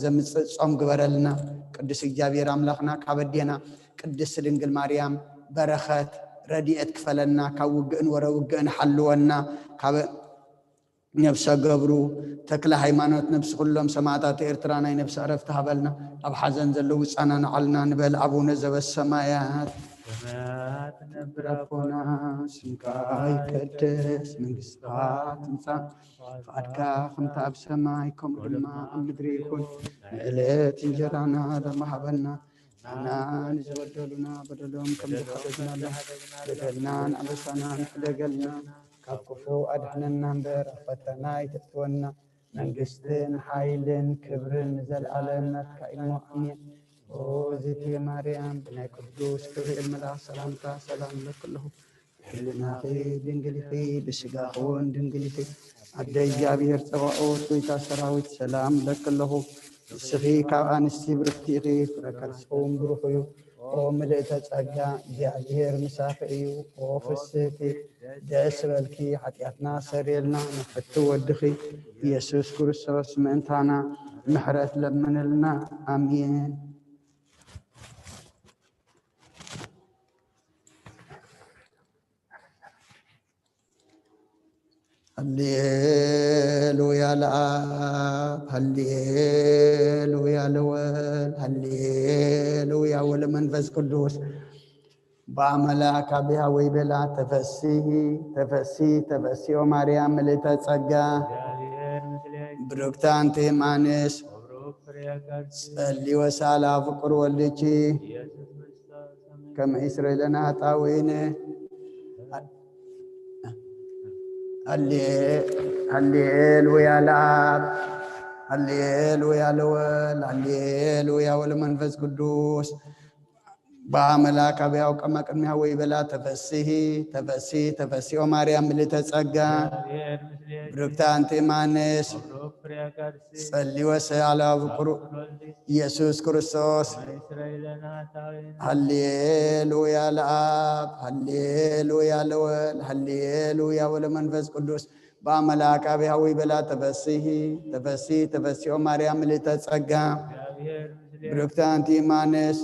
زمص صوم غبرلنا قدس እግዚአብሔር አምላክና ካበደና ቅድስት ድንግል ማርያም በረከት ረድኤት ክፈለና ካውግን ወረውግን ሐልወና ካብ ነፍሰ ገብሩ ተክለ ሃይማኖት ነፍስ ሁሉም ሰማዕታት ኤርትራና ነፍስ አረፍት ሀበልና አብ ሐዘን ዘለው ጻናና አልና ንበል አቡነ ዘበሰማያት ሰማያት ነብራኮና ስምካይ ቀደስ መንግሥትከ ትምጻእ ፈቃድከ ከምቲ ኣብ ሰማይ ከምኡ ድማ ኣብ ምድሪ ይኩን ዕለት እንጀራና ሀበና ንሕና ንዝበደሉና በደሎም ከም ዝሓደግናለ በደልናን ኣበሳናን ፍለገልና ካብ ክፉ ኣድሕነና እምበር ኣብ ፈተና ኣይተእትወና መንግስትን ሓይልን ክብርን ዘለዓለም ናትካ ኢሞ ኣሜን ኦ እግዝእትየ ማርያም ብናይ ቅዱስ ገብርኤል መልአክ ሰላምታ ሰላም ለክለኹ ብሕልናኺ ድንግል ኢኺ ብስጋኺ እውን ድንግል ኢኺ ኣደ እግዚኣብሔር ፀባኦት ጎይታ ሰራዊት ሰላም ለክለኹ ንስኺ ካብ ኣንስቲ ብርክቲ ኢኺ ፍረ ከርሥኹም ብሩኽ እዩ ኦ ምልእተ ጸጋ እግዚአብሔር ምሳኺ እዩ ኦ ፍስሕቲ ደስ በልኪ ኃጢአትና ሰሪልና ንፍቲ ወድኺ ኢየሱስ ክርስቶስ ምእንታና ምሕረት ለምንልና አሜን። ሃሌሉያ ለአብ ሃሌሉያ ለወልድ ሃሌሉያ ወለመንፈስ ቅዱስ በአምላክ አብያ ወይበላ ተፈሲሒ ተፈሲሒ ተፈሲሒ ማርያም ምልዕተ ጸጋ ብሩክት አንቲ እማንስ ጸልይ ወሳላ ፍቁር ወልድኪ ከመ ይስረይ ለነ ኃጣውኢነ ሃሌሉያ ለአብ ሃሌሉያ ለወልድ ሃሌሉያ ወለመንፈስ ቅዱስ በአምላክ አብያው ቀመ ቅድሚያ ወይበላ ተፈሲሒ ተፈሲሒ ተፈሲሒ ማርያም ምልዕተ ጸጋ ብሩክት አንቲ እማንስ ጸልይ ወሳላ ፍቁር ኢየሱስ ክርስቶስ ሃሌሉያ ለአብ ሃሌሉያ ለወልድ ሃሌሉያ ወለመንፈስ ቅዱስ በአምላክ አብያ ወይበላ ተፈሲሒ ተፈሲሒ ተፈሲሒ ማርያም ምልዕተ ጸጋ ብሩክት አንቲ እማንስ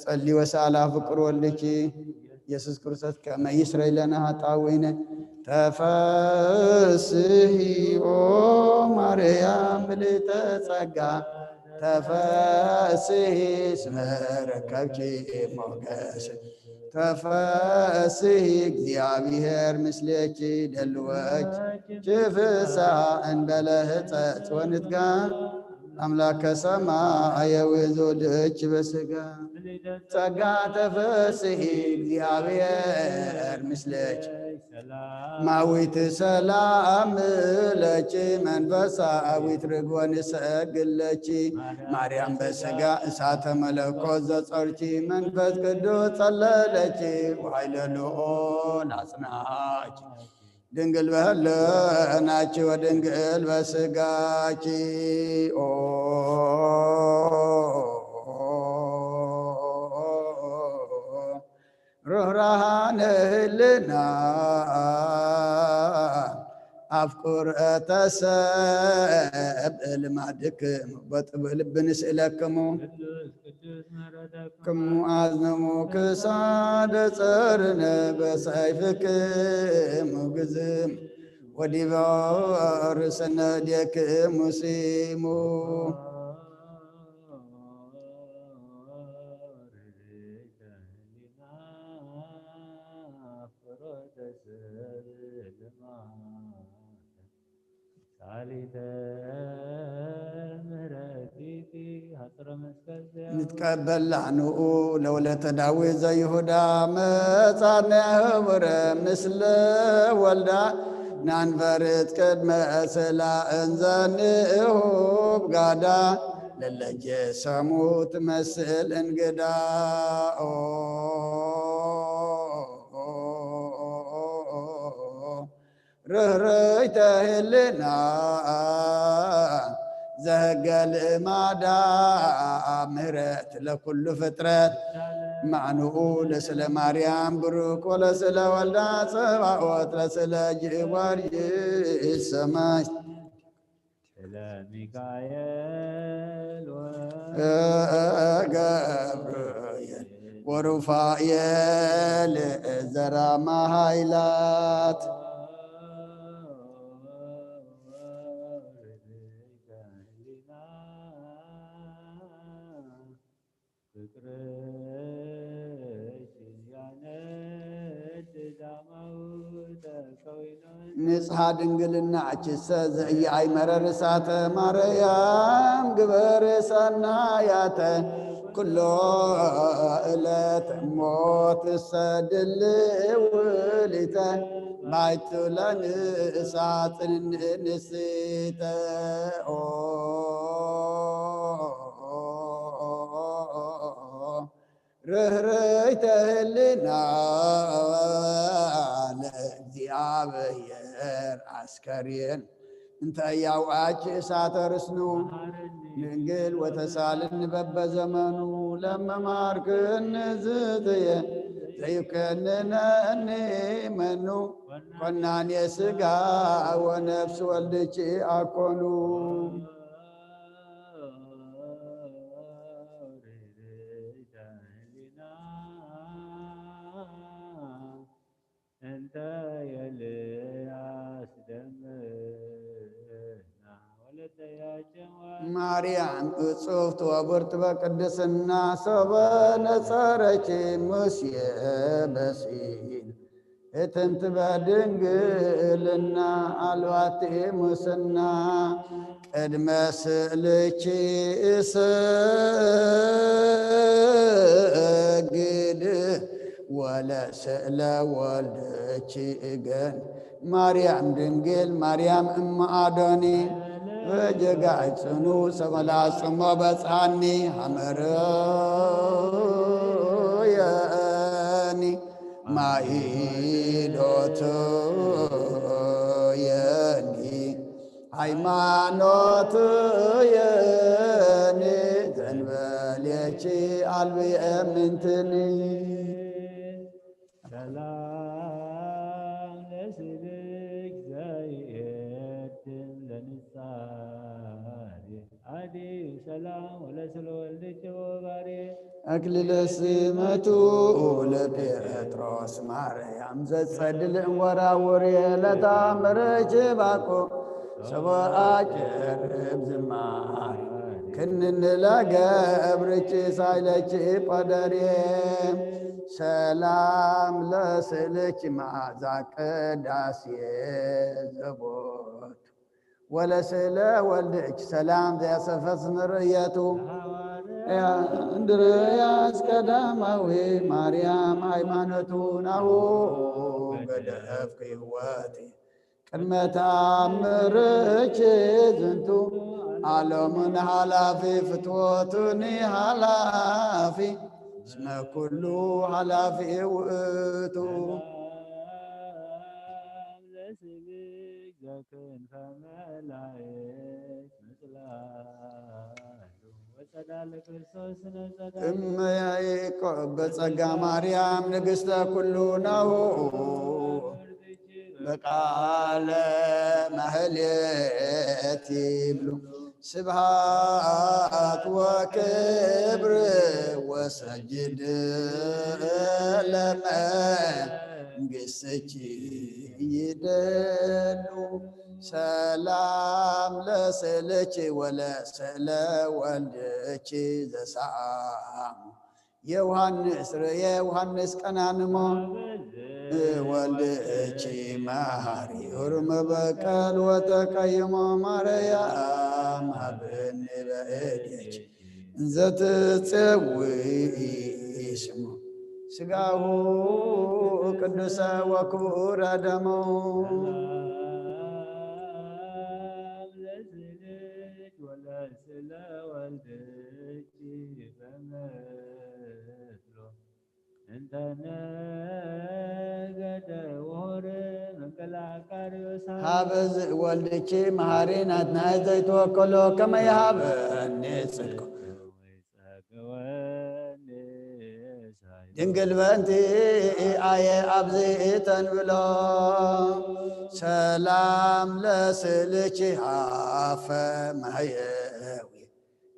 ጸልይ ወሳላ ፍቁር ወልድኪ ኢየሱስ ክርስቶስ ከመ ይስረይ ለነ ኃጣውኢነ ተፈስሒ ኦ ማርያም ምልዕተ ጸጋ ተፈስሒ እስመ ረከብኪ ሞገስ ተፈስሒ እግዚአብሔር ምስሌኪ ደልወኪ ፍስሓ እንበለ ሕፀት ወንትጋር አምላከ ሰማይ ወዘወልድኪ በሥጋ ጸጋ ተፈስሒ እግዚአብሔር ምስሌኪ ማዊት ሰላም ለኪ መንፈሳዊት ርግወ ንሰግድ ለኪ ማርያም በሥጋ እሳተ መለኮት ዘጸርኪ መንፈስ ቅዱስ ጸለለኪ ወኃይለ ልዑል አጽናኪ ድንግል በህልናኪ ወድንግል በሥጋኪ ኦ ሩህራነ ህልና አፍቁርተ ሰብእ ልማድክሙ በጥብዕ ልብ ንስእለክሙ ክሙ አዝነሙ ክሳደ ጸርነ በሰይፍክሙ ግዝም ወዲበ ርእስነ እዴክሙ ሲሙ نتقبل لعنه لولة داوي زي هدى مصارنا هبر مثل ولدا نانفرد كدم أسلا انزانه بقادا للجي سموت مثل انقدا رهريت هلنا زهقل مادا مهرت لكل فترات معنو لسل مريم بروك ولسل ولدا صباوت لسل جوار السماء ሚካኤል ገብርኤል ወሩፋኤል ዘራማ ኃይላት ንጽሐ ድንግልና አችሰ ዘእየአይ መረር እሳተ ማርያም ግበር ሰናያተ ኩሎ ዕለት ሞት ሰድልውሊተ ማይቱለን እሳትን ንስተ ርኅርይተ ህሊና ለእግዚአብሔር አስከሬን እንተ ያውአች እሳተ ርስኑ ድንግል ወተሳልን በበዘመኑ ለመማርክን ዝትየ ዘይከንነኒ መኑ ኮናኔ ሥጋ ወነፍስ ወልድች አኮኑ ማርያም እጽፍት ወብርት በቅድስና ሰበ ነጸረች ሙሴ በሲን እትንት በድንግልና አልባቲ ሙስና ቅድመ ስእልኪ እሰግድ ወለስእለ ወልድኪ እገን ማርያም ድንግል ማርያም እመ አዶኒ በጀጋይ ጽኑ ሰመላጽሞ በጻኒ ሐመረየኒ ማይዶቶ የኒ ሃይማኖት የኒ ዘንበሌቺ አልብየ ምንትኒ አክሊለ ሲመቱ ለጴጥሮስ ማርያም ዘጸድል ወራውር ለታምረች ባቆ ሰብአ ጭርብ ዝማሬ ክንን ለገብርች ሳይለች ጳደሬ ሰላም ለስእልኪ መዓዛ ቅዳሴ ዘቦቱ ወለስእለ ወልድኪ ሰላም ዘያሰፈስ ምርየቱ እንድርያስ ቀዳማዊ ማርያም ሃይማኖቱ ናሁ ገደፍክ ሕይወቴ ቅድመ ተአምርኪ ዝንቱ ዓለሙን ሃላፊ ፍትወቱኒ ሃላፊ እስመ ኩሉ ሃላፊ ውእቱ እመ ያዕቆብ በጸጋ ማርያም ንግሥተ ኩሉ ናሁ በቃለ ማህሌት ይብሉ ስብሃት ወክብር ወሰጅድ ለመንግሥትኪ ይደሉ ሰላም ለስእልኪ ወለስእለ ወልድኪ ዘሳሙ የዮሐንስ የዮሐንስ ቀናንሞ ወልድኪ መሐሪ ሁርመ በቀል ወተቀይሞ ማርያም ሀብኒ በእዴኪ እንዘ ትፄውኢ ስሙ ሥጋሁ ቅዱሰ ወክቡረ ደሞ ሀበዝ ወልድኪ መሐሪ ናትናይ ዘይትወከሎ ከመ ይሃበኒ ጽድቆ ድንግል በንቲ አየ አብዝተን ብሎ ሰላም ለስልች አፈ ማየዊ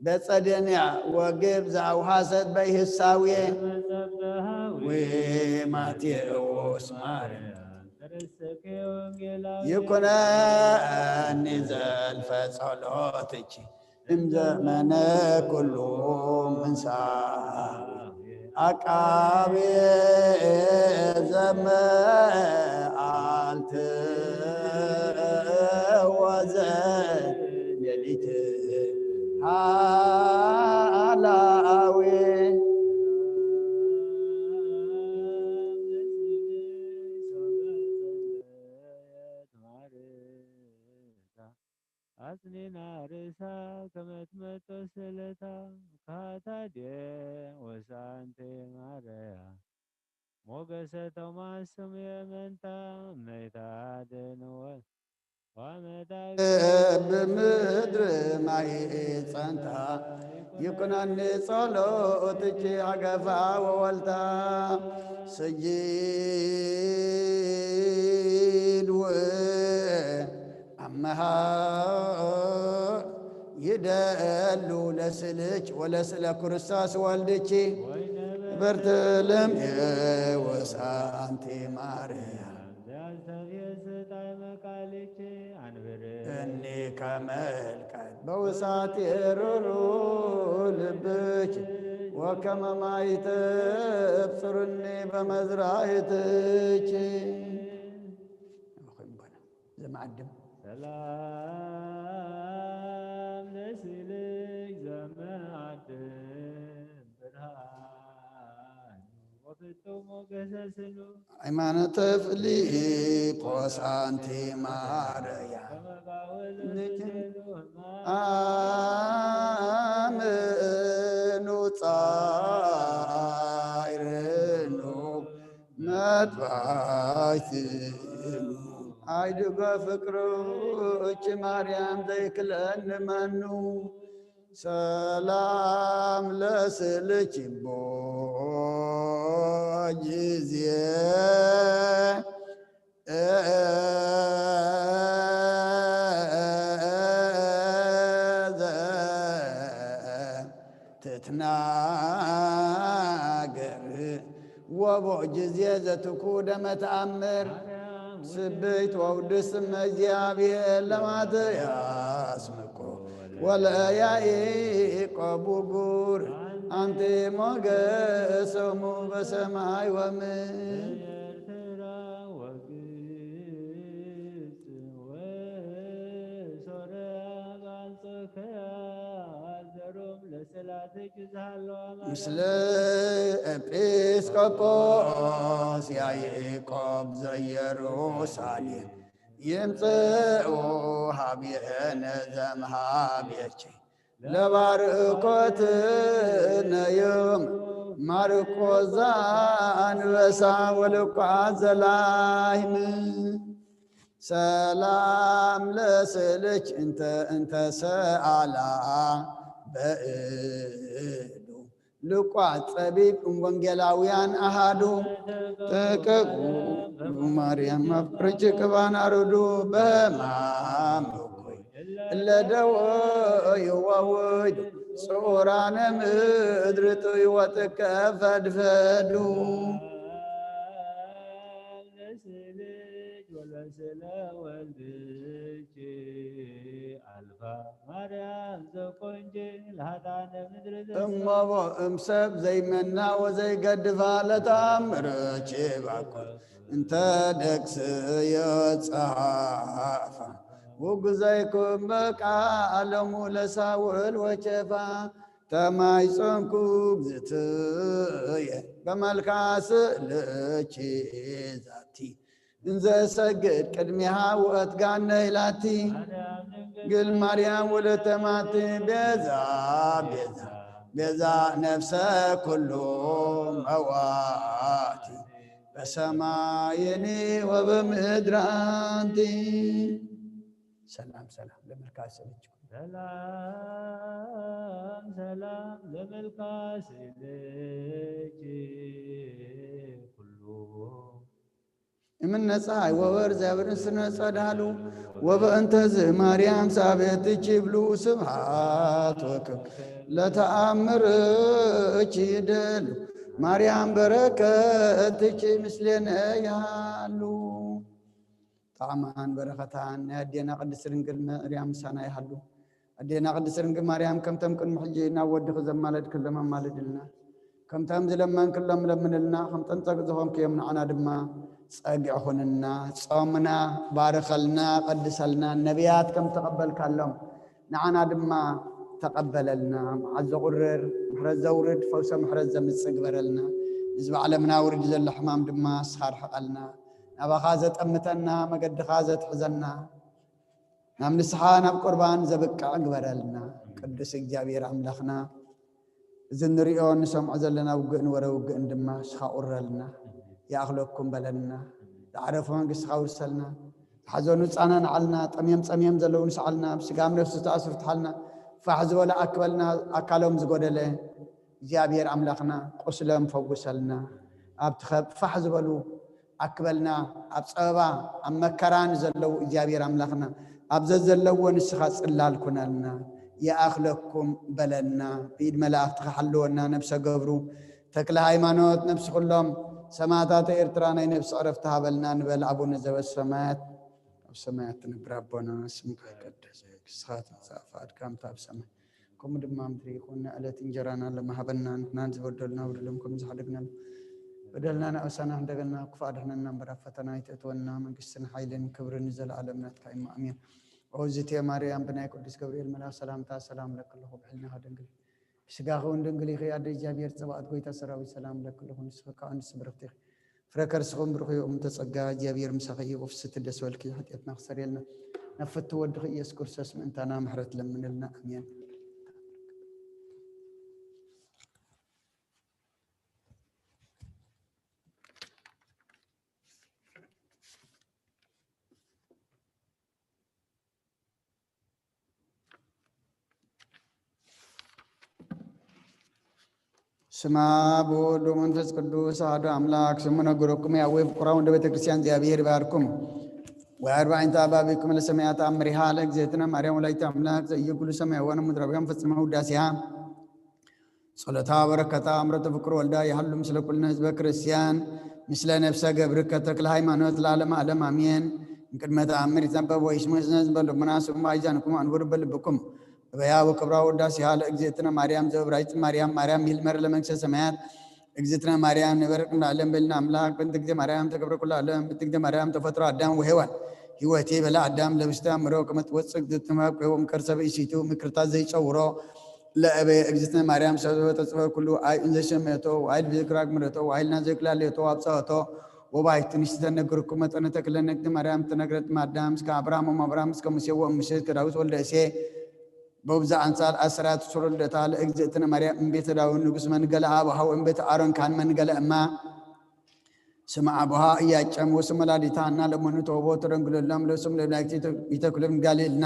በጸደንያ ወግብ ዘአውሃሰት በይህሳውየ ወማቴዎስ ማርያም ይኩነኒ ዘልፈ ጸሎትኪ እምዘመነ ኩሉ ምንሳዊ አቃቤ ዘመአልት ወዘሌሊት ሃላዌ አጽኒና ርሳ ከመትመጦ ስለታ ካታዴ ወሳንቴ ማርያ ሞገሰ ቶማስም የመንታ መይታደንወል በምድር ማይ ጸንታ ይኩነኒ ጸሎትኪ አገፋ ወወልታ ስይድ አመሃ ይደሉ ለስልች ወለስለ ክርስቶስ ወልድኪ በርትልም የወሳንቲ ማርያም እኒ ከመልቀት በውሳት የሩሩ ልብች ወከመ ማይ ተብጽሩኒ በመዝራእትች ዘማዕድም ሰላም ለስልክ ዘመአድም ብርሃን ወፍጹም ሞገሰ ስሉ ሃይማኖተ ፊልጶስ አንቲ ማርያም አምኑ ጻዕርኑ መጥባሕትኑ አይድጓ ፍቅሮች ማርያም ዘይክለን መኑ ሰላም ለስልች ቦ ጊዜ ትትናገር ወቦ ጊዜ ዘትኩደ መተአምር ስብይት ወውድስ እግዚአብሔር ለማትያስ ምቆ ወለያዕቆብ ጉር አንቲ ሞገሶሙ በሰማይ ወምድር ምስለ ኤጲስቆጶስ ያዕቆብ ዘኢየሩሳሌም ይምጽኡ ሀቤነ ዘእምኀቤኪ ለባርኮትነ ዮም ማርቆስ ዘአንበሳ ወሉቃስ ዘላህም ሰላም ለስልች እንተ ሰአላ በእዱ ሉቃስ ጸቢብ ወንጌላውያን አሃዱ ተቀቁ ማርያም አፍቅርች ቅባን አርዱ በሕማም እኩይ እለደወ ይወውዱ ጽዑራነ ምድር ጥዩ ወጥቀ ፈድፈዱ ወለስለ ወልድኪ አልፋ ማርያም ዘቆንጂ ለሃጣነ ምድር እመቦ እምሰብ ዘይመና ወዘይገድፋ ለተአምርኪ ባኩል እንተ ደቅስ የጸሐፋ ውግዘይኩም በቃለሙ ለሳውል ወቸፋ ተማይጾንኩ እግዝእትየ በመልክዐ ስእልኪ ዛቲ እንዘ ሰግድ ቅድሚሃ ወእትጋነ ይላቲ ግል ማርያም ወለተ ማቲ ቤዛ ነፍሰ ኩሉ መዋቲ በሰማይኒ ወበምድር አንቲ ሰላም ሰላም ለመልክዐ ስእልኪ ሰላም ሰላም ለመልክዐ ስእልኪ من نصاي وور زابر سنصدالو وبأنت مريم سابت تجبلو سبحات وكم لا تأمر تشيدل مريم بركة تجي مثلنا يالو طعمان بركتان أدينا قد سرنجل مريم سنة يحلو أدينا قد سرنجل مريم كم تمكن محجينا ودخ زمالد كلما مالدلنا كم تمزل من كلهم لمنلنا كم تنتقذهم كيم معنا دما صقعهننا صومنا بارخلنا قدسلنا النبيات كم تقبل كلهم نعنا دما تقبللنا عز غرر محرز ورد فوس محرز متصقبرلنا نزب علمنا ورد زل حمام دما سخار حقلنا نبا خازت أمتنا مقد خازت حزنا نام نسحانا بقربان زبك عقبرلنا قدس اجابير عملخنا زنريون نسمع زلنا وقن ورا وقن دما سخاورلنا ياخلكم بلنا تعرفون قس خاورسلنا حزونو صانن علنا طميم زلو نسعلنا بسقام نفس تاسفت حالنا فحز ولا اكبلنا اكالهم زغدله እግዚአብሔር አምላክና ቆስለም ፈውሰልና አብትኸብ فحز بلو اكبلنا ابصبا امكران زلو እግዚአብሔር አምላክና ابزز زلو نسخ صلالكنالنا ياخلكم بلنا بيد ملائكت خحلونا نفس قبرو تكل هايمانوت نفس كلهم سماعات إرترانا نفس عرفتها بلنا نبل أبونا زب السماعات السماعات نبرابنا اسمك قدس سخات صافات كم تاب سماع كم دم أمري كنا ألا تنجرانا لما حبنا نانز بدلنا ودلهم كم زحدقنا بدلنا نأسنا عندنا كفارنا نمبر فتنا يتأتونا من قسنا حيلين كبر نزل عالمنا تكايم أمين وزيت يا مريم بناي قدس جبريل ملا سلام تا سلام لك الله بحلنا هدنقل سجاهون دنقلي خي أدري جابير تبعت قويتا سراوي سلام لك الله نسفك عن سبرتك فركر سخون برخي ومتسقى جابير مسخي وفست الدسوال كي حتيتنا خسريلنا نفت ودخي يسكر سسم انتنا محرت لمن لنا أمين ስማ በወልድ ወመንፈስ ቅዱስ አሐዱ አምላክ ስሙነ ጉረኩም ያዌ ፍቁራው እንደ ቤተ ክርስቲያን እግዚአብሔር ባርኩም ወአርባዕንተ አባቢኩም ለሰማያት አምሪሃ ለእግዚእትነ ማርያም ወላዲተ አምላክ ዘኢይኩሉ ሰማይ ወነ ምድረ ቢያም ፈጽመ ውዳሴሃ ጸሎታ በረከታ አምረተ ፍቅር ወልዳ ያህሉ ምስለ ኩልነ ህዝበ ክርስቲያን ምስለ ነፍሰ ገብርከ ተክለ ሃይማኖት ለዓለመ ዓለም አሜን። እንቅድመ ተአምር ይትነበብ ወይስሙዕ ዘንበል ሙናስብ አይዛንኩም አንወር በልብኩም በያ ወክብራ ወዳሴሃ ለእግዚእትነ ማርያም ዘብራይት ማርያም ይልመር ለመንግሥተ ሰማያት እግዝእትነ ማርያም ነበርክ ለዓለም በልና አምላክ በእንተ እግዝእትነ ማርያም ተከብረኩ ለዓለም በእንተ እግዝእትነ ማርያም ተፈጥሮ አዳም ወሔዋን ሕይወቴ በላ አዳም ለብስተ አምሮ ከመትወፅእ እግዝእትነ ቆም ከርሰበ ኢሲቱ ምክርታ ዘይጨውሮ ለአበ እግዝእትነ ማርያም ሰበ ተጽፈ ኩሉ አይ እንዘ ሸመቶ አይል ቢዝክራክ ምረቶ አይልና ዘይክላለቶ አብጻቶ ወባይት ንስተነግርኩ መጠነ ተክለነ እግዝእትነ ማርያም ተነግረት ማዳም እስከ አብርሃም እስከ ሙሴ ወሙሴ ከዳዊት ወልደ እሴይ በብዛ አንጻር አስራት ሱረለታ ለእግዝእትነ ማርያም እምቤተ ዳዊት ንጉስ መንገለ አብሃው እምቤተ አሮን ካን መንገለ እማ ስማ አብሃ እያጨም ወስመ ላዲታና ለመኑ ተወቦ ተረንግለላም ለስም ለላክቲ ይተክለም ጋሌልና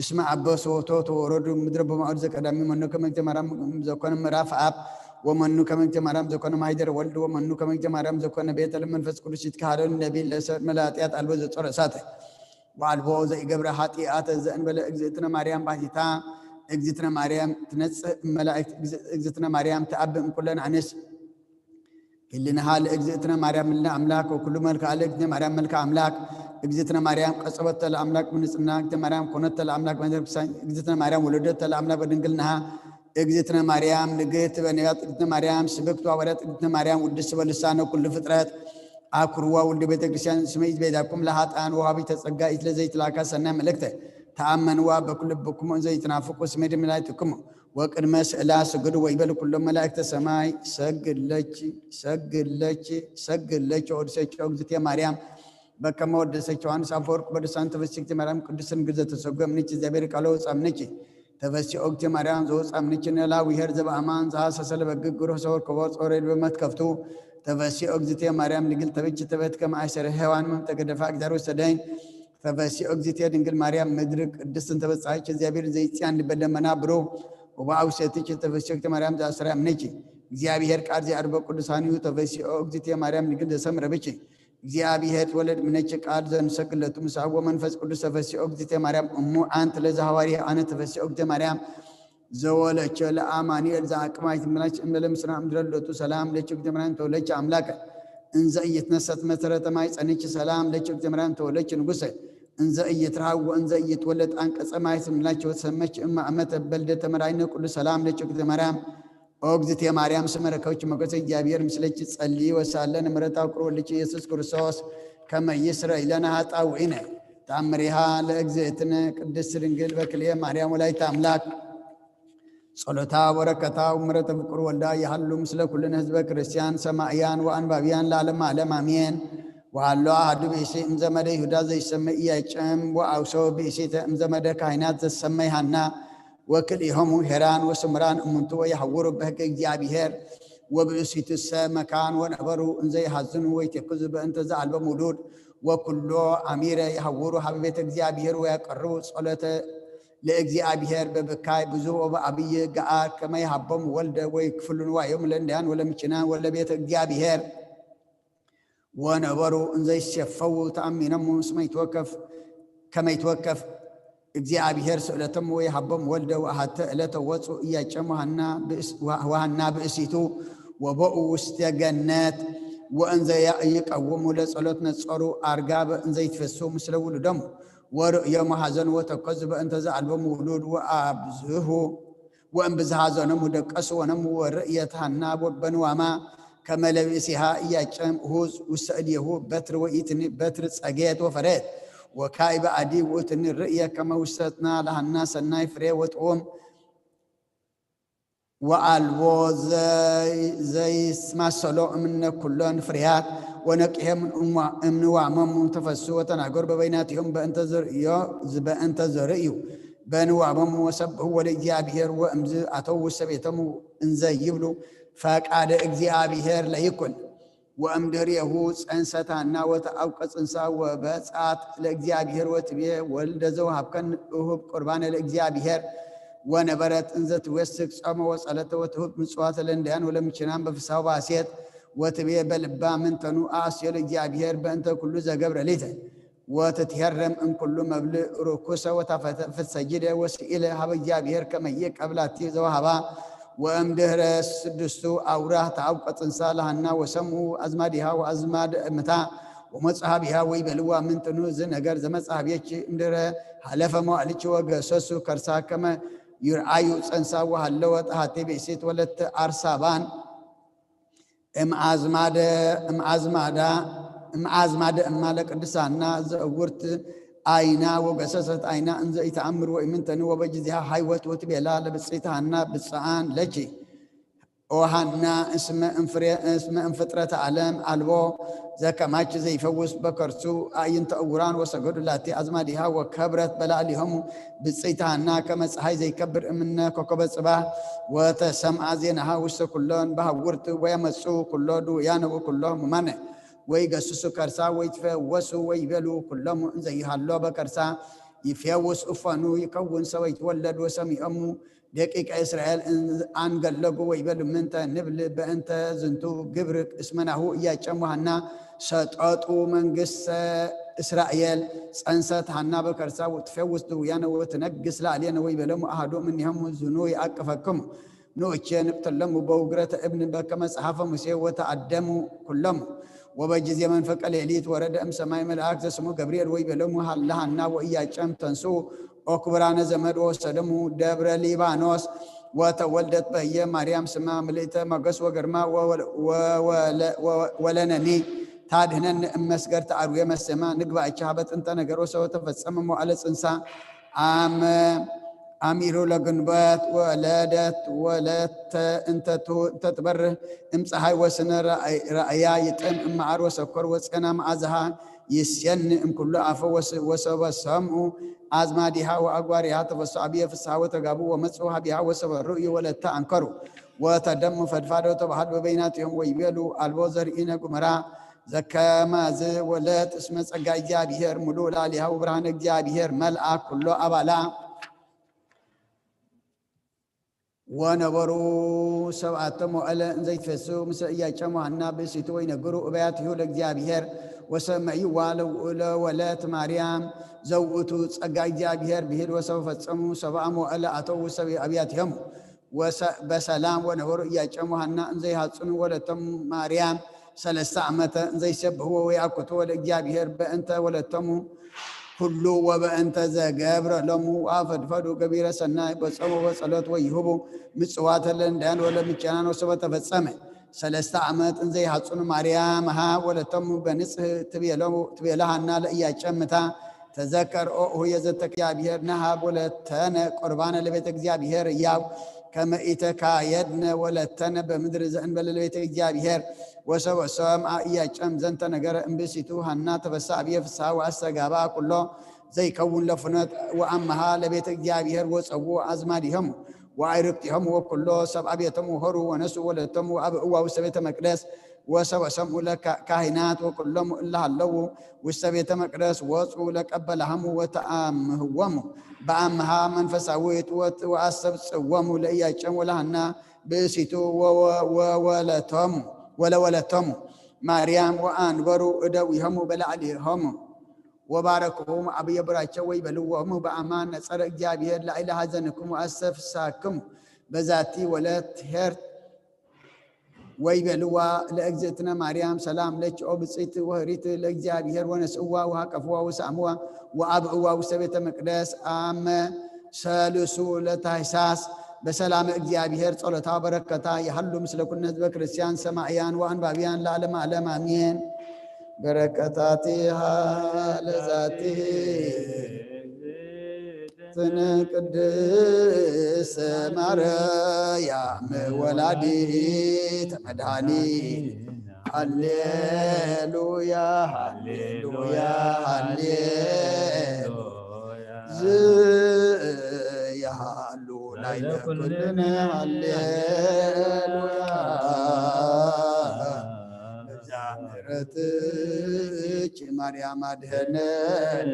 እስማ አበሶ ቶቶ ወረዱ ምድረ በማዕድ ዘቀዳሚ መኑ ከመንተ ማርያም ዘኮነ ምዕራፍ አብ ወመኑ ከመንተ ማርያም ዘኮነ ማይደር ወልድ ወመኑ ከመንተ ማርያም ዘኮነ ቤተ መንፈስ ቅዱስ ይትካሃደን ነቢይ ለመላጢያት አልቦ ዘጾረ እሳተ وعلبو زي قبر حاتيات زنبل اجزتنا مريم باهيتا اجزتنا مريم تنصح ملائكه اجزتنا مريم تأبم كلنا عنس اللي نهال اجزتنا مريم لنا املاك وكل ملك عليك مريم ملك املاك اجزتنا مريم قصبت الاملاك من صناك مريم كنت الاملاك من اجزتنا مريم ولدت الاملاك بدنقلناها اجزتنا مريم لقيت بنيات اجزتنا مريم سبقت وورات اجزتنا مريم ودس بلسانه كل فترات አኩርዋ ወልደ ቤተ ክርስቲያን ስመይት ቤታኩም ለሃጣን ወሃቢ ተጸጋይት ለዘይት ላካሰና መልእክተ ተአመንዋ በኩልብኩም ዘይትናፍቁ ስሜድ መላእክትኩም ወቅድመ ስዕላ ስግዱ ወይበል ኩሉ መላእክተ ሰማይ ሰግለች ወድሰች እግዝእትየ ማርያም በከመ ወደሰች ዮሐንስ አፈወርቅ በደሳን ተፈስክት ማርያም ቅድስን ግዘት ተሰጎምንች እግዚአብሔር ቃለው ጻምነች ተፈሲ እግዝእትየ ማርያም ዘወጻምነች ነላዊ ሄር ዘበአማን ዘሐሰሰለ በግግሮ ሰወር ከወጽ ኦሬድ በመትከፍቱ تفسي أجزتي مريم نقول تبيج تبت كم عشر حيوان من تقدفاء قدر وسدين تفسي أجزتي نقول مريم مدرك دستن تبت عايش زابير زي تيان بدل منابرو وبعوشتي تفسي أجزتي مريم جاسرة منيجي زابير كارزي أربع كل ثانية تفسي أجزتي مريم نقول دسم ربيجي እግዚአብሔር ወለድ ምነጭ ቃል ዘንሰግለቱ ምሳወ መንፈስ ቅዱስ ተፈሲኦ እግዝእተ ማርያም እሙ አንት ለዛ ሐዋርያ አነ ተፈሲኦ እግዝእተ ማርያም ዘወለቸ ለአማኑኤል ዘአቅማይት ምላች እምለም ስራ ምድረለቱ ሰላም ለቸ እግዝእተ ማርያም ተወለች አምላከ እንዘ እየተነሰት መሰረተ ማይ ጸንች ሰላም ለቸ እግዝእተ ማርያም ተወለች ንጉሰ እንዘ እየትራው ወእንዘ እየተወለድ አንቀጸ ማይ ስምላቸው ተሰመች እማ አመተ በልደ ተመራይነ ቅዱስ ሰላም ለቸ እግዝእተ ማርያም እግዝእተ ማርያም ስመረከውች መቆሰ እግዚአብሔር ምስለች ጸልይ ወሳለን ምረታው ቅሮ ልጅ ኢየሱስ ክርስቶስ ከመ ይስረይ ለነ ኃጣውኢነ ተአምሪሃ ለእግዝእትነ ቅድስት ድንግል በክልኤ ማርያም ወላዲተ አምላክ ጸሎታ ወረከታ ምረተ ፍቁር ወልዳ ያህሉ ምስለ ኩልነ ህዝበ ክርስቲያን ሰማዕያን ወአንባቢያን ለዓለመ ዓለም አሜን። ወሃሎ አሐዱ ብእሲ እምዘመደ ይሁዳ ዘይሰመይ ኢያቄም ወአውሶ ብእሲተ እምዘመደ ካህናት ዘሰመይ ሐና ወክልኤሆሙ ሄራን ወስምራን እሙንቱ ወየሐውሩ በሕገ እግዚአብሔር ወብእሲትሰ መካን ወነበሩ እንዘ ይሐዝኑ ወይተክዙ በእንተ ዘአልቦሙ ውሉድ ወኩሎ አሚረ የሐውሩ ሀበ ቤተ እግዚአብሔር ወያቀርቡ ጸሎተ ለእግዚአብሔር በብካይ ብዙ ወበአብይ ገአር ከመ ይሃቦሙ ወልደ ወይክፍሉን ዋዮም ለእንዲያን ወለምችናን ወለቤተ እግዚአብሔር ወነበሩ እንዘ ይሴፈው ተአሚኖሙ እስመ ይትወከፍ ከመ ይትወከፍ እግዚአብሔር ስእለቶሙ ወይሃቦሙ ወልደ ወአሐተ ዕለተ ወፁ ኢያቄም ወሐና ብእሲቱ ወበኡ ውስተ ገነት ወእንዘ ይቀውሙ ለጸሎት ነጸሩ አርጋበ እንዘ ይትፈስሑ ምስለ ውሉዶሙ ወርእዮሙ ሐዘኑ ወተከዙ በእንተ ዘአልቦሙ ውሉድ ወአብዝሑ ወእምብዝሓ ሐዘኖሙ ደቀሱ ወነሙ ወርእየት ሐና በንዋማ ከመ ለብእሲሃ ኢያቄም እሁዝ ውስተ እዴሁ በትር ወኢትኒ በትር ጸጌት ወፈሬት ወካዕበ አዲ ውእትኒ ርእየ ከመ ውስቴትና ለሐና ሰናይ ፍሬ ወጥዑም ወአልቦ ዘይስማሰሎ እምነ ኩሎን ፍሬያት ወነቅሄም እምንዋሞሙ ተፈስሑ ወተናገሩ በበይናቲሆሙ በእንተ ዘርእዩ በንዋሞሙ ወሰብሑ ወለእግዚአብሔር ወእምዝ አተው ውስተ ቤቶሙ እንዘ ይብሉ ፈቃደ እግዚአብሔር ለይኩን ወእምድኅሬሁ ጸንሰት ሐና ወተአውቀ ጽንሳ ወበጽአት ለእግዚአብሔር ወትቤ ወልደ ዘወሀብከኒ እሁብ ቁርባነ ለእግዚአብሔር ወነበረት እንዘ ትወስክ ጾመ ወጸለተ ወትሁብ ምጽዋተ ለእንዲያን ወለምችናን በፍስሐ ወሐሴት ወትቤ በልባ ምንተኑ አስዮ ለእግዚአብሔር በእንተ ኩሉ ዘገብረ ሊተ ወትትሄረም እምኩሉ መብልዕ ርኩሰ ወታፈትፍት ሰጅደ ወስኢለ ሀበ እግዚአብሔር ከመ ይቀብላቲ ዘወሀባ ወእምድኅረ ስድስቱ አውራህ ተአውቀ ጽንሳ ለሐና ወሰምዑ አዝማዲሃ ወአዝማድ እምታ ወመጽሐቢሃ ወይቤልዋ ምንትኑ ዝነገር ዘመጽሐብየች እምድኅረ ሀለፈ መዋዕልች ወገሰሱ ከርሳ ከመ ይርአዩ ጸንሳ ወሃለወት ሀቴ ብእሲት ወለተ አርሳባን እምአዝማደ እማለ ቅድስት ሐና ዘእውርት አይና ወገሰሰት አይና እንዘ ኢተአምር ወእምንተኒ ወበጊዜሃ ሃይወት ወትቤላ ለብፅዕት ሐና ብፅዓን ለኪ ኦሐና እስመ እንፍጥረተ ዓለም አልቦ ዘከማች ዘይፈውስ በከርሱ አዕይንተ ዕውራን ወሰገዱ ላቲ አዝማዲሃ ወከብረት በላዕሊሆሙ ብፅዕት ሐና ከመ ፀሐይ ዘይከብር እምነ ኮከበ ጽባህ ወተሰምዐ ዜናሃ ውስተ ኩሎን በሐውርት ወየመፁ ኩሎ ድውያነ ወኩሎ ሕሙማነ ወይገስሱ ከርሳ ወይትፈወሱ ወይቤሉ ኩሎሙ እንዘ ይሃሎ በከርሳ ይፈውስ እፎኑ ይከውን ሰው ይትወለድ ወሰሚዖሙ ደቂቀ እስራኤል አንገለጉ ወይቤሉ ምንተ ንብል በእንተ ዝንቱ ግብር እስመናሁ ኢያቄም ሐና ሰጠጡ መንግሥተ እስራኤል ጸንሰት ሐና በከርሳ ወትፈውስ ድውያነ ወትነግሥ ላዕሌነ ወይቤሎሙ አሐዱ እምኔሆሙ ዝኑ ይአቅፈክሙ ንኡቼ ንቅትሎሙ በውግረተ እብን በከመ መጽሐፈ ሙሴ ወተአደሙ ኩሎሙ ወበጊዜ መንፈቀ ሌሊት ወረደ እምሰማይ መልአክ ዘስሙ ገብርኤል ወይቤሎሙ ለሐና ወኢያቄም ተንሥኡ ኦክብራነ ዘመድ ወሰደሙ ደብረ ሊባኖስ ወተወልደት በየ ማርያም ስማ ምልዕተ ሞገስ ወግርማ ወለነኒ ታድኅነኒ እመስገር ተአርዌ መሰማ ንግባእቻ በጥንተ ነገሮ ሰው ተፈጸመ መዋዕለ ጽንሳ አሚሩ ለግንቦት ወለደት ወለተ እንተ ትበርህ እምፀሐይ ወስነ ራእያ ይጥም እምዓር ወሰኮር ወፀና መዓዝሃ ይስየን እምኩሉ አፈ ወሰበሰምዑ አዝማዲሃ ወአጓሪሃ ተፈስሑ አብየ ፍስሐ ወተጋቡ ወመጽኡ ሀቢሃ ወሰበርኡ ወለተ አንከሩ ወተደሙ ፈድፋደ ወተባሃዱ በበይናቲሆሙ ወይቤሉ አልቦ ዘርኢነ ጉመራ ዘከመዝ ወለት እስመ ጸጋ እግዚአብሔር ሙሉእ ላዕሌሃ ወብርሃነ እግዚአብሔር መልአ ኩሎ አባላ ወነበሩ ሰብዓተ መዋዕለ እንዘ ይትፈስሑ ምስለ ኢያቄም ሐና ብእሲቱ ወይነግሩ እበያቲሁ ለእግዚአብሔር ወሰመይዋ ለወለት ማርያም ዘውእቱ ጸጋ እግዚአብሔር ብሂል ወሰብ ፈጸሙ ሰብአ መዋዕለ አተው ሰብ አብያትهم በሰላም ወነበሩ እያጨሙ ሐና እንዘ ይሐጽኑ ወለተሙ ማርያም 3 ዓመተ እንዘ ይሰብሕዎ ወያኩቱ ለእግዚአብሔር በእንተ ወለተሙ ሁሉ ወበእንተ ዘገብረ ሎሙ አፈድፈዱ ገቢረ ሰናይ በጾሙ በጸሎት ወይሁቡ ምጽዋተ ለእንዳያን ወለምጫናን ወሰበ ተፈጸመ 3 ዓመት እንዘ ይሐጽኑ ማርያም ሀ ወለተሙ በንጽህ ትቤለሃና ለእያጨምታ ተዘከር ኦሁ የዘተ እግዚአብሔር ነሃብ ወለተነ ቁርባነ ለቤተ እግዚአብሔር ያው ከመኢተካየድነ ወለተነ በምድር ዘእንበለ ለቤተ እግዚአብሔር ወሰብአ እያጨም ዘንተ ነገረ እምብእሲቱ ሐና ተበሳ አብየ ፍስሐ ወአስተጋባ ኩሎ ዘይከውን ለፍኖት ወአመሃ ለቤተ እግዚአብሔር ወፀው አዝማዲሆሙ ወአይርክቲሆሙ ወኩሎ ሰብአ ቤቶሙ ሆሩ ወነሱ ወለተሙ አብእዋ ውስተ ቤተ መቅደስ ወሰብኡ ለካህናት ወኩሎሙ እለ ሃለው ውስተ ቤተ መቅደስ ወፁ ለቀበላህሙ ወተአምህዎሙ በአምሃ መንፈሳዊት ወአሰብጽዎሙ ለእያጨሙ ለሐና ብእሲቱ ወለወለቶሙ ማርያም ወአንበሩ እደዊሆሙ በላዕሊሆሙ ወባረክዎሙ አብየ ብራቸው ወይበልዎሙ በአማን ነጸረ እግዚአብሔር ላዕለ ሐዘንክሙ ወአሰፍሳክሙ በዛቲ ወለት ሄርት ወይበልዋ ለእግዝእትነ ማርያም ሰላም ለኪ ኦ ብፅዕት ወህሪት ለእግዚአብሔር ወነስእዋ ወሃቀፍዋ ወሰአምዋ ወአብእዋ ውስተ ቤተ መቅደስ አመ ሰልሱ ለታኅሳስ በሰላም እግዚአብሔር ጸሎታ በረከታ የሐሉ ምስለ ኩነ ህዝበ ክርስቲያን ሰማዕያን ወአንባቢያን ለዓለመ ዓለም አሜን። በረከታቲሃ ለዛቲ ትነ ቅድስት ማርያም ወላዲተ መድኃኒት ሃሌሉያ ሃሌሉያ ሃሌሉያ ዝያሃሉ ላዕለ ኩልነ ሃሌሉያ ምሕረትኪ ማርያም አድኅነነ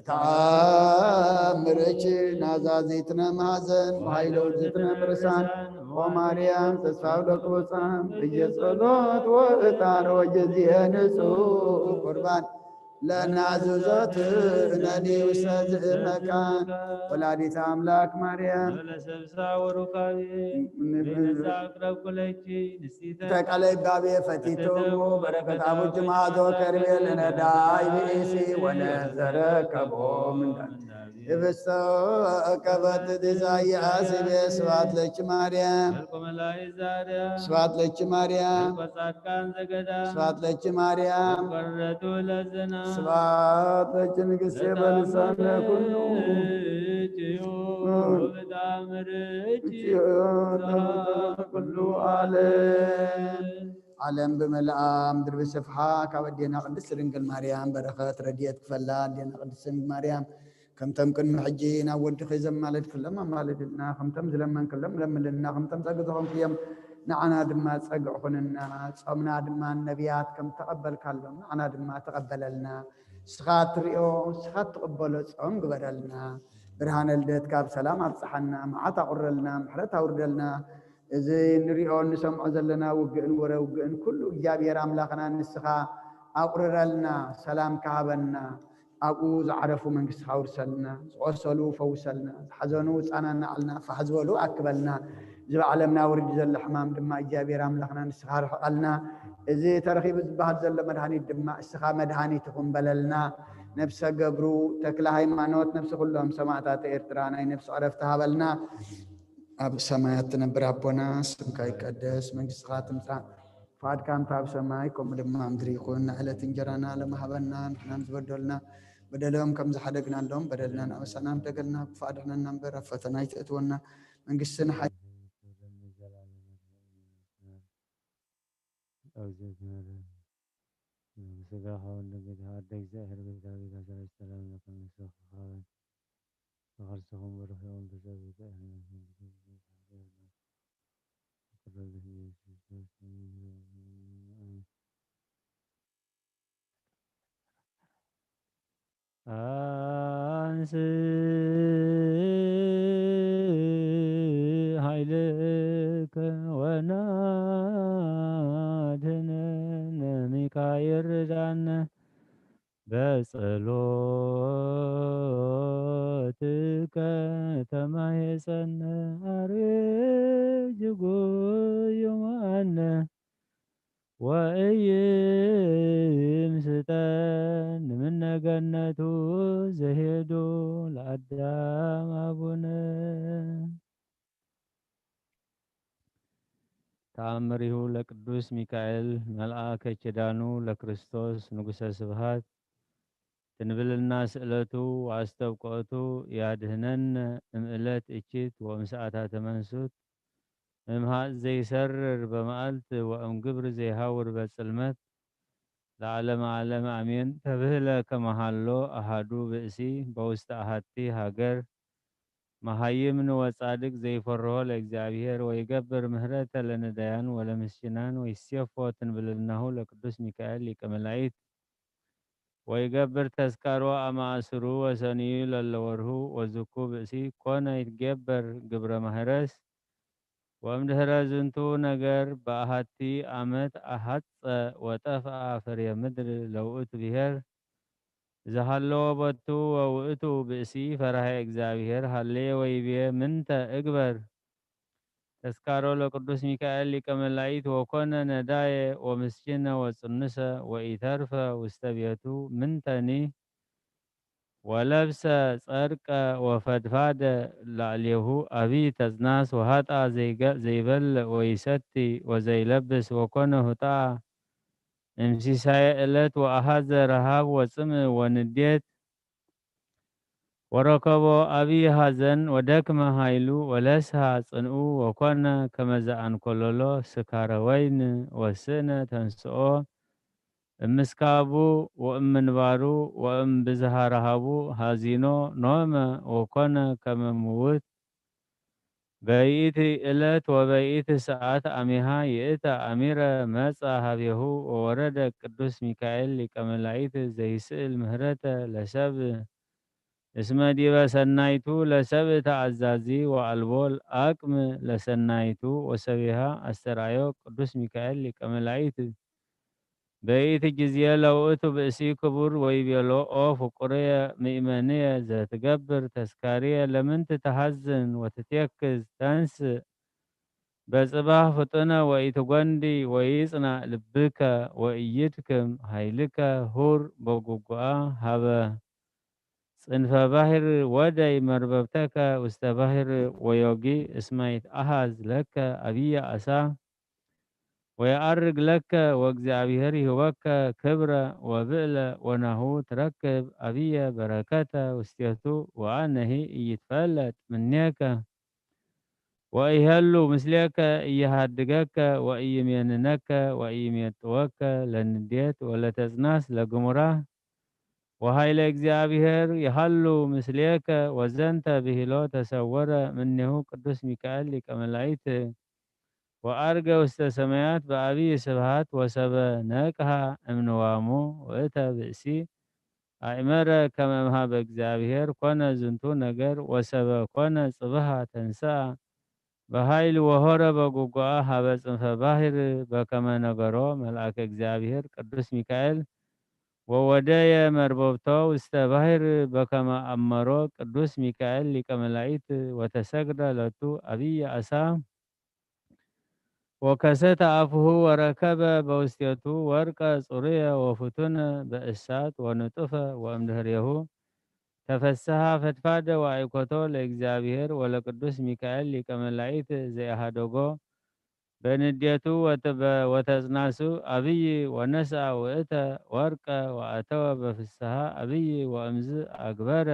ተአምርኪ ናዛዚትነ ማኅዘን ወኃይለ ውርዝትነ ምርሳን ወማርያም ተስፋ ለቅዱሳን በየጸሎት ወዕጣን ወጀዚየ ንጹሕ ቁርባን ለናዝዞት ነኒ ውስተ ዝእመካን ወላዲተ አምላክ ማርያም ተቀለይ ባቤ ፈቲቶሙ በረከት አቡጅ ማዞ ከርቤ ለነዳይ ብእሲ ወነዘረከቦ ምንዳን ይብሰ ቀበት ኢሳይያስ ስብሐት ለኪ ማርያም ስብሐት ለኪ ማርያም ስብሐት ለኪ ማርያም ስብሐት ለኪ ንግሥቴ በልሳነ ኩሉ ኩሉ ዓለም በመልአ ምድር ብስፍሓ ካብ ኣዴና ቅድስት ድንግል ማርያም በረኸት ረድኤት ክፈላ ኣዴና ቅድስት ድንግል ማርያም ከምተም ቅድሚ ሕጂ ናብ ወድኺ ዘማለድ ክለም ኣማልድና ከምተም ዝለመን ክለም ለምልና ከምተም ፀግዒ ዝኾንክዮም ንዓና ድማ ፀግዒ ኩንና ፆምና ድማ ነቢያት ከም ተቐበልካሎም ንዓና ድማ ተቐበለልና እስኻ ትሪኦ እስኻ ትቕበሎ ፆም ግበረልና ብርሃነ ልደት ካብ ሰላም ኣብፅሓና መዓት ኣቁረልና ምሕረት ኣውርደልና እዚ ንሪኦ ንሰምዖ ዘለና ውግእን ወረውግእን ኩሉ እግዚኣብሔር ኣምላኽና ንስኻ ኣቁርረልና ሰላም ካሃበና ኣብኡ ዝዓረፉ መንግስትኻ ውርሰልና ዝቆሰሉ ፈውሰልና ዝሓዘኑ ፃናናዓልና ፋሕ ዝበሉ ኣክበልና ዝበዓለምና ውርዲ ዘሎ ሕማም ድማ እግዚኣብሔር ኣምላኽና ንስኻ ርሕቐልና እዚ ተረኺቡ ዝበሃል ዘሎ መድሃኒት ድማ እስኻ መድሃኒት ይኹን በለልና ነብሰ ገብሩ ተክለ ሃይማኖት ነብሲ ኩሎም ሰማዕታት ኤርትራ ናይ ነብሲ ዕረፍቲ ሃበልና ኣብ ሰማያት ትነብር ኣቦና ስምካ ይቀደስ መንግስትኻ ትምፃእ ፈቃድካ እንተ ኣብ ሰማይ ከምኡ ድማ ምድሪ ይኹን ንዕለት እንጀራና ለመሃበና ንሕና ዝበደልና በደሎም ከም ዝሓደግናሎም በደልና ንኣበሳና ደገልና ክፋድሕነና እምበር ኣብ ፈተና ይትእትወና መንግስትን አንስ ኃይልከ ወናድኅነነ ሚካኤል ርዳነ አነ በጸሎትከ ተማኅፀነ አርጅጉዮ መሐነ ወኢይምስጠን እምነ ገነቱ ዘኄዶ ለአዳም አቡነ። ተአምሪሁ ለቅዱስ ሚካኤል መልአከ ኪዳኑ ለክርስቶስ ንጉሠ ስብሐት ትንብልና ስእለቱ ወአስተብቆቱ ያድኅነነ እምዕለት እኪት ወእምሰዓታተ መንሱት እምኀጥ ዘይሰርር በመዓልት ወእምግብር ዘይሃውር በጽልመት ለዓለመ ዓለም አሜን። ተብህለ ከመሃሎ አሃዱ ብእሲ በውስተ አሐቲ ሀገር መሃይምን ወጻድቅ ዘይፈርሆ ለእግዚአብሔር ወይገብር ምህረተ ለነዳያን ወለምስኪናን ወይሴፎ ትንብልናሁ ለቅዱስ ሚካኤል ሊቀ መላእክት ወይገብር ተስካሮ አማእስሩ ወሰንዩ ለለወርሁ ወዝኩ ብእሲ ኮነ ይትገበር ግብረ ማህረስ ወእምድኅረ ዝንቱ ነገር በአሐቲ ዓመት አሐጸ ወጠፍአ ፍሬየ ምድር ለውእቱ ብሔር ዘሃለወ ቦቱ ወውእቱ ብእሲ ፈርሃ እግዚአብሔር ሃሌየ ወይቤ ምንተ እግበር ተስካሮ ለቅዱስ ሚካኤል ሊቀ መላእክት ወኮነ ነዳየ ወምስኪነ ወጽንሰ ወኢተርፈ ውስተ ቤቱ ምንተኒ ወለብሰ ጸርቀ ወፈድፋደ ላዕሌሁ አቢይ ተጽናስ ወሃጣ ዘይበልዕ ወይሰቲ ወዘይለብስ ወኮነ ሁጣ እምሲሳየ ዕለት ወአሐዘ ረሃብ ወጽምዕ ወንዴት ወረከቦ አቢይ ሐዘን ወደክመ ኃይሉ ወለስሐ ጽንዑ ወኮነ ከመ ዘአንኰለሎ ስካረ ወይን ወስእነ ተንሥኦ እምስካቡ ወእምንባሩ ወእምብዝሃ ረሃቡ ሐዚኖ ኖመ ወኮነ ከመ ምውት በይእቲ ዕለት ወበይእቲ ሰዓት አሚሃ ይእተ አሚረ መጻ ሀቤሁ ወወረደ ቅዱስ ሚካኤል ሊቀ መላእክት ዘይስእል ምህረተ ለሰብእ እስመ ዲበ ሰናይቱ ለሰብእ ተአዛዚ ወአልቦ አቅም ለሰናይቱ ወሰቢሃ አስተርአዮ ቅዱስ ሚካኤል ሊቀ መላእክት በይእቲ ጊዜ ለውእቱ ብእሲ ክቡር ወይቤሎ ኦ ፍቁርየ ምእመንየ ዘትገብር ተስካርየ ለምንት ተሐዝን ወትቴክዝ ተንሥእ በጽባሕ ፍጡነ ወኢትጐንዲ ወይጽናዕ ልብከ ወኢይድክም ኃይልከ ሁር በጉጉአ ሀበ ጽንፈ ባሕር ወደይ መርበብተከ ውስተ ባሕር ወዮጊ እስመ ይትአሐዝ ለከ አቢየ አሳ ወየዐርግ ለከ ወእግዚአብሔር ይሁበከ ክብረ ወብዕለ ወናሁ ትረክብ አቢየ በረከተ ውስቴቱ ወአነሂ ኢይትፈለጥ እምኔከ ወኢሄሉ ምስሌከ ኢይሃድገከ ወኢይሜንነከ ወኢይሜጥወከ ለንዴት ወለተጽናስ ለግሙራ ወኃይለ እግዚአብሔር ይሃሉ ምስሌከ ወዘንተ ብሂሎ ተሰወረ እምኔሁ ቅዱስ ሚካኤል ሊቀ መላእክት ወዐርገ ውስተ ሰማያት በአቢይ ስብሐት ወሰበ ነቅሐ እምንዋሙ ወእተ ብእሲ አእመረ ከመ እምኀበ እግዚአብሔር ኮነ ዝንቱ ነገር ወሰበ ኮነ ጽብሐ ተንሥአ በኃይል ወሖረ በጉጉአ ሀበ ጽንፈ ባሕር በከመ ነገሮ መልአከ እግዚአብሔር ቅዱስ ሚካኤል ወወደየ መርበብቶ ውስተ ባሕር በከመ አመሮ ቅዱስ ሚካኤል ሊቀ መላእክት ወተሰግደ ለቱ አቢይ አሳ ወከሰተ አፍሁ ወረከበ በውስቴቱ ወርቀ ጽሩየ ወፍቱነ በእሳት ወንጡፈ ወእምድኅሬሁ ተፈስሐ ፈድፋደ ወአይኰቶ ለእግዚአብሔር ወለቅዱስ ሚካኤል ሊቀ መላእክት ዘያሃደጎ በንዴቱ ወተጽናሱ አቢይ ወነስአ ውእተ ወርቀ ወአተወ በፍስሐ አቢይ ወእምዝ አግበረ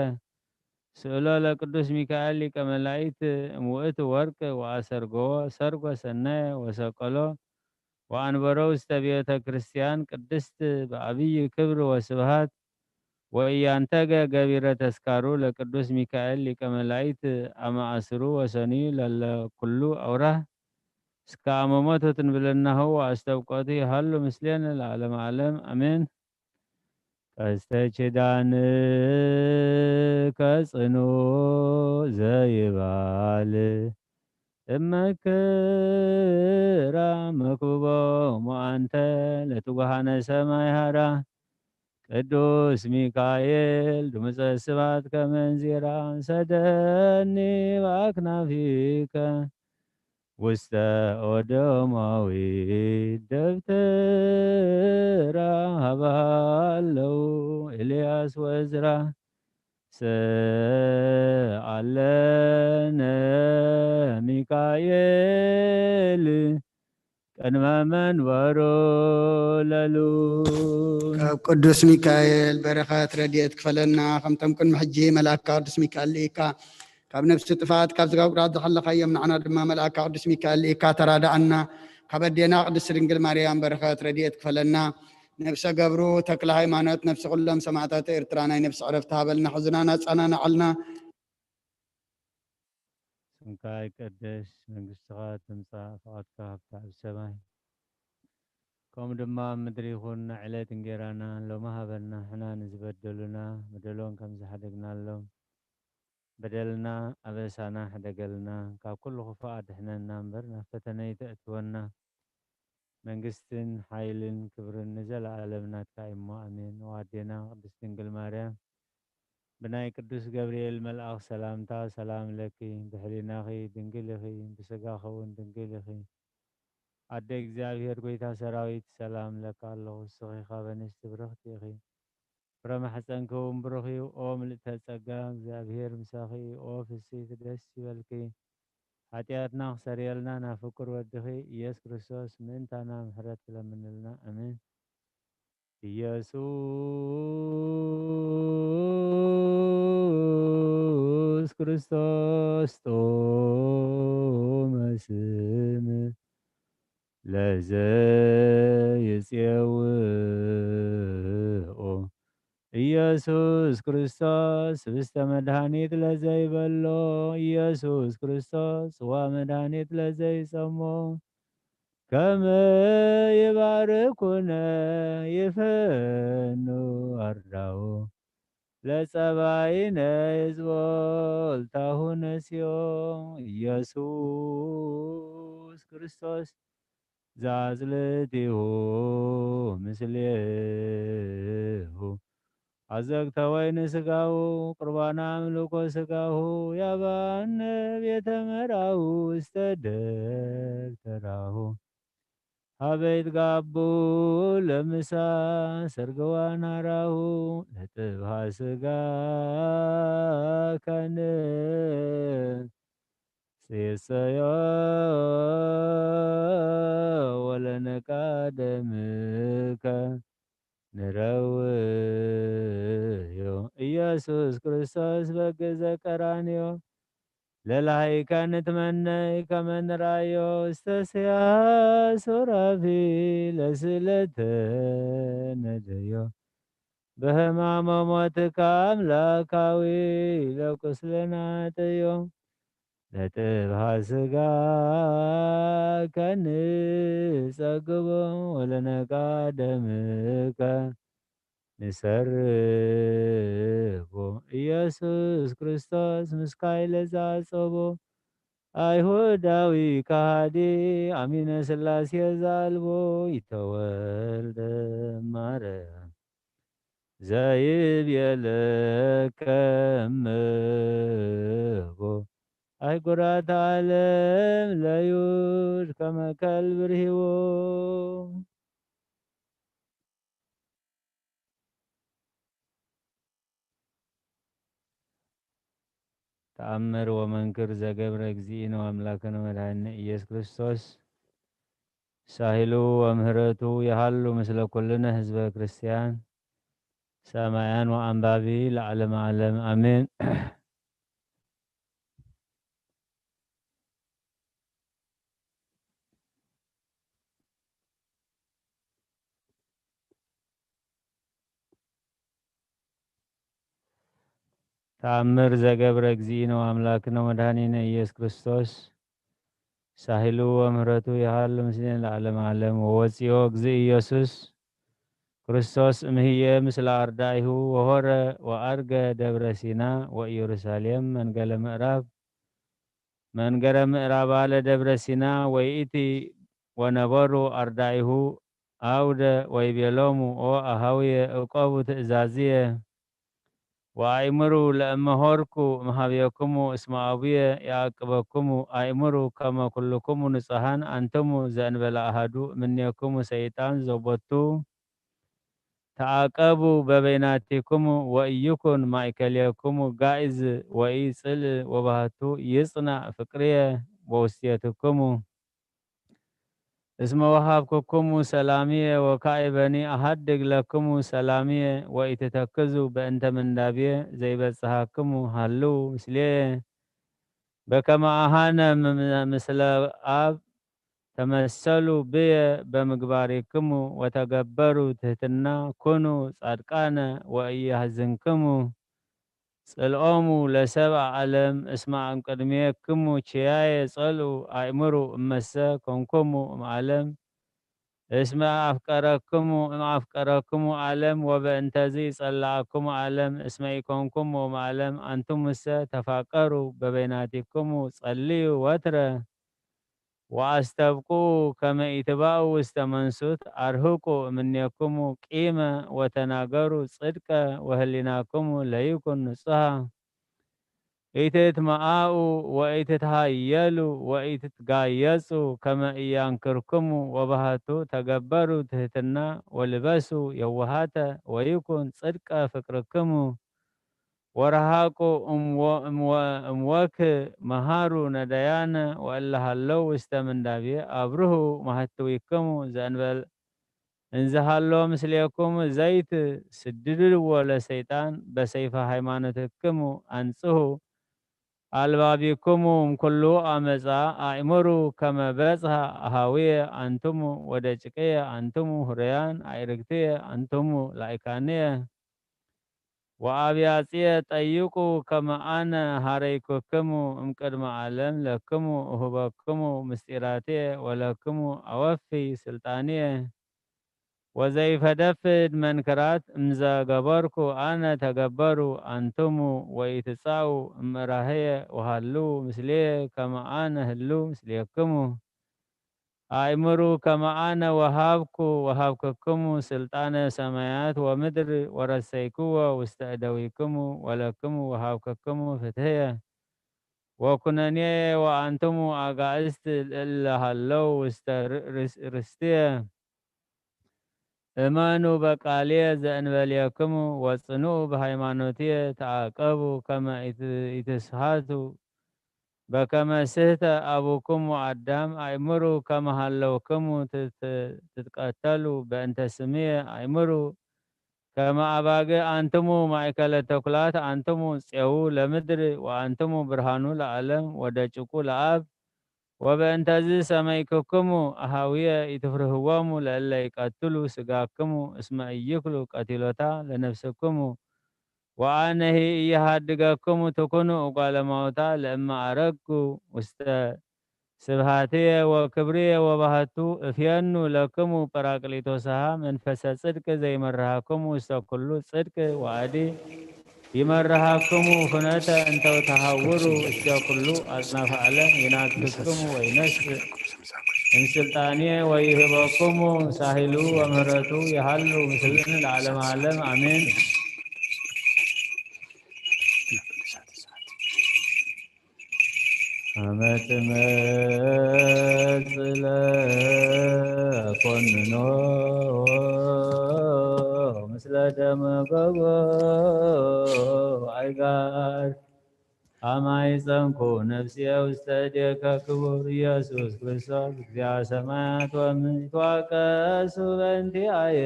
ስእሎ ለቅዱስ ሚካኤል ሊቀ መላእክት እምውእቱ ወርቅ ወአሰርጎ ሰርጎ ሰናየ ወሰቀሎ ወአንበሮ ውስተ ቤተ ክርስቲያን ቅድስት በአቢይ ክብር ወስብሐት ወኢያንተገ ገቢረ ተስካሩ ለቅዱስ ሚካኤል ሊቀ መላእክት አማእስሩ ወሰንዩ ለለኩሉ አውራህ እስከ አመ ሞቱ ትንብልናሁ ወአስተብቆቱ ይሃሉ ምስሌነ ለዓለመ ዓለም አሜን። ቀስተ ኪዳንከ ጽኑዕ ዘይባል እመክራ መክብቦሙ አንተ ለትጉሃነ ሰማይ ሀራ ቅዱስ ሚካኤል ድምፀ ስብሐት ከመ እንዚራ ሰደኒ በአክናፊከ ውስተ ኦዶማዊት ደብተራ ሀበሃለው ኤልያስ ወዕዝራ ሰአለነ ሚካኤል ቅድመ መንበሮ ለሉል ካብ ቅዱስ ሚካኤል በረኸት ረድኤት ክፈለና ከምቶም ቅድሚ ሕጂ መልአካ ቅዱስ ሚካኤል ኢካ ካብ ነፍሲ ጥፋት ካብ ዝጋ ጉድኣት ዝሓለኻዮም ንዓና ድማ መልአካ ቅዱስ ሚካኤል ኢካ ተራዳእና ካብ ኣዴና ቅድስቲ ድንግል ማርያም በረኸት ረድኤት ክፈለና ነብሰ ገብሩ ተክለ ሃይማኖት ነፍሲ ኩሎም ሰማዕታት ኤርትራ ናይ ነፍሲ ዕረፍቲ ሃበልና ሕዝናና ጸናናዓልና ስምካ ይቀደስ መንግስትኻ ትምጻእ ፈቃድካ ኣብታ ኣብ ሰማይ ከምኡ ድማ ኣብ ምድሪ ይኹን ዕለት እንጀራና ሎሚ ሃበና ሕና ንዝበደሉና በደሎም ከም ዝሓደግናሎም በደልና ኣበሳና ሕደገልና ካብ ኩሉ ክፉእ ኣድሕነና እምበር ናብ ፈተነ ይተእትወና መንግስትን ሓይልን ክብርን ንዘለኣለም ናትካ እሞ ኣሜን። ዋዴና ቅድስት ድንግል ማርያም ብናይ ቅዱስ ገብርኤል መልአኽ ሰላምታ ሰላም ለኪ ብሕሊናኺ ድንግል ኢኺ ብስጋኺ እውን ድንግል ኢኺ ኣደ እግዚኣብሔር ጎይታ ሰራዊት ሰላም ለካ ኣለኹ እስኺ ካብ ኣንስቲ ብርኽቲ ኢኺ ፍረ ማሕፀንኪ እውን ብሩኽ እዩ ኦ ምልዕተ ጸጋ እግዚኣብሔር ምሳኺ ኦ ፍስሕቲ ደስ ይበልኪ ኃጢአትና ክሰርየልና ናብ ፍቁር ወድኺ ኢየሱስ ክርስቶስ ምእንታና ምሕረት ትለምንልና አሜን። ኢየሱስ ክርስቶስ ጦመ ስም ለዘይፄውኦ ኢየሱስ ክርስቶስ ህብስተ መድኃኒት ለዘይበሎ ኢየሱስ ክርስቶስ ጽዋ መድኃኒት ለዘይጸሞ ከመ ይባርኩነ ይፈኑ አርዳኦ ለጸባይነ ይዝቦልታሁነ ሲዮ ኢየሱስ ክርስቶስ ዛዝልቲሁ ምስሌሁ አዘግተ ወይን ስጋሁ ቁርባና አምልኮ ስጋሁ ያባነ ቤተ መራሁ ውስተ ደብተራሁ ሀበይት ጋቡ ለምሳ ሰርገዋን አራሁ ለጥብሃ ስጋ ከነ ሴሰዮ ወለነቃ ደምከ ንረውዮ ኢየሱስ ክርስቶስ በገዘ ቀራንዮ ለላይከ ንትመነይ ከመ ንራዮ ውስተ ስያስ ሱራፊ ለስእለተ ነደዮ በሕማመ ሞትከ አምላካዊ ለቁስለና ጥዮ ለጥብሃ ስጋ ከንጸግቦ ወለነቃ ደምከ ንሰርቦ ኢየሱስ ክርስቶስ ምስካይ ለዛጸቦ አይሁዳዊ ከሃዲ አሚነ ሥላሴ ዛልቦ ይተወልደ ማርያም ዘይብየለከ እምቦ አይጉራት ዓለም ለዩድ ከመ ከልብ ርሂቦ ተአምር ወመንክር ዘገብረ እግዚእነ ወአምላክነ መድኃኒነ ኢየሱስ ክርስቶስ ሳሂሉ ወምህረቱ የሃሉ ምስለ ኩልነ ህዝበ ክርስቲያን ሰማያን ወአንባቢ ለዓለመ ዓለም አሜን። ተአምር ዘገብረ እግዚእነ ወአምላክነ መድኃኒነ ኢየሱስ ክርስቶስ ሳሂሉ ወምህረቱ የሃሉ ምስሌነ ለዓለመ ዓለም ወወፂኦ እግዚእ ኢየሱስ ክርስቶስ እምህየ ምስለ አርዳኢሁ ወሆረ ወአርገ ደብረ ሲና ወኢየሩሳሌም መንገረ ምዕራብ አለ ደብረ ሲና ወይእቲ ወነበሩ አርዳኢሁ አውደ ወይቤሎሙ ኦ አሃውየ እቆቡ ትእዛዝየ ወአእምሩ ለእመሆርኩ እምኀቤክሙ እስመ አቡየ ያዕቅበክሙ አእምሩ ከመ ኩልክሙ ንጹሐን አንትሙ ዘእንበለ አሐዱ እምኔክሙ ሰይጣን ዘቦቱ ተዓቀቡ በበይናቲክሙ ወኢይኩን ማእከሌክሙ ጋኢዝ ወኢጽልእ ወባህቱ ይጽናዕ ፍቅርየ በውስቴትክሙ እስመ ወሃብክሙ ሰላምየ ወካዕበኒ አሐድግ ለክሙ ሰላምየ ወኢትተክዙ በእንተ ምንዳቤ ዘይበጽሐክሙ ሃልው ምስሌየ በከመ አሐነ ምስለ አብ ተመሰሉ ብየ በምግባሪክሙ ወተገበሩ ትሕትና ኩኑ ጻድቃነ ወኢያሕዝንክሙ ጽልኦሙ ለሰብአ ዓለም እስመ እምቅድሜክሙ ችያየ ጸልኡ አእምሩ እመሰ ኮንክሙ እምዓለም እስመ አፍቀረክሙ ዓለም ወበእንተዝ ይጸልአክሙ ዓለም እስመ ኢኮንክሙ እምዓለም አንትሙሰ ተፋቀሩ በበይናቲክሙ ጸልዩ ወትረ ወአስተብቁ ከመ ኢትባኡ ውስተ መንሱት አርህቁ እምኔክሙ ቂመ ወተናገሩ ጽድቀ ወህሊናክሙ ለይኩን ንጹሐ ኢትትመዓኡ ወኢትትሃየሉ ወኢትትጋየጹ ከመ ኢያንክርክሙ ወባህቱ ተገበሩ ትሕትና ወልበሱ የዋሃተ ወይኩን ጽድቀ ፍቅርክሙ ወረሃቁ እምወክ መሃሩ ነዳያነ ወእለ ሃለው ውስተ ምንዳቤ አብርሁ ማህትዊክሙ ዘእንበል እንዘሃሎ ምስሌክሙ ዘይት ስድድዎ ለሰይጣን በሰይፈ ሃይማኖትክሙ አንጽሑ አልባቢክሙ እምኩሉ አመፃ አእምሩ ከመ በጽሐ አሃውየ አንትሙ ወደቂቅየ አንትሙ ሁረያን አዕርክትየ አንትሙ ላእካንየ ወአብያጽየ ጠይቁ ከመ አነ ሀረይክክሙ እምቅድመ ዓለም ለክሙ እሁበክሙ ምስጢራትየ ወለክሙ አወፊ ስልጣንየ ወዘይፈደፍድ መንክራት እምዘ ገበርኩ አነ ተገበሩ አንትሙ ወኢትጻኡ እምዕራህየ ወሃልው ምስሌየ ከመ አነ ህልው ምስሌክሙ አእምሩ ከመ አነ ወሃብክክሙ ስልጣነ ሰማያት ወምድር ወረሰይክዎ ውስተ እደዊክሙ ወለክሙ ወሃብክክሙ ፍትሕየ ወኩነኔየ ወአንትሙ አጋእዝት እለ ሃለው ውስተ ርስትየ እመኑ በቃልየ ዘእንበሌክሙ ወጽንዑ በሃይማኖትየ ተዓቀቡ ከመ ኢትስሓቱ በከመ ስሕተ አቡክሙ አዳም አእምሩ ከመ ሃለውክሙ ትትቀተሉ በእንተ ስምየ አእምሩ ከመ አባግዕ አንትሙ ማእከለ ተኩላት አንትሙ ፄው ለምድር ወአንትሙ ብርሃኑ ለዓለም ወደቂቁ ለአብ ወበእንተዝ ሰመይክክሙ አሃውየ ኢትፍርህዎሙ ለእለ ይቀትሉ ሥጋክሙ እስመ ኢይክሉ ቀቲሎታ ለነፍስክሙ ወአነሂ ኢየሃድገክሙ ትኩኑ እጓለ እማውታ ለእመ አረግኩ ውስተ ስብሐትየ ወክብርየ ወባህቱ እፍየኑ ለክሙ ጰራቅሊጦስሃ መንፈሰ ጽድቅ ዘይመርሃክሙ ውስተ ኩሉ ጽድቅ ወአዲ ይመርሃክሙ ፍኖተ እንተ ተሐውሩ እስከ ኩሉ አጽናፈ ዓለም ይናግሥክሙ ወይነስእ እምስልጣንየ ወይህበክሙ ሳሂሉ ወምህረቱ የሃሉ ምስልን ለዓለመ ዓለም አሜን። አመ ትመጽእ ለኮንኖ ምስለ ደመ ገቦ አይጋር አማይፀንኩ ነፍስየ ውስተ እዴከ ክቡር ኢየሱስ ክርስቶስ እግዚአ ሰማያት ወምድር ይትዋቀሱ በእንቲአየ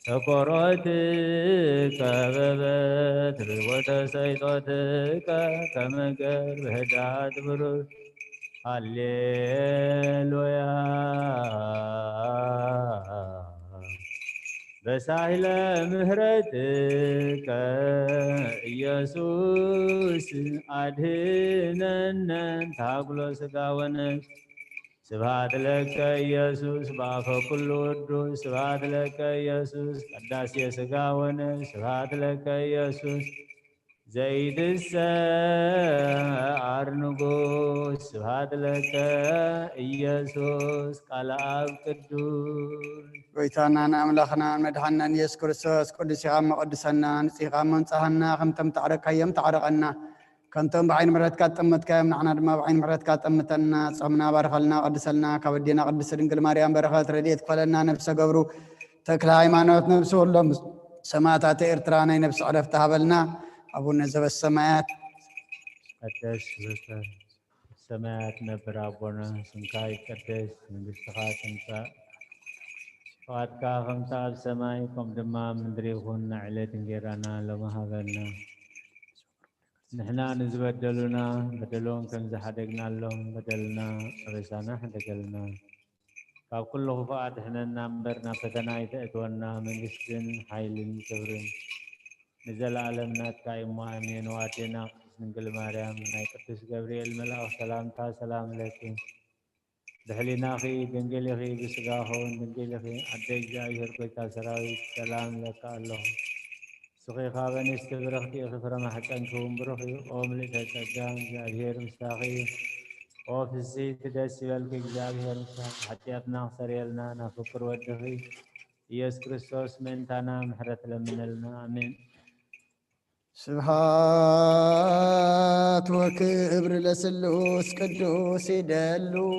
ተኰሮትከ በበትር ወተሰይጦትከ ከመ ገር በህዳት ብሩር ሃሌሉያ በሳህለ ምህረትከ ኢየሱስ አድኅነነ ታጉሎ ሥጋ ወነፍስ ስብሐት ለከ ኢየሱስ በአፈ ኩሉ ቅዱስ ስብሐት ለከ ኢየሱስ ቀዳሴ ሥጋ ወነፍስ ስብሐት ለከ ኢየሱስ زيد السعر نقوس سبحان لك إيسوس قال أب قدوس ويتانا أملاخنا مدحنا يسوع كريستوس قدس يغام قدسنا نسيغا منصحنا خمتم تعرق هيم تعرقنا كنتم بعين مرات كاتمت كام نحن دما بعين مرات كاتمتنا صمنا بارخلنا قدسلنا كودينا قدس دنجل مريم برخات رديت فلنا نفس قبرو تكل هيمانوت نفس ولم سماعات إرترانا نفس عرفتها بلنا أبونا زب السماوات قدس بك سماعات نبر أبونا سنكاي قدس نبستخا سنكا فاتكا خمتا بسمايكم دما مندريخون نعلة تنجيرانا لما هذنا نحنا نزبدلنا بدلون كم زحدقنا لهم بدلنا رسانا حدقلنا فكل خفاء احنا نمبرنا فتنا يتأتونا من جسد حيل كبرين نزل عالمنا كايم وامين واتينا نقل مريم ناي قدس جبريل ملاك سلام لك دحلينا خي دنجل خي بسقاهون دنجل خي عدك جاير بيتا سراوي سلام لك الله سقي خابن استبرختي خفر محكن كوم برخي اوم لتتجام جاهير مستاخي او في الزيت داسي والك جاهير مستاخي حتى ابنا سريلنا نفكر ودخي يس كريستوس من تانا محرت لمن امين سبحات وكبر لسلوس قدوس يدلو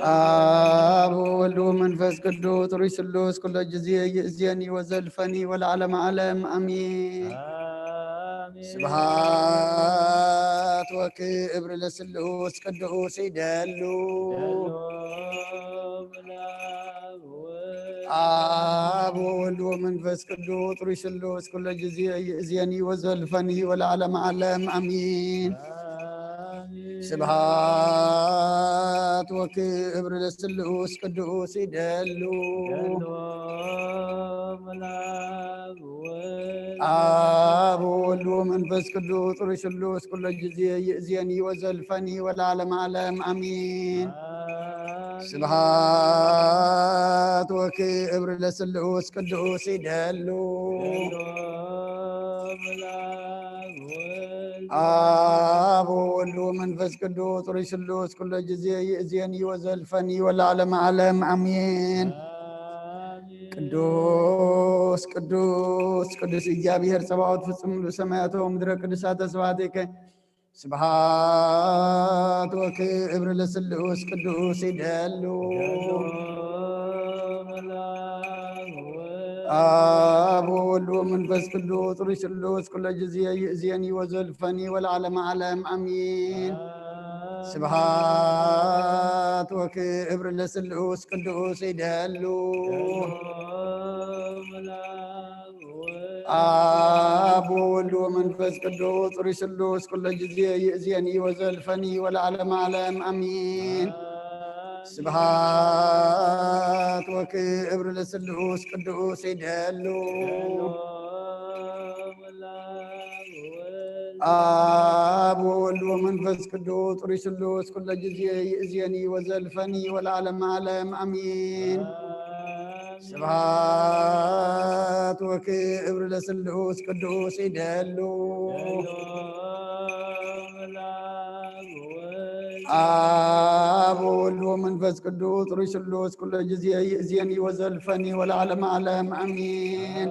آب ولد ومنفس قدوس روي سلوس كل جزية يأزيني وزلفني والعالم عالم أمين سبحات وكبر لسلوس قدوس يدلو آب ولد ومنفس قدوس روي سلوس كل جزية يأزيني وزلفني والعالم عالم أمين سبحات وكبر للسلوس قدوس يدلو آب ولد ومنفس قدوس روي سلوس كل جزية يأزيني وزلفني والعالم عالم أمين سبحات وكبر للسلوس قدوس يدلو آب ولد ومنفس قدوس روي سلوس كل جزية يأزيني وزلفني والعالم عالم أمين ቅዱስ ቅዱስ ቅዱስ እግዚአብሔር ጸባኦት ፍጹም ሰማያት ወምድረ ቅዱሳተ ስብሐቲከ ስብሐት ወክብር ለስሉስ ቅዱስ ይደሉ አብ ወወልድ ወመንፈስ ቅዱስ ሩይ ስሉስ ኩለ ጊዜ ይእዜኒ ወዘልፈኒ ወለዓለመ ዓለም አሚን ስብሐት ወክብር ለስሉስ ቅዱስ ይደሉ አብ ወወልድ ወመንፈስ ቅዱስ ሩይ ስሉስ ኩለ ጊዜ ይእዜኒ ወዘልፈኒ ወለዓለመ ዓለም አሚን ስብሐት ወክብር ለስሉስ ቅዱስ ይደሉ አብ ወወልድ ወመንፈስ ቅዱስ ሩይ ስሉስ ኩለ ጊዜ ይእዜኒ ወዘልፈኒ ወለዓለመ ዓለም አሚን ስብሐት ወክብር ለስሉስ ቅዱስ ይደሉ አብ ወወልድ ወመንፈስ ቅዱስ ሩይ ስሉስ ኩለ ጊዜ ይእዜኒ ወዘልፈኒ ወለዓለመ ዓለም አሚን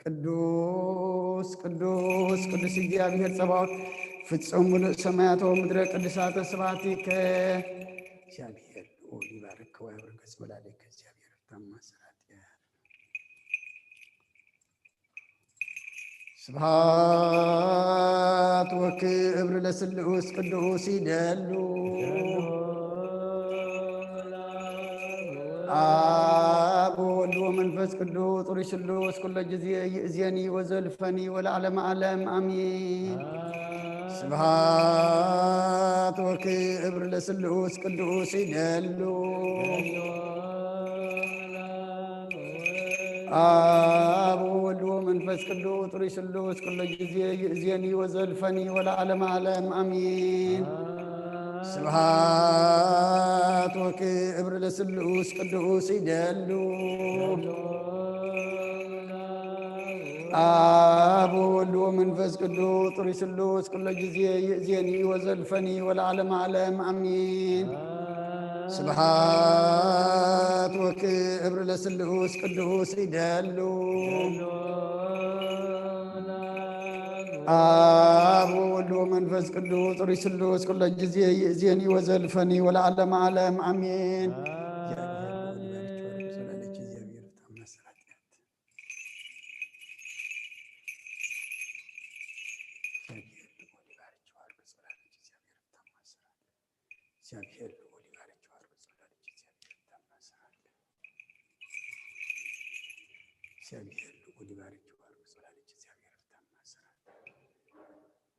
ቅዱስ ቅዱስ ቅዱስ እግዚአብሔር ጸባኦት ፍጹም ሙሉእ ሰማያት ወምድረ ቅዱሳተ ስብሐቲከ እግዚአብሔር ልዑል ይባርክ ወያበርክት በላዕሌከ እግዚአብሔር ፍታማ ስብሐት ወክብር ለስሉስ ቅዱስ ይደሉ አብ ወወልድ ወመንፈስ ቅዱስ ሩይ ስሉስ ኩለ ጊዜ ይእዜኒ ወዘልፈኒ ወለዓለመ ዓለም አሚን ስብሐት ወክብር ለስሉስ ቅዱስ ይደሉ آب وولد ومنفس قدوس طريش اللوس كل جزية يأذيني وزلفني ولا علم عالم أمين سبحات وكبر لسلوس قدوس يدلو آب وولد ومنفس قدوس طريش اللوس كل جزية يأذيني وزلفني ولا علم عالم أمين سبحات وكبر لسلوس قدوس يدلو آب وولد ومنفس قدوس طريق سلوس كل جزية يأذيني وزلفني والعلم عالم أمين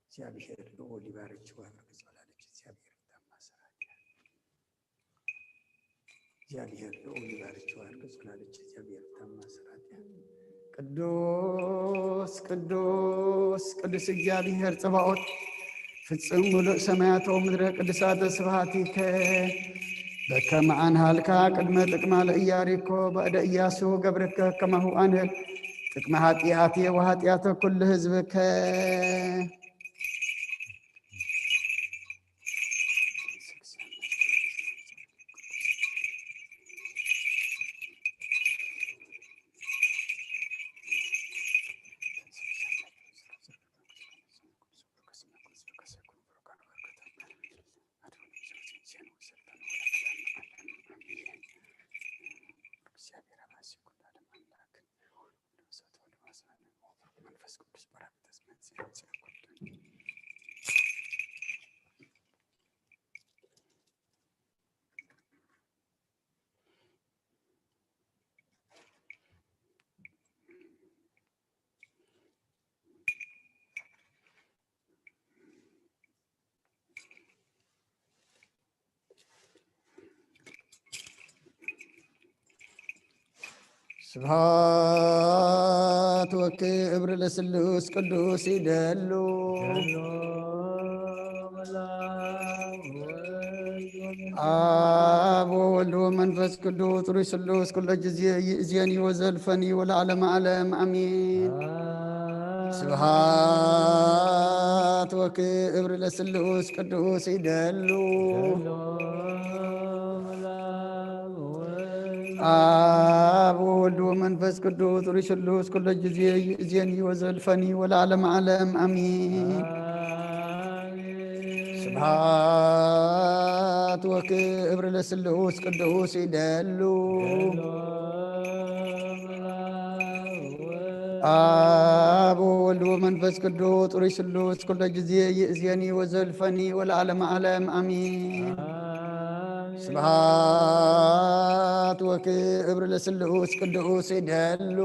እግዚአብሔር ልዑል ይባርክሽ ወያብርክሽ ወላለች እግዚአብሔር ታማሰራች እግዚአብሔር ልዑል ይባርክሽ ወያብርክሽ ወላለች እግዚአብሔር ታማሰራች ቅዱስ ቅዱስ ቅዱስ እግዚአብሔር ጽባኦት ፍጹም ሙሉእ ሰማያት ወምድረ ቅዱሳተ ስብሐቲከ በከመ አንሃልካ ቅድመ ጥቅማ ለኢያሪኮ በእደ ኢያሱ ገብርከ ከማሁ አንህል ጥቅመ ኃጢአትየ ወኃጢአተ ኩሉ ሕዝብከ ስብሐት ወክብር ለስሉስ ቅዱስ ይደሉ አብ ወወልድ ወመንፈስ ቅዱስ ሩይ ስሉስ ኩለ ጊዜ ይእዜኒ ወዘልፈኒ ወለዓለመ ዓለም አሜን ስብሐት ወክብር ለስሉስ ቅዱስ ይደሉ አብ ወወልድ ወመንፈስ ቅዱስ ሩይ ስሉስ ኩለ ጊዜ ይእዜኒ ወዘልፈኒ ወለዓለመ ዓለም አሜን ስብሐት ወክብር ለስሉስ ቅዱስ ይደሉ አብ ወወልድ ወመንፈስ ቅዱስ ሩይ ስሉስ ኩለ ጊዜ ይእዜኒ ወዘልፈኒ ወለዓለመ ዓለም አሜን ስብሐት ወክብር ለስሉስ ቅዱስ ይደሉ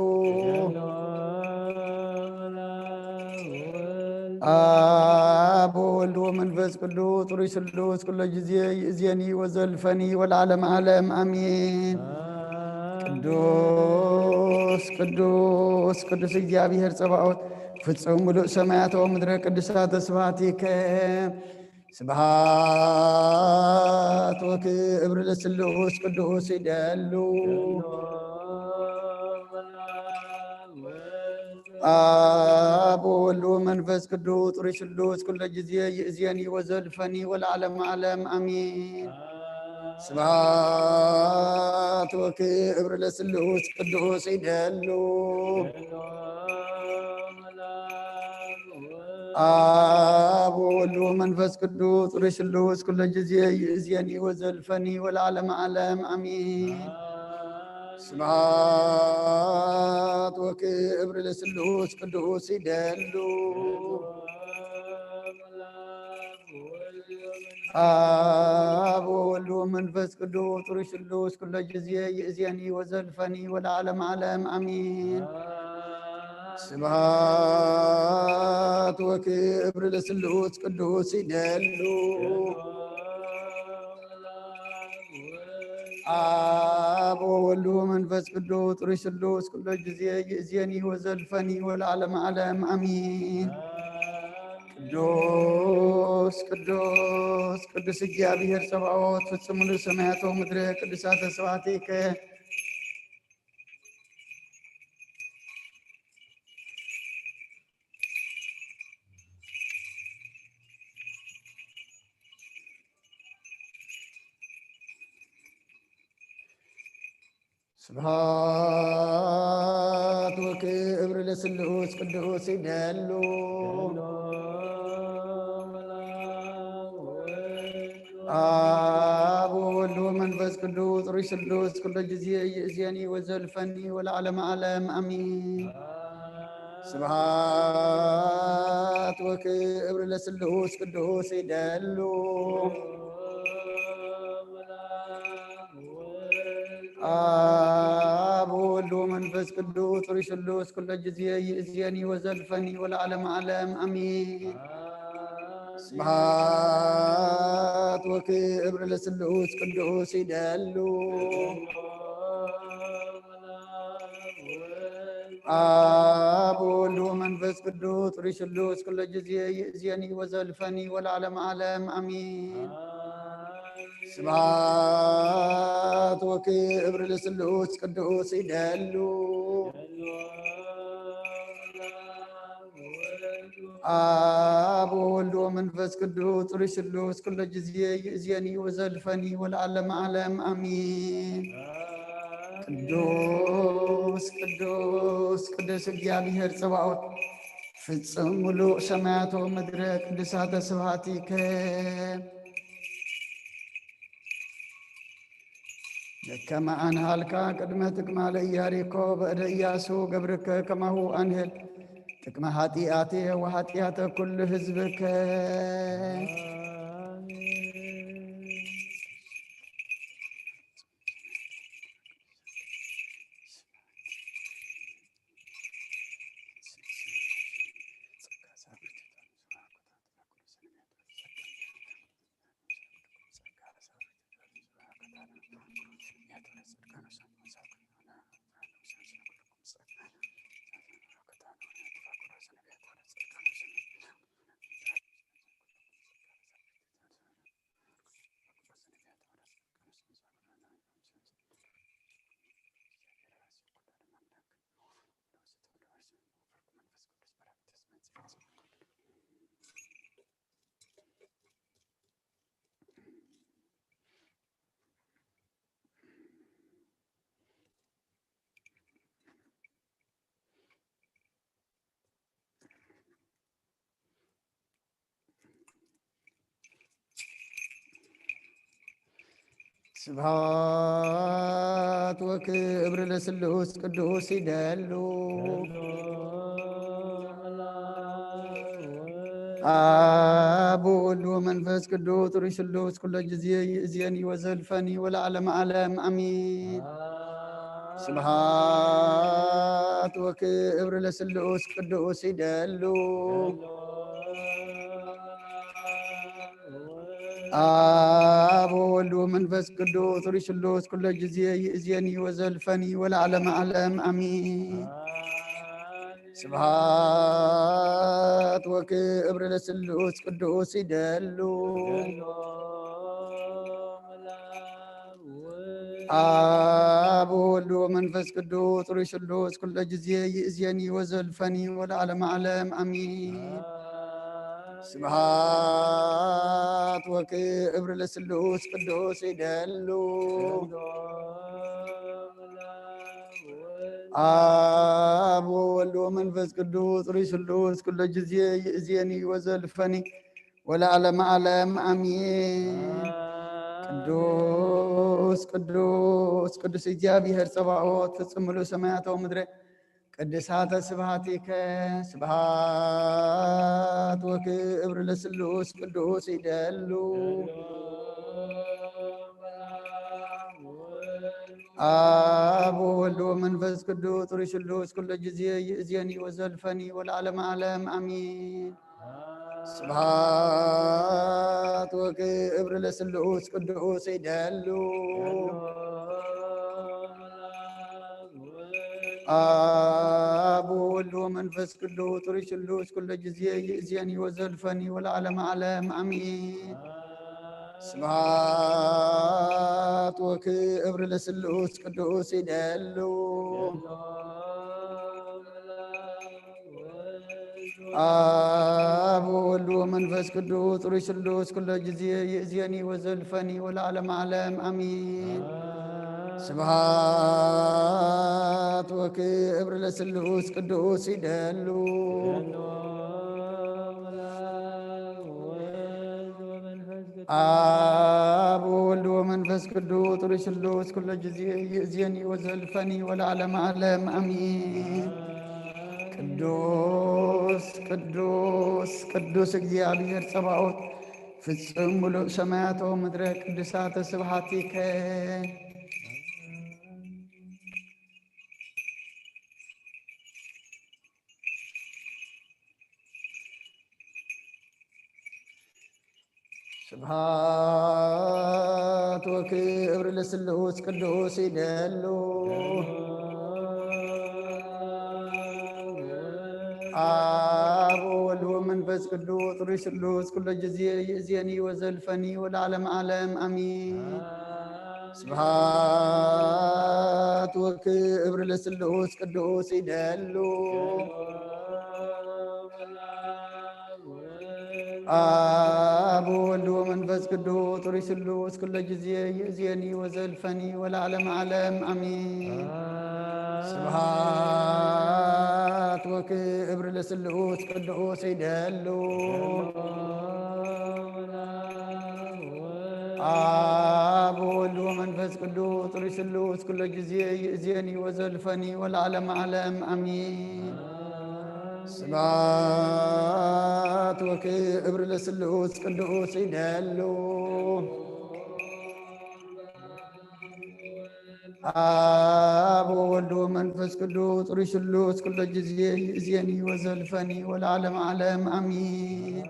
አብ ወወልድ ወመንፈስ ቅዱስ ሩይ ስሉስ ኩለ ጊዜ ይእዜኒ ወዘልፈኒ ወለዓለመ ዓለም አሜን ቅዱስ ቅዱስ ቅዱስ እግዚአብሔር ጸባኦት ፍጹም ሙሉእ ሰማያት ወምድረ ቅዱሳተ ስብሐቲከ ስብሐት ወክብር ለስሉስ ቅዱስ ይደሉ አብ ወወልድ ወመንፈስ ቅዱስ ሩይ ስሉስ ኩለ ጊዜ ይእዜኒ ወዘልፈኒ ወለዓለመ ዓለም አሜን ስብሐት ወክብር ለስሉስ ቅዱስ ይደሉ አብ ወወልድ ወመንፈስ ቅዱስ ሩይ ስሉስ ኩለ ጊዜ ይእዜኒ ወዘልፈኒ ወለዓለመ ዓለም አሜን ስብሐት ወክብር ለስሉስ ቅዱስ ይደሉ አብ ወወልድ ወመንፈስ ቅዱስ ሩይ ስሉስ ኩለ ጊዜ ይእዜኒ ወዘልፈኒ ወለዓለመ ዓለም አሜን ስብሐት ወክብር ለስሉስ ቅዱስ ይደሉ አብ ወወልድ ወመንፈስ ቅዱስ ጥሩይ ስሉስ ኩሎ ጊዜ ይእዜኒ ወዘልፈኒ ወለዓለመ ዓለም አሚን። ቅዱስ ቅዱስ ቅዱስ እግዚአብሔር ጸባኦት ፍጹም ሙሉ ሰማያት ወምድር ቅዱሳተ ስብሐቲከ ስብሐት ወክብር ለስሉስ ቅዱስ ይደሉ አብ ወወልድ ወመንፈስ ቅዱስ ጥሩይ ስሉስ ኩሎ ጊዜ ይእዜኒ ወዘልፈኒ ወለዓለመ ዓለም አሚን። ስብሐት ወክብር ለስሉስ ቅዱስ ይደሉ አብ ወወልድ ወመንፈስ ቅዱስ ጥሩይ ስሉስ ኩሎ ጊዜ ይእዜኒ ወዘልፈኒ ወለዓለመ ዓለም አሚን። ስብሐት ወክብር ለስሉስ ቅዱስ ይደሉ አብ ወወልድ ወመንፈስ ቅዱስ ጥሩይ ስሉስ ኩሎ ጊዜ ይእዜኒ ወዘልፈኒ ወለዓለመ ዓለም አሚን። ስብሐት ወክብር ለስሉስ ቅዱስ ይደሉ አብ ወወልድ ወመንፈስ ቅዱስ ጥሩይ ስሉስ ኩሎ ጊዜ ይእዜኒ ወዘልፈኒ ወለዓለመ ዓለም አሚን። ቅዱስ ቅዱስ ቅዱስ እግዚአብሔር ጸባኦት ፍጹም ሙሉእ ሰማያት ወምድር ቅዱሳተ ስብሐቲከ ደከመ አንሃልካ ቅድመ ጥቅማ ለኢያሪኮ በእደ ኢያሱ ገብርከ ከማሁ አንህል ጥቅመ ኃጢአቴ ወኃጢአተ ኩሉ ህዝብከ ስብሐት ወክብር ለስሉስ ቅዱስ ይደሉ አብ ወወልድ ወመንፈስ ቅዱስ ጥሩይ ስሉስ ኩሎ ጊዜ ይእዜኒ ወዘልፈኒ ወለዓለመ ዓለም አሚን። ስብሐት ወክብር ለስሉስ ቅዱስ ይደሉ አብ ወወልድ ወመንፈስ ቅዱስ ጥሩይ ስሉስ ኩሎ ጊዜ ይእዜኒ ወዘልፈኒ ወለዓለመ ዓለም አሚን። ስብሐት ወክብር ለስሉስ ቅዱስ ይደሉ አብ ወወልድ ወመንፈስ ቅዱስ ጥሩይ ስሉስ ኩሎ ጊዜ ይእዜኒ ወዘልፈኒ ወለዓለመ ዓለም አሚን። ስብሐት ወክብር ለስሉስ ቅዱስ ይደሉ አብ ወወልድ ወመንፈስ ቅዱስ ጥሩይ ስሉስ ኩሎ ጊዜ ይእዜኒ ወዘልፈኒ ወለዓለመ ዓለም አሚን። ቅዱስ ቅዱስ ቅዱስ እግዚአብሔር ጸባኦት ፍጹም ሙሉእ ሰማያት ወምድር ቅዱሳተ ስብሐቲከ ስብሐት ወክብር ለስሉስ ቅዱስ ይደሉ አብ ወወልድ ወመንፈስ ቅዱስ ጥሩይ ስሉስ ኩሎ ጊዜ ይእዜኒ ወዘልፈኒ ወለዓለመ ዓለም አሚን። ስብሐት ወክብር ለስሉስ ቅዱስ ይደሉ አብ ወወልድ ወመንፈስ ቅዱስ ጡሪ ስሉስ ኩለ ጊዜ ይእዜኒ ወዘልፈኒ ወለዓለመ ዓለም አሜን። ስብሐት ወክብር ለስሉስ ቅዱስ ይደሉ አብ ወወልድ ወመንፈስ ቅዱስ ጡሪ ስሉስ ኩለ ጊዜ ይእዜኒ ወዘልፈኒ ወለዓለመ ዓለም አሜን። ስብሐት ወክብር ለስሉስ ቅዱስ ይደሉ አብ ወወልድ ወመንፈስ ቅዱስ ጡሪ ስሉስ ኩለ ጊዜ ይእዜኒ ወዘልፈኒ ወለዓለመ ዓለም አሜን። ቅዱስ ቅዱስ ቅዱስ እግዚአብሔር ጸባኦት ፍጹም ሙሉእ ሰማያት ወምድረ ቅዱሳተ ስብሐቲከ ስብሐት ወክብር ለስሉስ ቅዱስ ይደሉ አብ ወወልድ ወመንፈስ ቅዱስ ጡሪ ስሉስ ኩለ ጊዜ ይእዜኒ ወዘልፈኒ ወለዓለመ ዓለም አሜን። ስብሐት ወክብር ለስሉስ ቅዱስ ይደሉ አብ ወወልድ ወመንፈስ ቅዱስ ጡሪ ስሉስ ኩለ ጊዜ ይእዜኒ ወዘልፈኒ ወለዓለመ ዓለም አሜን። ስብሐት ወክብር ለስሉስ ቅዱስ ይደሉ አብ ወወልድ ወመንፈስ ቅዱስ ጡሪ ስሉስ ኩለ ጊዜ ይእዜኒ ወዘልፈኒ ወለዓለመ ዓለም አሜን። ስብሐት ወክብር ለስሉስ ቅዱስ ይደሉ አብ ወወልድ ወመንፈስ ቅዱስ ጡሪ ስሉስ ኩለ ጊዜ ይእዜኒ ወዘልፈኒ ወለዓለመ ዓለም አሜን።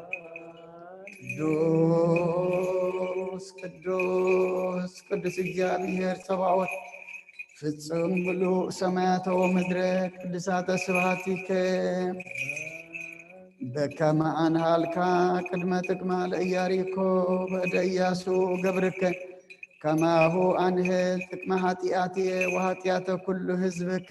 ቅዱስ ቅዱስ ቅዱስ እግዚአብሔር ጸባኦት ፍጹም ሙሉእ ሰማያተ ወምድረ ቅዱሳተ ስብሐቲከ በከመ አንሃልካ ቅድመ ጥቅማ ለኢያሪኮ በእደ ኢያሱ ገብርከ ከማሁ አንህል ጥቅመ ኃጢአትየ ወኃጢአተ ኩሉ ሕዝብከ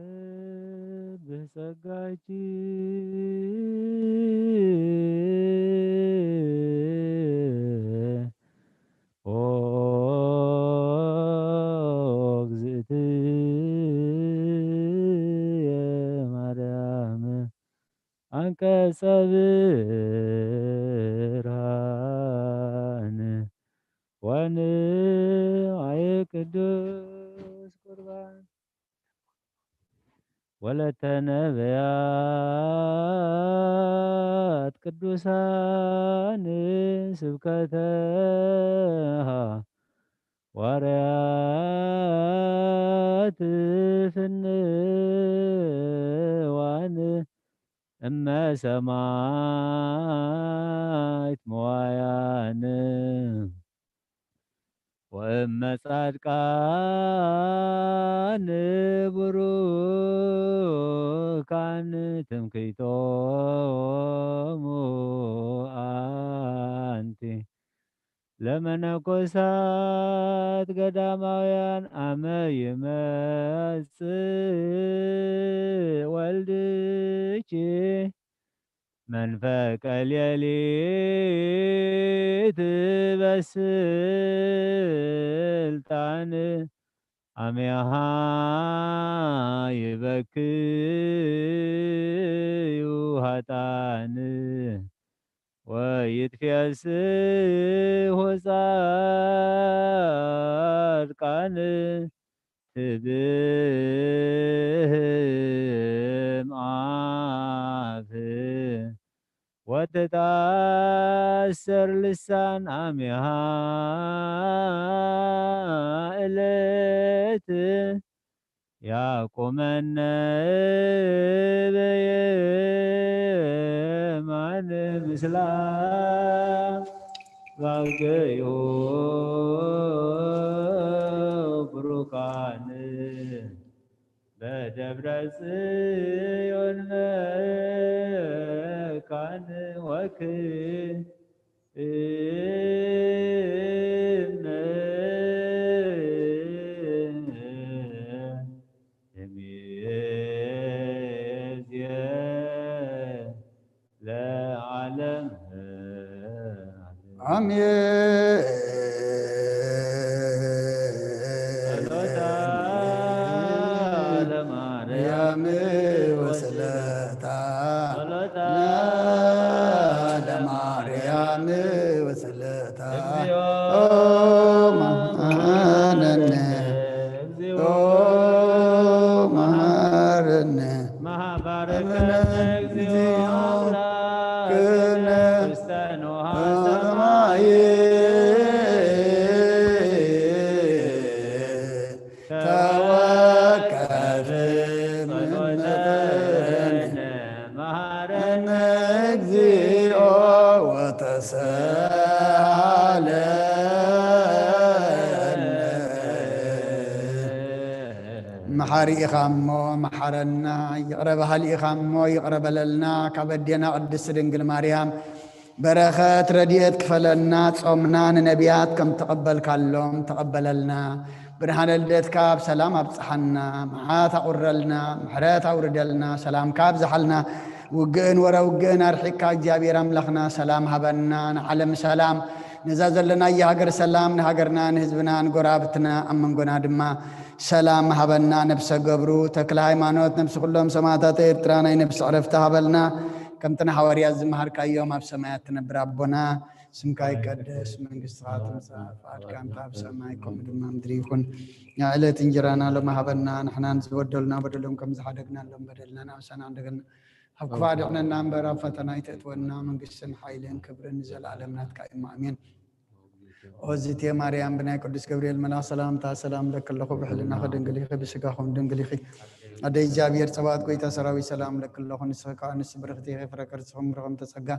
እስየብህ ጸጋኪ ኦ እግዝእትየ ማርያም አንቀጸ ብርሃን ወንዋየ ቅዱስ ቁርባን ወለተ ነቢያት ቅዱሳን ስብከተ ሐዋርያት ፍንዋን እመ ሰማዕት መዋያን ወእመ ጻድቃን ቡሩካን ትምክህቶሙ አንቲ ለመነኮሳት ገዳማውያን አመ ይመጽእ ወልድኪ መንፈቀ ሌሊት በስልጣን አሜሃ ይበክዩ ኃጥአን ወይትፌስሑ ጻድቃን ቁርባን ትብም አፍ وتتأثر لسان عمها إلت يا قمن بيمان مثلا غاقيو بروكان بدبر سيون كان وكي مريم وسلتا لمريم وسلتا محاري إخامو محرنا يقربها الإخامو يقرب لنا كبدينا قدس دنقل مريم بركات رديت كفلنا صومنا نبيات كم تقبل كلهم تقبل لنا برهان الدت كاب سلام أبصحنا محات أورلنا محرات أوردلنا سلام كاب زحلنا وقن ورا وقن أرحيك جابير أملخنا سلام هبنا علم سلام نزازل لنا يهجر سلام نهجرنا نهزبنا نقرابتنا أمن قنا دما سلام هبنا نفس قبرو تكلاي مانوت نفس كلهم سماتات إرترانا نفس عرفتها بلنا كم تنحوري الزمهر كيوم أبسمات نبرابنا سمكاي قدس من قصات مساف كان تاب سمايكم دما مدريكون يا عيلة تنجرانا لما هبنا نحنا نزودلنا بدلهم كم زحدقنا لهم بدلنا وسنا عندنا حكوا دعنا نامبر فتنا يتتونا من قسن حيلين كبر نزل علمنا كائم امين وزيتي مريم بناي قدس جبريل ملا سلام تا سلام لك الله بحلنا خدنقلي بسقاهم دنقلي ادي جابير صبات كويتا سراوي سلام لك الله نسقا نسبرختي فركرتهم رغم تسقا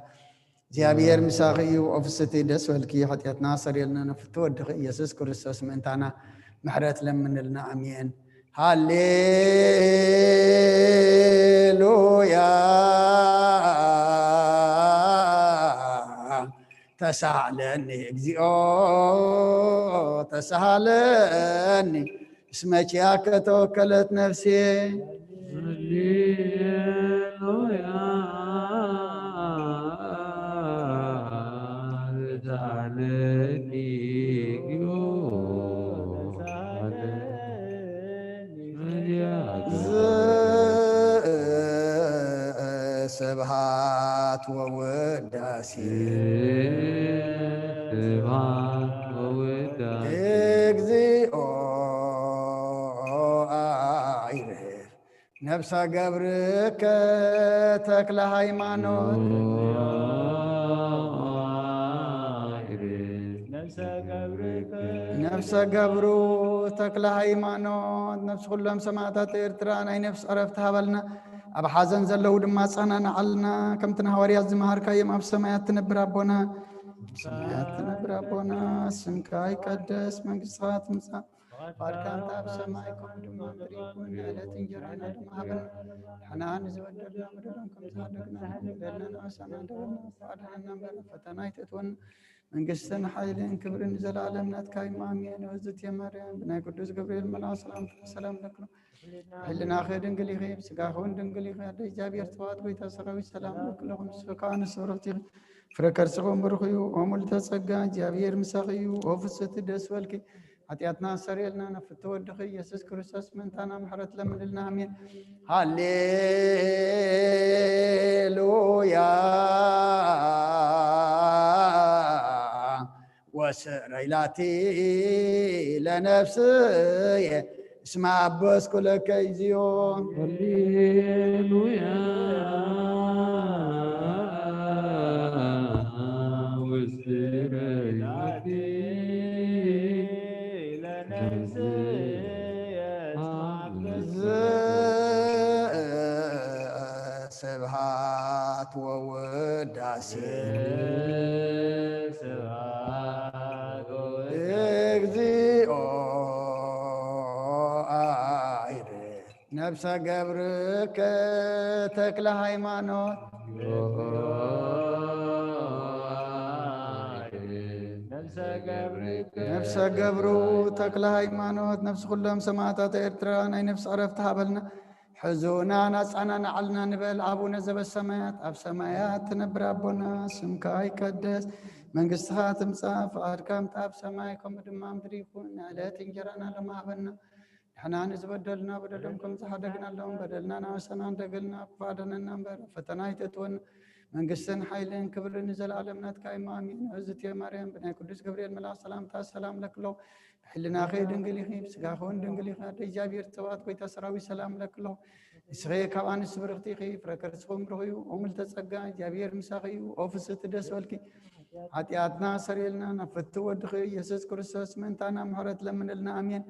جابير مساخي وافستي دس والكي حتياتنا صار لنا نفتو يسوع كريستوس منتانا محرات لمن لنا امين هاليلويا تسهلني اكزيو تسهلني اسمك يا كتوكلت نفسي هاليلويا تسهلني سبحات ووداسي سبحات ووداسي اكزيو ايرف نفس قبرك تكل هيمانوت نفس قبرو تكل هيمانوت نفس كلهم سماتات إرتران أي نفس عرفتها بلنا أب حزن زلوا دما صنا نعلنا كم تنهوري الزمهر كايم أب سمايات تنبرابونا سمايات تنبرابونا سمكاي قدس من قصات مسا فاركان تاب سمايكم دما مريكم لا تنجرانا دما هبنا حنان زودنا مدرم كم صادقنا لنا سما دولنا فادنا فتنا يتتون من قصن حيلين كبر نزل عالمنا كايم آمين وزت يا مريم بنا قدوس جبريل ملا سلام لكم حلنا خير دنقلي خيب سقاخون دنقلي خير إيجابي ارتباط قويتا سراوي سلام لكم سكان سورتي فركر سقوم برخيو وملت سقا جابير مساخيو وفست دس والكي حتياتنا سريلنا نفتو الدخي يسوس كريستوس من تانا محرت لمن لنا امين هاليلويا وسريلاتي لنفسي اسمع بس كل كيزيون هللويا وسريلاتي لنفسي اسمع بس سبحات ووداسي سبحات እግዚኦ አይሬ ነፍሰ ገብርከ ተክለ ሃይማኖት ነፍሰ ገብሩ ተክለ ሃይማኖት ነፍሲ ኩሎም ሰማዕታት ኤርትራ ናይ ነፍሲ ዕረፍቲ ሃበልና ሕዙና ናጻና ነዓልና ንበል አቡነ ዘበሰማያት ኣብ ሰማያት ትነብር ኣቦና ስምካ ይቀደስ መንግሥትኻ ትምጻእ ፍቓድካ ምጽእ ኣብ ሰማይ ከምኡ ድማ ምድሪ ይኹን ንዕለት እንጀራና ሎሚ ሃበና ንሕና ንዝበደልና በደሎም ከም ዝሓደግና ኣለዎም በደልና ናወሰና እንደገልና ክፋደነና እምበር ፈተና ይተትወና መንግሥትን ሓይልን ክብርን ንዘለዓለም ናትካ ኢሞ ኣሚን እግዝእትየ ማርያም ብናይ ቅዱስ ገብርኤል መልኣክ ሰላምታ ሰላም ለክሎ ብሕልናኸ ድንግል ኢኺ ብስጋኸ እውን ድንግል ኢኻ ኣደ እግዚኣብሔር ጽባኦት ጎይታ ሰራዊት ሰላም ለክሎ ንስኸ ካብ ኣንስቲ ብርኽቲ ኢኺ ፍረ ከርስኹም ብሩኽ እዩ ኦ ምልዕተ ጸጋ እግዚኣብሔር ምሳኺ እዩ ኦ ፍስሕቲ ደስ በልኪ ኃጢአትና ሰሪልና ናብ ፍቲ ወድኺ ኢየሱስ ክርስቶስ ምእንታና ምሕረት ለምንልና ኣሜን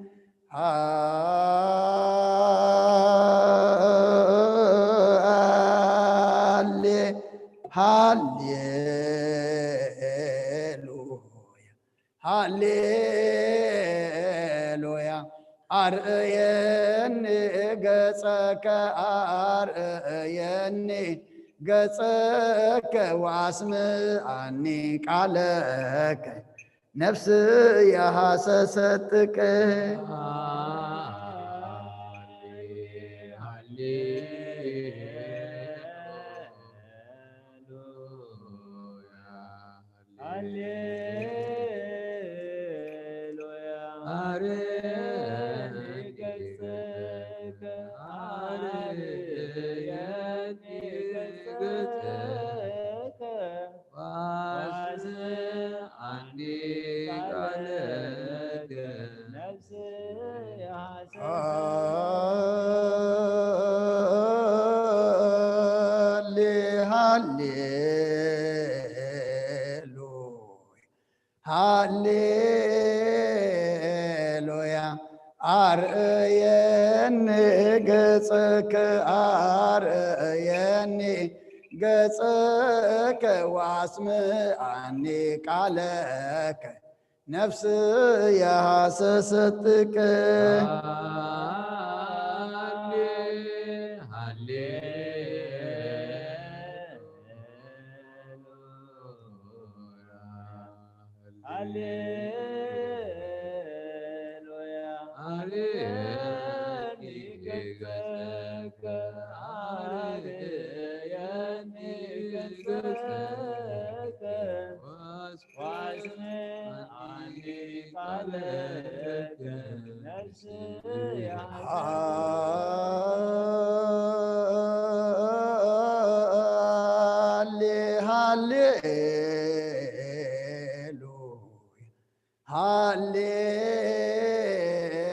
ሃሌሉያ አርእየኒ ገጸከ አርእየኒ ገጸከ ወአስምዓኒ ቃለከ ነፍስ የሐሰሰትከ ሃሌሉያ አርእየኒ ገጸከ አርእየኒ ገጸከ ወአስምዓኒ ቃለከ ነፍስ የሐሰሰትከ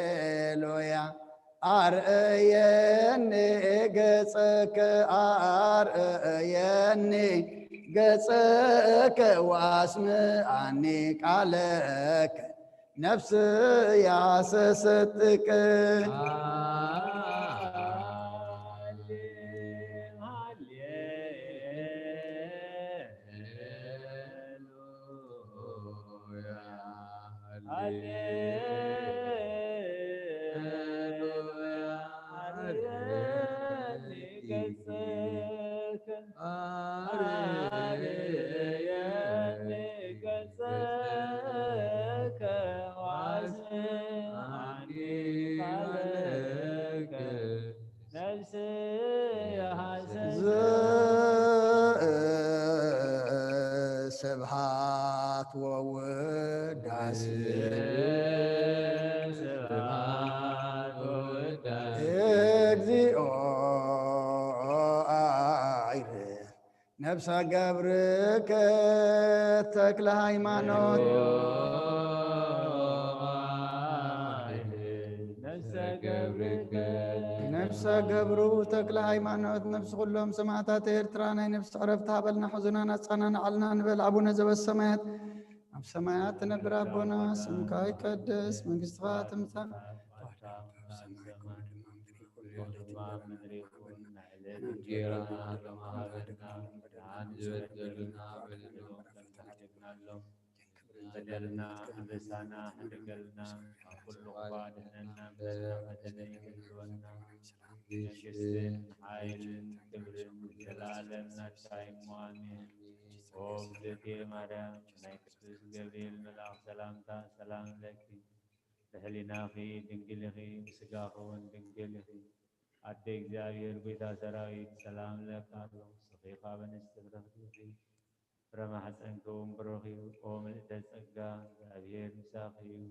ሃሌሉያ አርእየኒ ገጸከ አርእየኒ ገጸከ ወአስምዓኒ ቃለከ ነፍስ የሐሰሰትከ ስብሐት ወውዳሴ እግዚኦ አይረ ነፍሰ ገብርከ ተክለ ሃይማኖት ነፍሰ ገብሩ ተክለ ሃይማኖት ነፍስ ኩሎም ሰማዕታት ኤርትራ ናይ ነፍሲ ዕረፍቲ ሃበልና ሕዙናን አጸናንዓልና ንበል አቡነ ዘበሰማያት ኣብ ሰማያት ትነብር አቦና ስምካ ይቀደስ መንግሥትኻ ትምጻእ بدلنا أبسانا حدقلنا وكل قادنا بسنة يقلونا نجسن حائل كبر جلالنا شايم وامين وبدتي مريم نيكسوس جبريل ملاك سلامتا سلام لك بحلنا في دنجلخي وسقاخون دنجلخي أديك زاوير بيتا سراويت سلام لك الله صفيقا بنستغرق رمحت أنكم بروخيو قوم التسقى بأبير مساقيو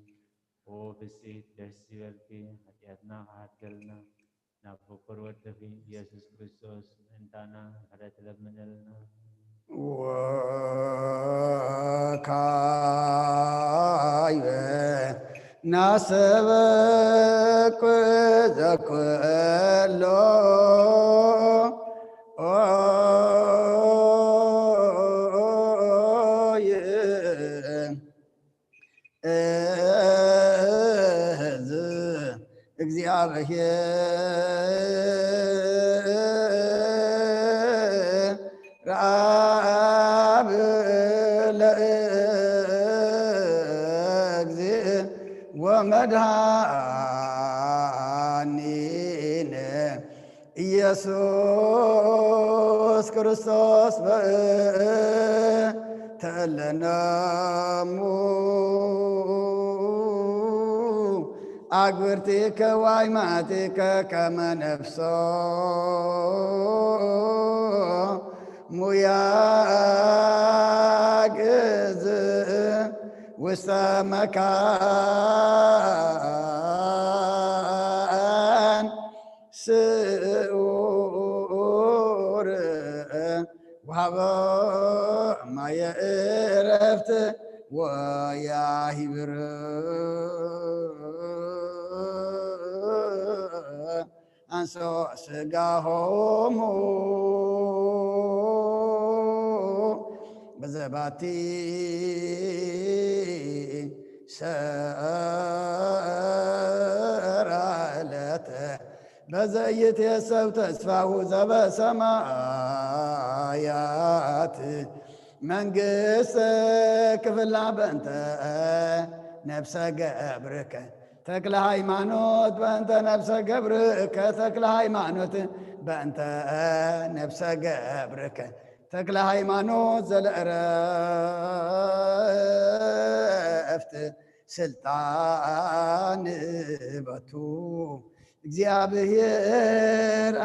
وبسيط دهسي والكي حتياتنا حتقلنا نفكر واتفي يسوس كريستوس انتانا حرات لبمنلنا وكايبه ناسبك ذكلو እግዚአብሔር ረአብ ለእግዚእ ወመድኃኒነ ኢየሱስ ክርስቶስ በእንተለነሙ አግብርቲከ ዋይማቲከ ከመ ነፍሶ ሙያግዝ ውስተ መካን ስዑር ወሀበ ማየ ዕረፍት ወያሂብር አንሶ ስጋሆሙ በዘባቲ ሰራለተ በዘይትየሰብ ተስፋሁ ዘበሰማያት መንግሥተ ክፍላ በእንተ ነፍሰ ገብርከ ተክለ ሃይማኖት በእንተ ነፍሰ ገብርከ ተክለ ሃይማኖት በእንተ ነፍሰ ገብርከ ተክለ ሃይማኖት ዘለዕረፍት ስልጣን በቱ እግዚአብሔር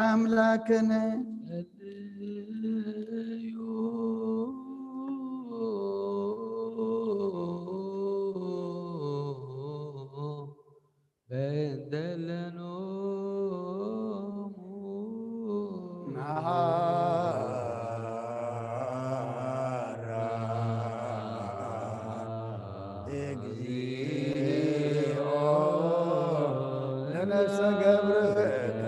አምላክን ለነፍሰ ገብርከ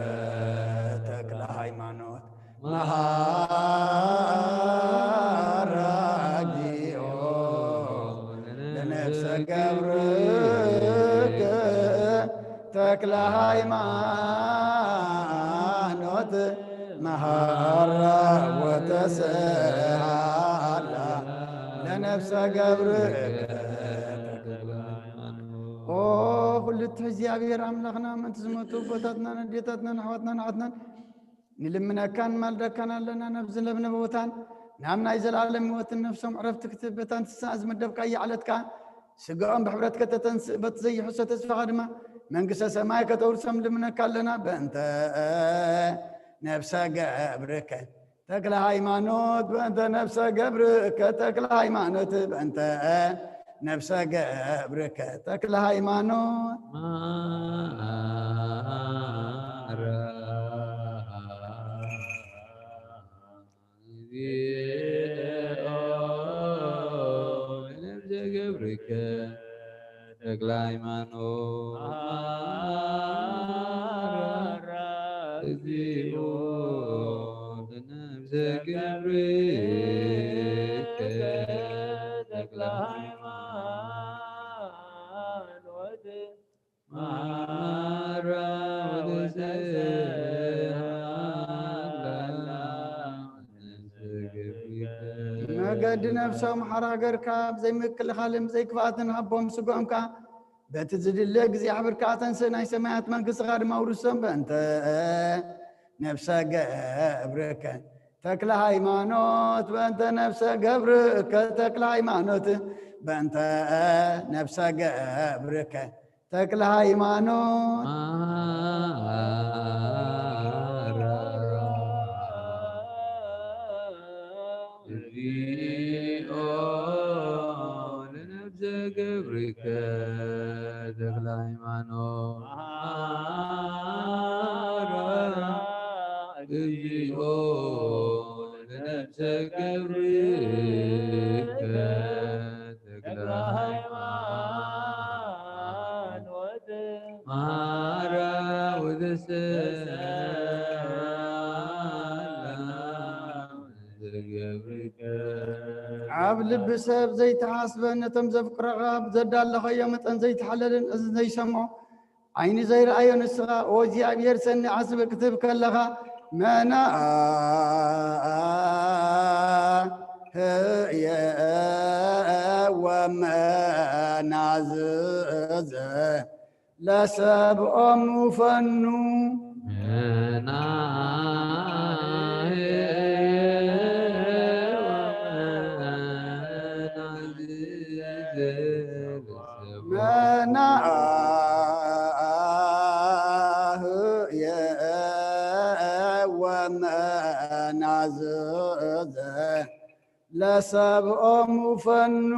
ተክለ ሃይማኖት መሃራጊዮ ለነፍሰ ገብርከ ተክለ ሃይማኖት መሃራ ወተሰሃላ ለነፍሰ ገብርከ ሁልት እግዚአብሔር አምላክና ምንት ዝመቱ ቦታትና ንዴታትና ንሕዋትና ንዓትና ንልምነካን ማልደካን ኣለና ነብዚ ለብነ ቦታን ናብ ናይ ዘላለም ህይወትን ነፍሶም ዕረፍቲ ክትበታን ትሳእ ዝመደብካ እያዕለትካ ስጋኦም ብሕብረት ከተተንስእ በቲ ዘይሕሶ ተስፋኻ ድማ መንግሥተ ሰማይ ከተውርሶም ልምነካ ኣለና በእንተ ነፍሰ ገብርከ ተክለ ሃይማኖት በእንተ ነፍሰ ገብርከ ተክለ ሃይማኖት በእንተ ነፍሰ ገብርከ ተክለ ሃይማኖት ማራ እግዚኦ ለነብሰ ገብርከ ተክለ ሃይማኖት ማራ መገድ ነፍሶም ሓራገርካ ብዘይምክል ኻልም ዘይክፋትን ሃቦም ስጎምካ በቲ ዝድለ ጊዜ ዓብርካ ተንስ ናይ ሰማያት መንግሥትኻ ድማ ውርሶም በእንተ ነፍሰ ገብርከ ተክለ ሃይማኖት በእንተ ነፍሰ ገብርከ ተክለ ሃይማኖት በእንተ ነፍሰ ገብርከ ተክለ ሃይማኖት እግዚኦ ለነብሰ ገብርከ ተክለ ሃይማኖት እግዚኦ ለነብሰ ገብርከ ተክለ ሃይማኖት ማራ ዓብ ልቢ ሰብ ዘይተሓስበ ነቶም ዘፍቅረኻ ብዘዳለኸዮ መጠን ዘይተሓለልን እዚ ዘይሰምዖ ዓይኒ ዘይረአዮ ንስኻ ኦ እግዚኣብሔር ሰኒ ዓስበ ክትብ ከለኻ መና ህየ ወመናዝዘ ለሰብኦም ፈኑ መንአህየ ወመናዝዘ ለሰብኦም ፈኑ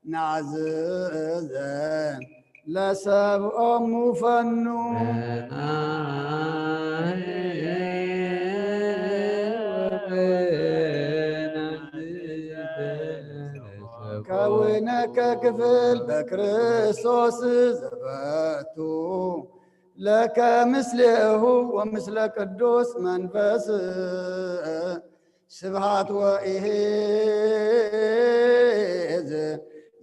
ናዝዘ ለሰብኦም ፈኑ ከውነከ ክፍል በክርስቶስ ዘበቱ ለከ ምስሌሁ ወምስለ ቅዱስ መንፈስ ስብሃት ወኢዝ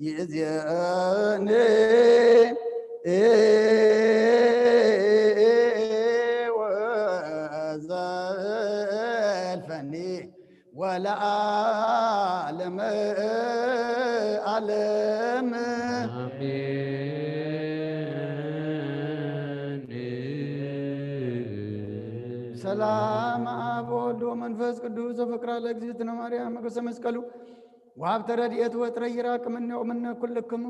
ይእዜኒ ወዘልፈኒ ወለዓለመ ዓለም ሰላም አብ ወወልድ ወመንፈስ ቅዱስ ዘፍቅራ ለእግዝእትነ ማርያም መገሰ መስቀሉ ወሀብተ ረድኤት ወጥረ ይራቅ እምኔው እምነ ኩልክሙ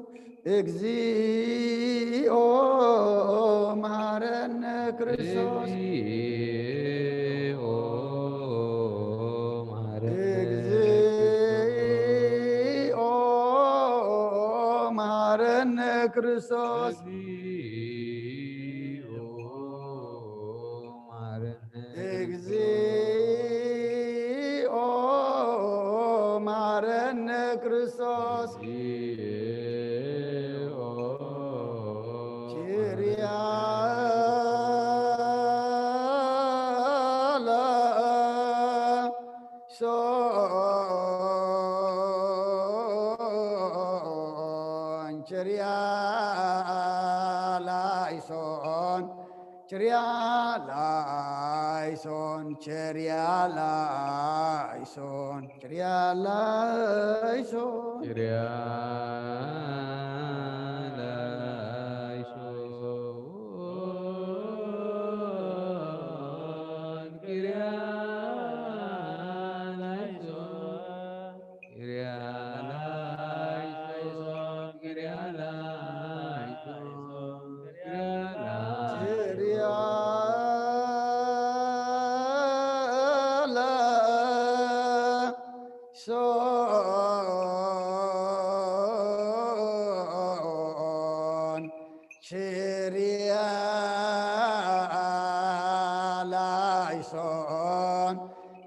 እግዚኦ መሐረነ ክርስቶስ እግዚኦ መሐረነ ክርስቶስ እግዚኦ መሐረነ ክርስቶስ ኪርያ ላይሶን ኪርያ ላይሶን ኪርያ ላይሶን ኪርያ ላይሶን ኪርያ ላይሶን ኪርያ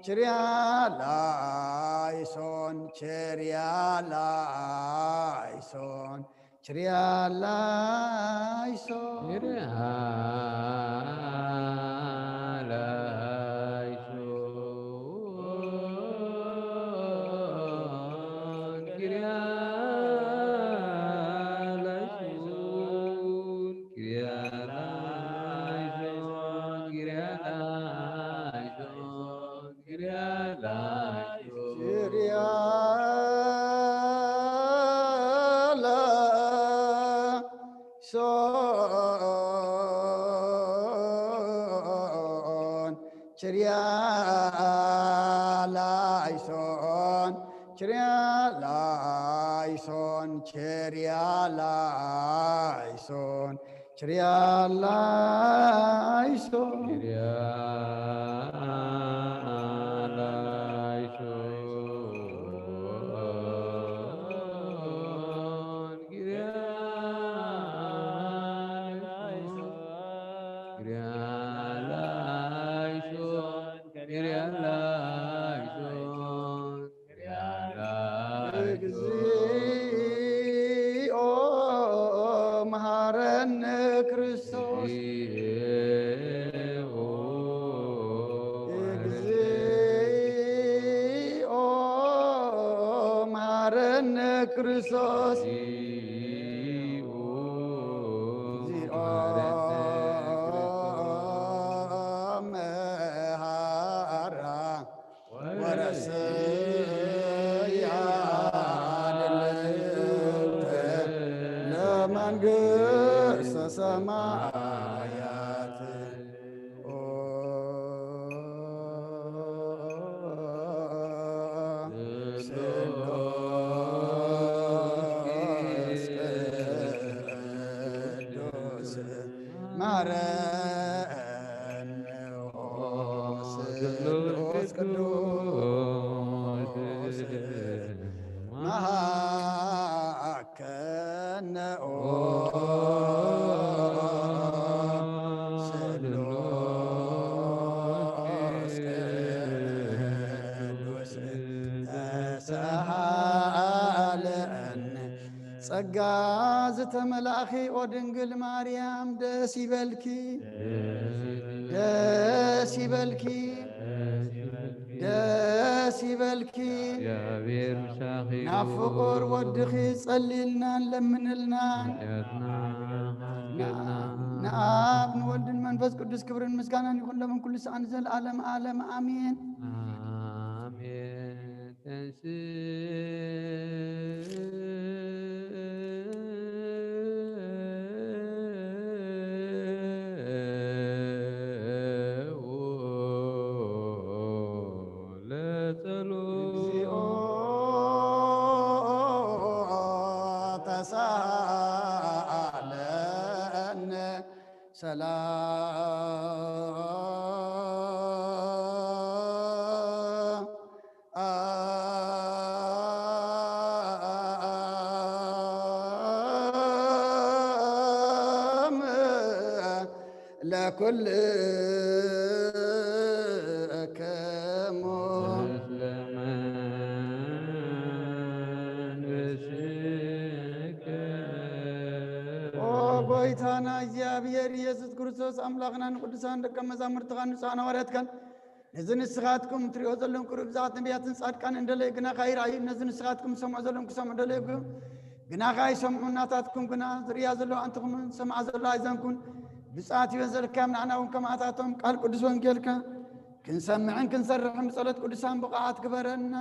Chirialaison, Chirialaison, Chirialaison. ጸጋዝተ መላኺ ኦድንግል ማርያም ደስ ይበልኪ ደስ ይበልኪ ደስ ይበልኪ ናብ ፍቁር ወድኺ ጸሊልና ለምንልና ንአብ ንወልድን መንፈስ ቅዱስ ክብርን ምስጋናን ይኹን ለምን ኩሉ ሰዓን ዘለዓለም ዓለም አሜን። لكل ጎይታና እግዚአብሔር ኢየሱስ ክርስቶስ አምላክና ቅዱሳን ደቀ መዛሙርትኻ ንጹሐን ሐዋርያት ነዚ ንስኻትኩም ትሪኦ ዘለኹም ቅሩብ ብዛት ነቢያትን ጻድቃን እንደለይ ግና ካይራእዩ ነዚ ንስኻትኩም ሰምዑ ዘለኹም ክሰምዑ እንደለይ ግና ካይሰምዑ እናታትኩም ግና ዝርያ ዘለዉ አንትኹም ሰምዓ ዘለዉ ኣይዘንኩን ብጻት ይበዘልካም ንዓናውን ከማእታቶም ቃል ቅዱስ ወንጌልካ ክንሰምዕን ክንሰርሕን ብጸሎት ቅዱሳን ብቕዓት ግበረና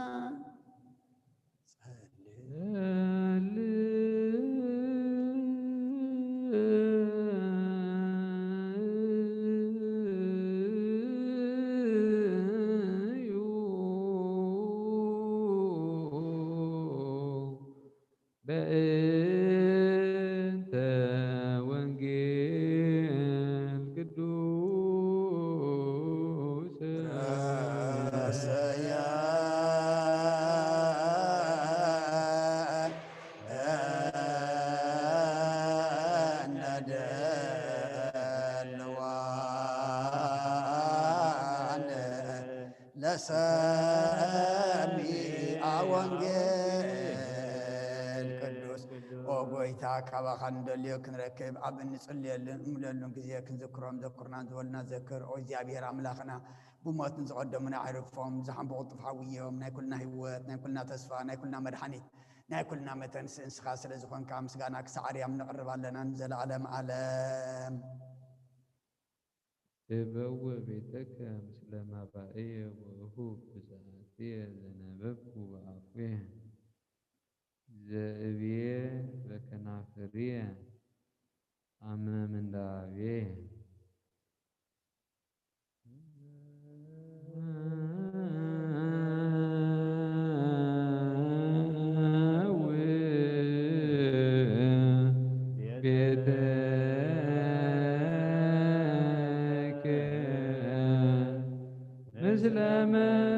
ተሰሚዐ ወንጌል ቅዱስ ኦጎይታ ካባኻን ደልዮ ክንረክብ ኣብ እንጽልየሉን እምለሉን ጊዜ ክንዝክሮም ዘኩርናን ዝበልና ዘክር ኦ እግዚኣብሔር ኣምላኽና ብሞትን ዝቐደሙና ኣዕርፎም ዝሓንበቑ ጥፍሓውዮም ናይ ኩልና ህይወት ናይ ኩልና ተስፋ ናይ ኩልና መድሓኒት ናይ ኩልና መተንስ እንስኻ ስለ ዝኾንካ ምስጋና ክሳዕ ኣርያም ነቕርብ ኣለና ንዘለዓለም ዓለም تبوء بيتك مثل ما بقي وهوب بزعاتي زنببك وعفوه زئبيه بكنافريه عما من دعويه مثل ما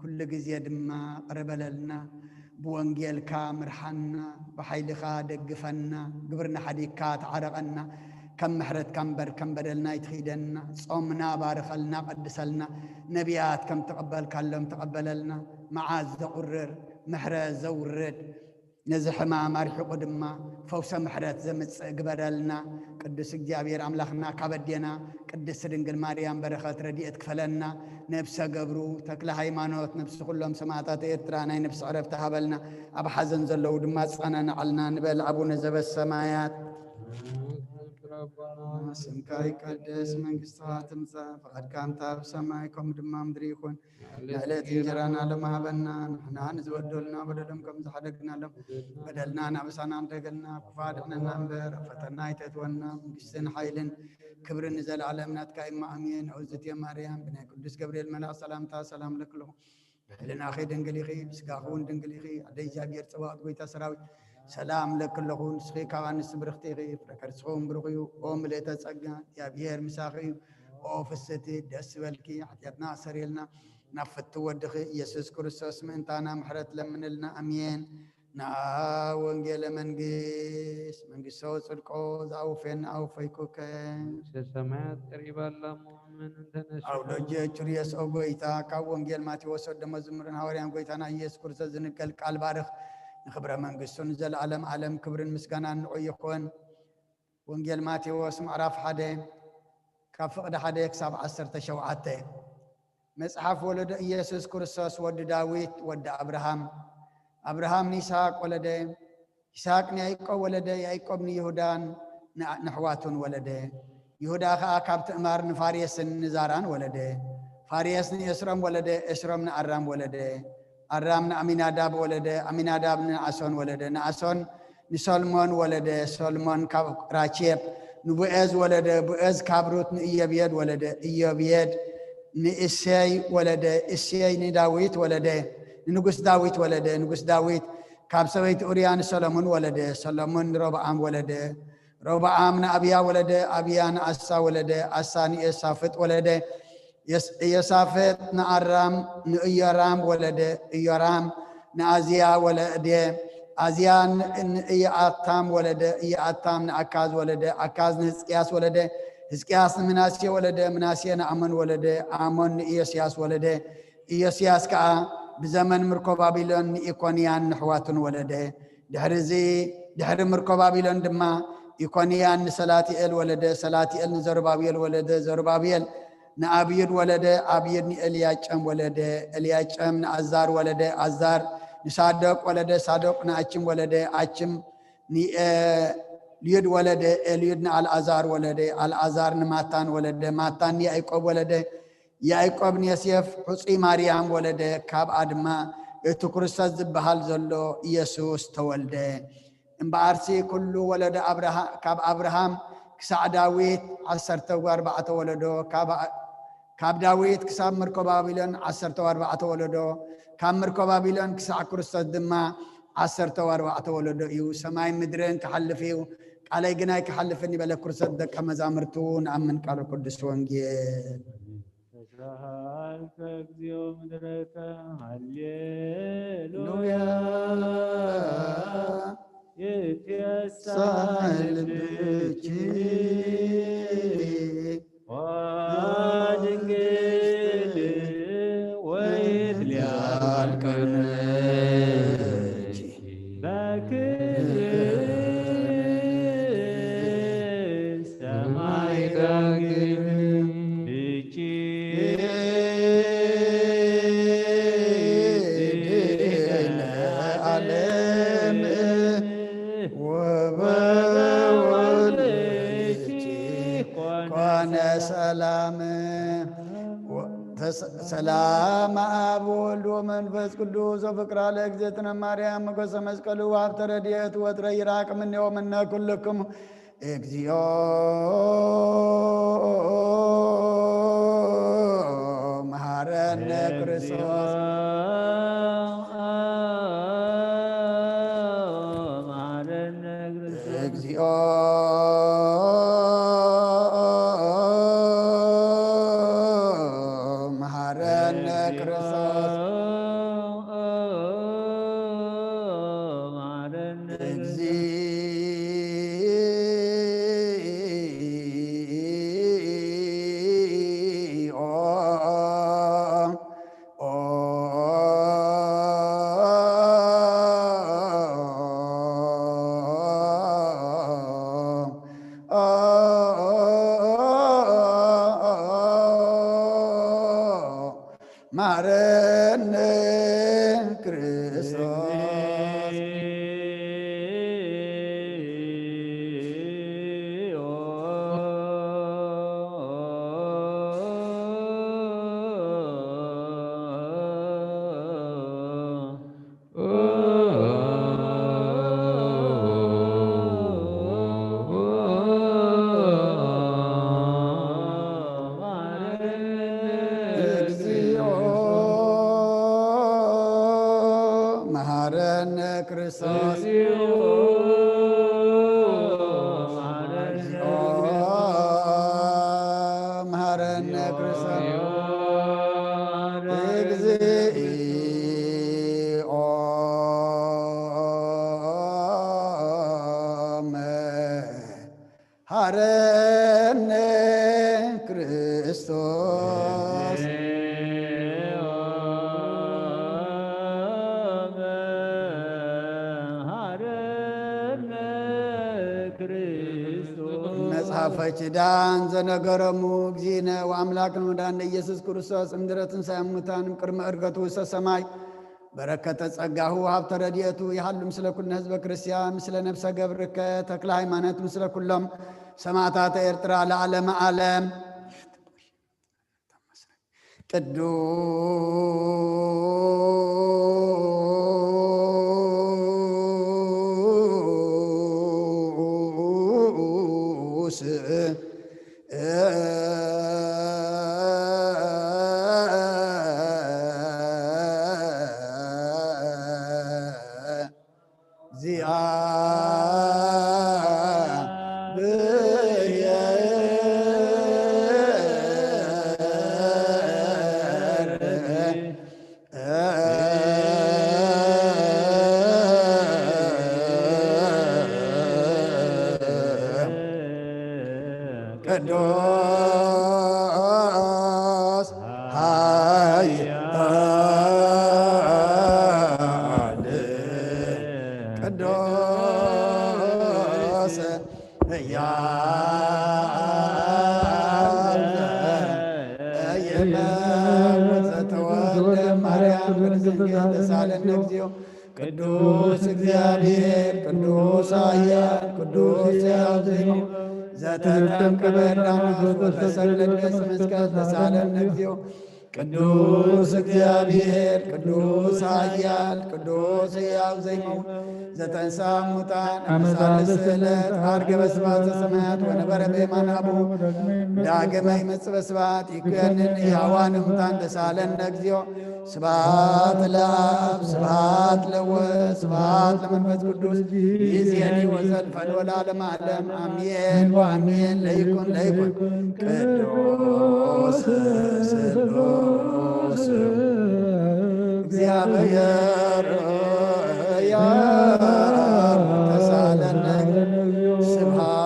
كل جزية دما قربلنا بوانجيل كامر حنا بحيل خادق قفنا قبرنا حديكات عرقنا كم محرت كم بر كم بدلنا يتخيدنا صومنا بارخلنا قدسلنا نبيات كم تقبل كلهم تقبللنا معاز زقرر محرز زورد نزح ما مرح قدما فوس محرت زمت قبلنا قدس እግዚአብሔር አምላክና ካበደና ቅድስት ድንግል ማርያም በረከት ረድኤት ክፈለና ነፍሰ ገብሩ ተክለ ሃይማኖት ነፍስ ሁሉም ሰማዕታት ኤርትራ ናይ ነፍስ ዕረፍቲ ሃበልና ኣብ ሓዘን ዘለው ድማ ጸናና አልና ንበል አቡነ ዘበሰማያት ስምከ ይቀደስ መንግሥትከ ትምጻእ ፈቃድከ በሰማይ ከም ድማ ምድሪ ይኩን የዕለት እንጀራና ለማህበና ንሕና ንዝበደሉና በደሎም ከም ዝሓደግናሎም በደልና ናብሳና እንደገልና ክፋድሕነና እምበር ፈተና ይተትወና መንግሥትን ሓይልን ክብርን ንዘለዓለም ናትካ ኢማ ኣሜን እግዝእትየ ማርያም ብናይ ቅዱስ ገብርኤል መልአክ ሰላምታ ሰላም ለክለኹ ብሕልናኺ ድንግል ኢኺ ብስጋኺ እውን ድንግል ኢኺ ኣደይ እግዚኣብሔር ጽባቕት ጎይታ ሰራዊት ሰላም ለክለኹ ንስኺ ካብ ኣንስቲ ብርኽቲ ኢኺ ፍረ ከርስኹም ብሩኽ እዩ ኦ ምልእተ ጸጋ እግዚኣብሔር ምሳኺ እዩ ኦ ፍስቲ ደስ በልኪ ሓጢአትና ሰሪልና ናብ ፍቲ ወድኺ ኢየሱስ ክርስቶስ ምእንታና ምሕረት ለምንልና ኣሜን ንኣ ወንጌለ መንግሥት መንግሥቶ ጽድቆ ዝኣውፌን ኣውፈይኩከ ሰማያት ቀሪባላ ሙእምን እንተነሽ አውሎጀ ጩርየስ ኦ ጎይታ ካብ ወንጌል ማቴዎስ ወደ መዝሙርን ሐዋርያን ጎይታና ኢየሱስ ክርስቶስ ዝንቀል ቃል ባርኽ ንኽብረ መንግሥቱን ዘለዓለም ዓለም ክብርን ምስጋናን ንዑ ይኹን ወንጌል ማቴዎስ ምዕራፍ 1 ካብ ፍቕዲ 1 ክሳብ 17 መጽሓፍ ወለደ ኢየሱስ ክርስቶስ ወዲ ዳዊት ወዲ አብርሃም ይስሐቅ ወለደ ይስሐቅ ንያዕቆብ ወለደ ያዕቆብ ንይሁዳን ንሕዋቱን ወለደ ይሁዳ ከዓ ካብ ትዕማር ንፋሬስን ንዛራን ወለደ ፋሬስ ንኤስሮም ወለደ ኤስሮም ንአራም ወለደ አራም ንአሚናዳብ ወለደ አሚናዳብ ንአሶን ወለደ ንአሶን ንሶልሞን ወለደ ሶልሞን ካብ ራቼብ ንቡኤዝ ወለደ ቡኤዝ ካብ ሩት ንኢዮቤድ ወለደ ኢዮቤድ ንእሴይ ወለደ እሴይ ንዳዊት ወለደ ንጉስ ዳዊት ወለደ ንጉስ ዳዊት ካብ ሰበይቲ ኡርያ ንሰሎሞን ወለደ ሰሎሞን ንሮብዓም ወለደ ربعام أبيا ولده أبيان أسا ولده أساني يسافت ولده يسافت نأرام نأيرام ولده إيرام نأزيا ولده أزيان إياتام ولده إياتام نأكاز ولده أكاز نسكياس ولده هزكياس مناسية ولده مناسية نأمن ولده آمن إيسياس ولده إيسياس كا بزمن مركو بابلون إيقونيان نحواتن ولده دحر مركو بابلون دما إيقونيان سلاتيئل ولده سلاتيئل زربابيل ولده زربابيل نأبيد ولده أبيد إلياچم ولده إلياچم نأزار ولده أزار نصادق ولده صادق نأچم ولده أچم ليد ولده ليد الأزار ولده الأزار نماتان ولده ماتان يعقوب ولده يعقوب يسيف حصي مريم ولده كاب أدما يتكرسز بحال زلو يسوس تولده امبارسي كله ولد أبراهام كاب أبراهام كسع داويت 14 ولده كاب داويت كساب مركو بابلون 14 ولده كاب مركو بابلون كسع كرسز دما 14 ولده يو سماي مدرن كحلفيو علي جناي كحلفني بلا كرسز دك مزامرتون أمن قال قدس وانجيل تسرحالك اكزيو مدرك هللويا هللويا يتيسال بجي وادنجل ويتليال كنجي باكر سماي داقل سلام أب والد ومنفس قدوس وفكر على إجزتنا مريم مقص مسكال وعبت رديت وتري راك مني ومنا كلكم إجزيو مهارن كريستوس إجزيو فجدان زنقرمو بزينة وأملاك المدان يسوس كرسوس امدرتن سيموتان كرم أرغتو سسماي بركة ጸጋሁ ሀብተ ረድኤቱ ይሃሉ ምስለ ኩልነ ህዝበ ክርስቲያን ምስለ ነፍሰ ገብርከ ተክለ ሃይማኖት ምስለ ኩሎም ሰማዕታተ ኤርትራ ለዓለመ ዓለም ቅዱስ ቅዱስ ኃያል ቅዱስ ሕያው ዘኢይመውት ዘተወልደ ማርያም በድንግል ተሳለነ እግዚኦ ቅዱስ እግዚአብሔር ቅዱስ ኃያል ቅዱስ ሕያው ዘኢይመውት ዘተጠምቀ በዳማት ወተሰቅለ በዕፀ መስቀል ተሳለነ እግዚኦ ቅዱስ እግዚአብሔር ቅዱስ ኃያል ቅዱስ ሕያው ዘኢይመውት ዘተንሥአ እሙታን አመሳልስት ዕለት ዐርገ በስብሐተ ሰማያት ወነበረ በየማነ አቡሁ ዳግመ ይመጽእ በስብሐት ይኩነን ሕያዋን እሙታን ተሳለነ እግዚኦ ስብሐት ለአብ ስብሐት ለወልድ ስብሐት ለመንፈስ ቅዱስ ይእዜኒ ወዘልፈን ወለዓለመ ዓለም አሜን ወአሜን። ለይኩን ቅዱስ ስሉስ እግዚአብሔር ተሳለነ ስብሐት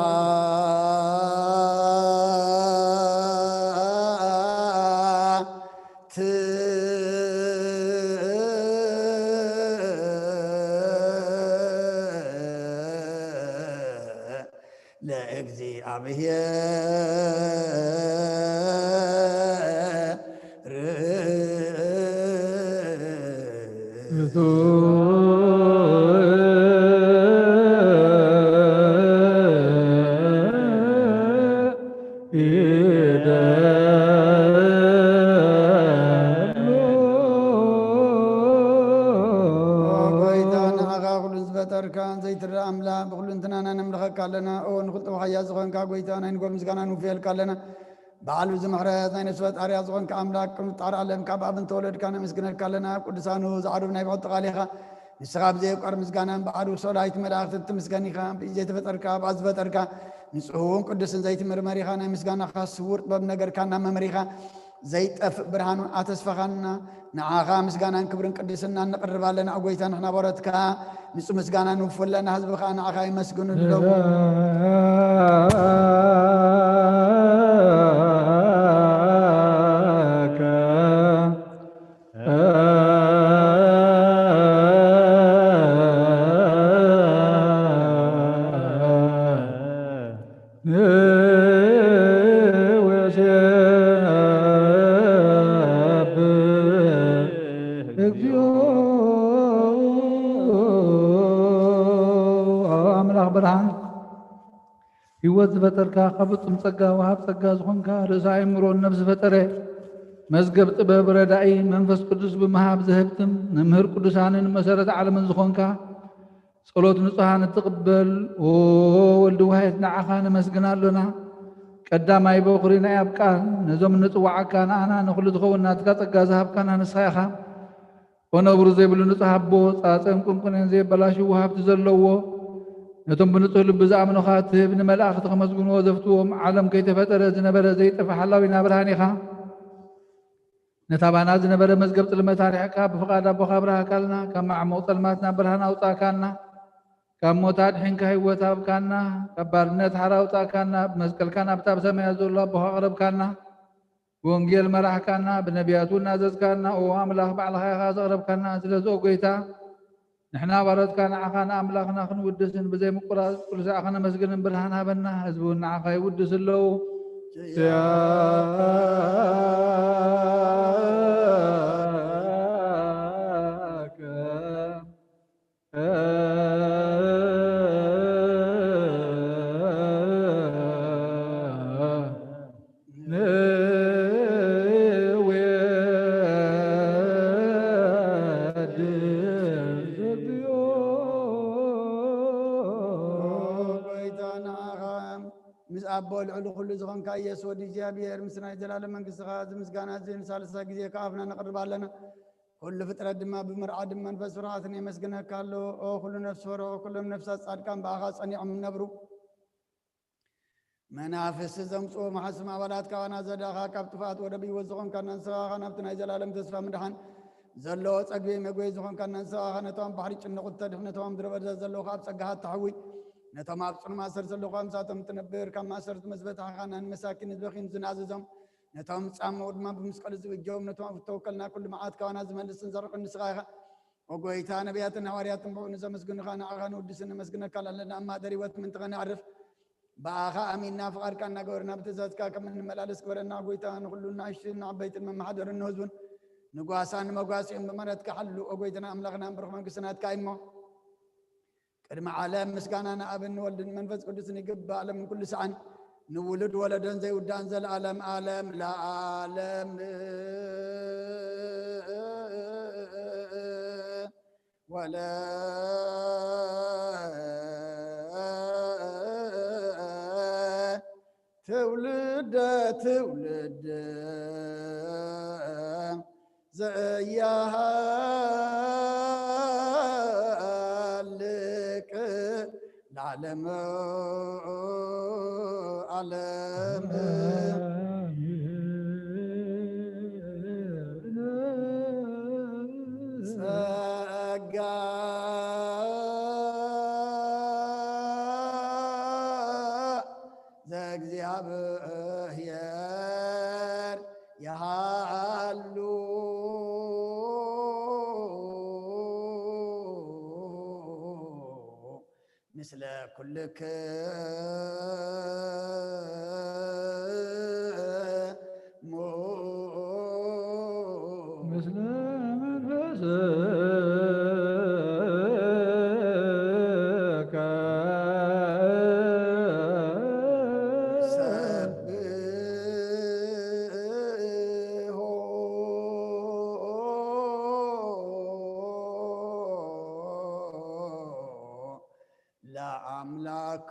ዘይትረአ አምላክ ብኩሉ እንትናና ነምልኸካ ኣለና ኦ ንኽልጦ ሓያል ዝኾንካ ጎይታ ናይ ንጎል ምስጋና ንውፍየልካ ኣለና በዓል ብዝምሕረት ናይ ነፍሲ ፈጣርያ ዝኾንካ ኣምላክ ቅምጣር ኣለምካ ብኣብን ተወለድካ ነመስግነልካ ኣለና ቅዱሳኑ ዝዓዱብ ናይ ብቕልቲ ቃል ኢኻ ንስኻ ብዘየቋር ምስጋናን በዓሉ ሰላይት መላእኽቲ ትምስገን ኢኻ ብእጅ ዘይተፈጠርካ ብኣብ ዝፈጠርካ ንጹህን ቅዱስን ዘይትምርመር ኢኻ ናይ ምስጋናኻ ስውር ጥበብ ነገርካና መምሪኻ ዘይጠፍእ ብርሃኑን ኣተስፋኻና ንዓኻ ምስጋናን ክብርን ቅድስና ንቕርብ ኣለና ጎይታ ንሕና በረትካ ንጹህ ምስጋና ንውፍለና ህዝብኻ ንዓኻ ይመስግኑ ኣለዉ ብርሃን ህይወት ዝፈጠርካ ካብ ፍጹም ጸጋ ወሃብ ጸጋ ዝኾንካ ርእሰ ኣእምሮ ነብሲ ፈጠረ መዝገብ ጥበብ ረዳኢ መንፈስ ቅዱስ ብምሃብ ዝህብትም መምህር ቅዱሳንን መሰረት ዓለምን ዝኾንካ ጸሎት ንጹሃን እትቕበል ወልዲ ዋሕድ ንዓኻ ነመስግና ኣሎና ቀዳማይ በኹሪ ናይ ኣብ ቃል ነዞም ንጽዋዓካ ንኣና ንኹሉ ዝኸውን ናትካ ጸጋ ዝሃብካና ንስኻ ኢኻ ወነብሩ ዘይብሉ ንጹህ ኣቦ ጻጽን ቁንቁንን ዘይበላሽው ወሃብቲ ዘለዎ ነቶም ብንጹህ ልቢ ዝኣምኑኻ ትህብ ንመላእኽቲ ከመስግንዎ ዘፍትዎም ዓለም ከይተፈጠረ ዝነበረ ዘይጠፍእ ሓላዊና ብርሃን ኢኻ ነታ ባና ዝነበረ መዝገብ ጽልመት ኣርሒቕካ ብፍቓድ ኣቦኻ ብርሃካልና ካብ ማዕሙቕ ጸልማትና ብርሃን ኣውፃእካና ካብ ሞት ኣድሒንካ ህይወት ሃብካና ካብ ባርነት ሓራ ኣውፃእካና ብመስቀልካ ናብታ ብሰማያት ዘሎ ኣቦኻ ቐረብካና ብወንጌል መራሕካና ብነቢያቱ እናዘዝካና ኦ ኣምላኽ ባዕልኻ ኢኻ ዘቕረብካና ስለዝኦ ጎይታ ንሕና ባረትካ ንዓኻ ንኣምላኽና ክንውድስን ብዘይ ምቁራጽ ቁልሳዕ ኸነመስግንን ብርሃን ሃበና ህዝቢ እውን ንዓኻ ይውድስ ኣለዉ أبو العلو كل زخن كايس ودي جابير مسنا جلال من قصها زمزقانا زين سالسا جزية كافنا نقرب لنا كل فترة دما بمرعى دما نفس فراتني مسقنا كالو أو كل نفس فرو كل نفس صار كان باغاس أني عم نبرو منافس زمسو محسم أولاد كوانا زداها كابتفات ودبي وزخن كان ننساها نبتنا جلال متسفى مدحن زلو تقوي مقوي زخن كان ننساها نتوام بحريش النقطة نتوام دربة زلو خاب سقها تحوي نتوم أبصر ما سر سلوا خمساتهم تنبر كم سرت مزبط عن المساكين البخين زنازهم نتوم تعمود ما بمسقل الجوم نتوم توكلنا كل معات كان زمن السنزرق النسخة وقويتا نبياتنا وارياتنا بونزا مسجن خانا أغانو ودسنا مسجن كلا لنا أما دريوت من تغني عرف باخا أمينا فقر كان نقولنا بتزاز كا كمن ملالس كورنا قويتا نقولنا عشرين عبيت المم حضر النهزون نقاسان مقاسين بمرت كحلو وقويتنا أملغنا برغم كسنات كايمو كرم عالم مسكانا أبن ولد منفذ قدسني قب عالم من كل سعن نولد ولدا زي ودان زي العالم عالم لا عالم ولا تولد زيها لك العالم عالم እግዚአብሔር ያሃሉ ምስለ ኩልክሙ ምስለ መንፈስከ ለአምላክ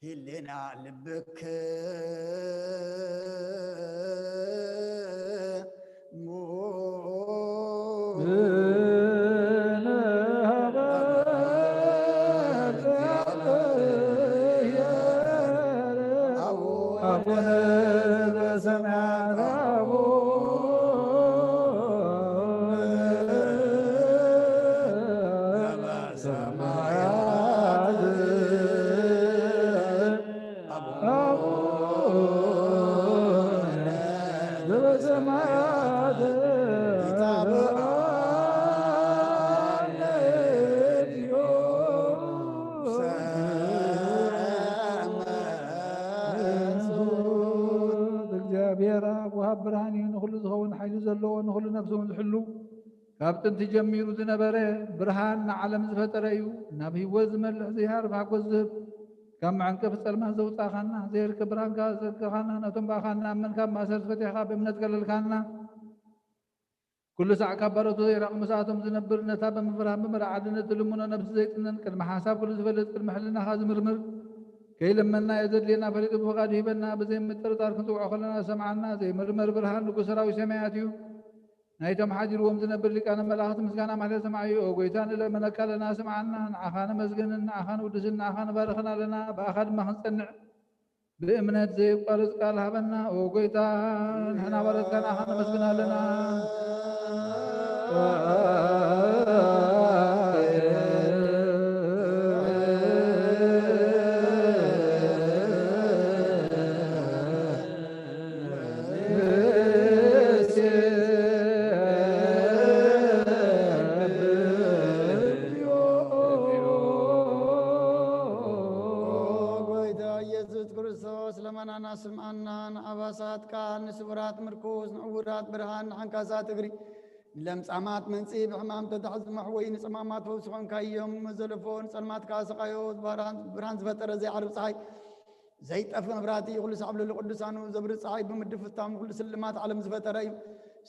هلنا لبك برهاني نخل زخون حيل زلو نخل نفسهم زحلو كابتن تجميرو زنبره برهان عالم زفتريو نبي وزمل زيار باقوزب كم عنك في السلمة زوطا خانا زير كبران كانا نتم باخانا من كم أسر فتحا بمنت قلل خانا كل ساعة كبرتو زي رقم ساعتهم زنبر نتابا من فرهم بمر عادنا تلمونا نفس زيتنا كالمحاساب كل زفلت كالمحلنا خازم مرمر كي لما يزد لنا فريق بفقاده بنا بزي متر تارك نتوع خلنا سمعنا زي مرمر برهان لكو سراوي سمعاتيو نايتم حاجر ومزنبر لك أنا ملاخت مسكانا محلي سمعيو وقويتان لما نكال لنا سمعنا نعخانا مسجنا نعخانا ودسنا نعخانا بارخنا لنا بآخر ما خنصنع بإمنات زي قارز قالها بنا وقويتان حنا بارزقنا نعخانا مسجنا لنا سمعنا عباسات كان سبرات مركوز نعورات برهان حنكاسات اغري لمصامات منصي بحمام تتحز محوين صمامات فوسخون كايوم مزلفون صلمات كاسقايو برهان زفتر زي عرب صحي زي طف مبراتي كل صعب للقدسانو زبر صحي بمدفتام كل سلمات علم زفتري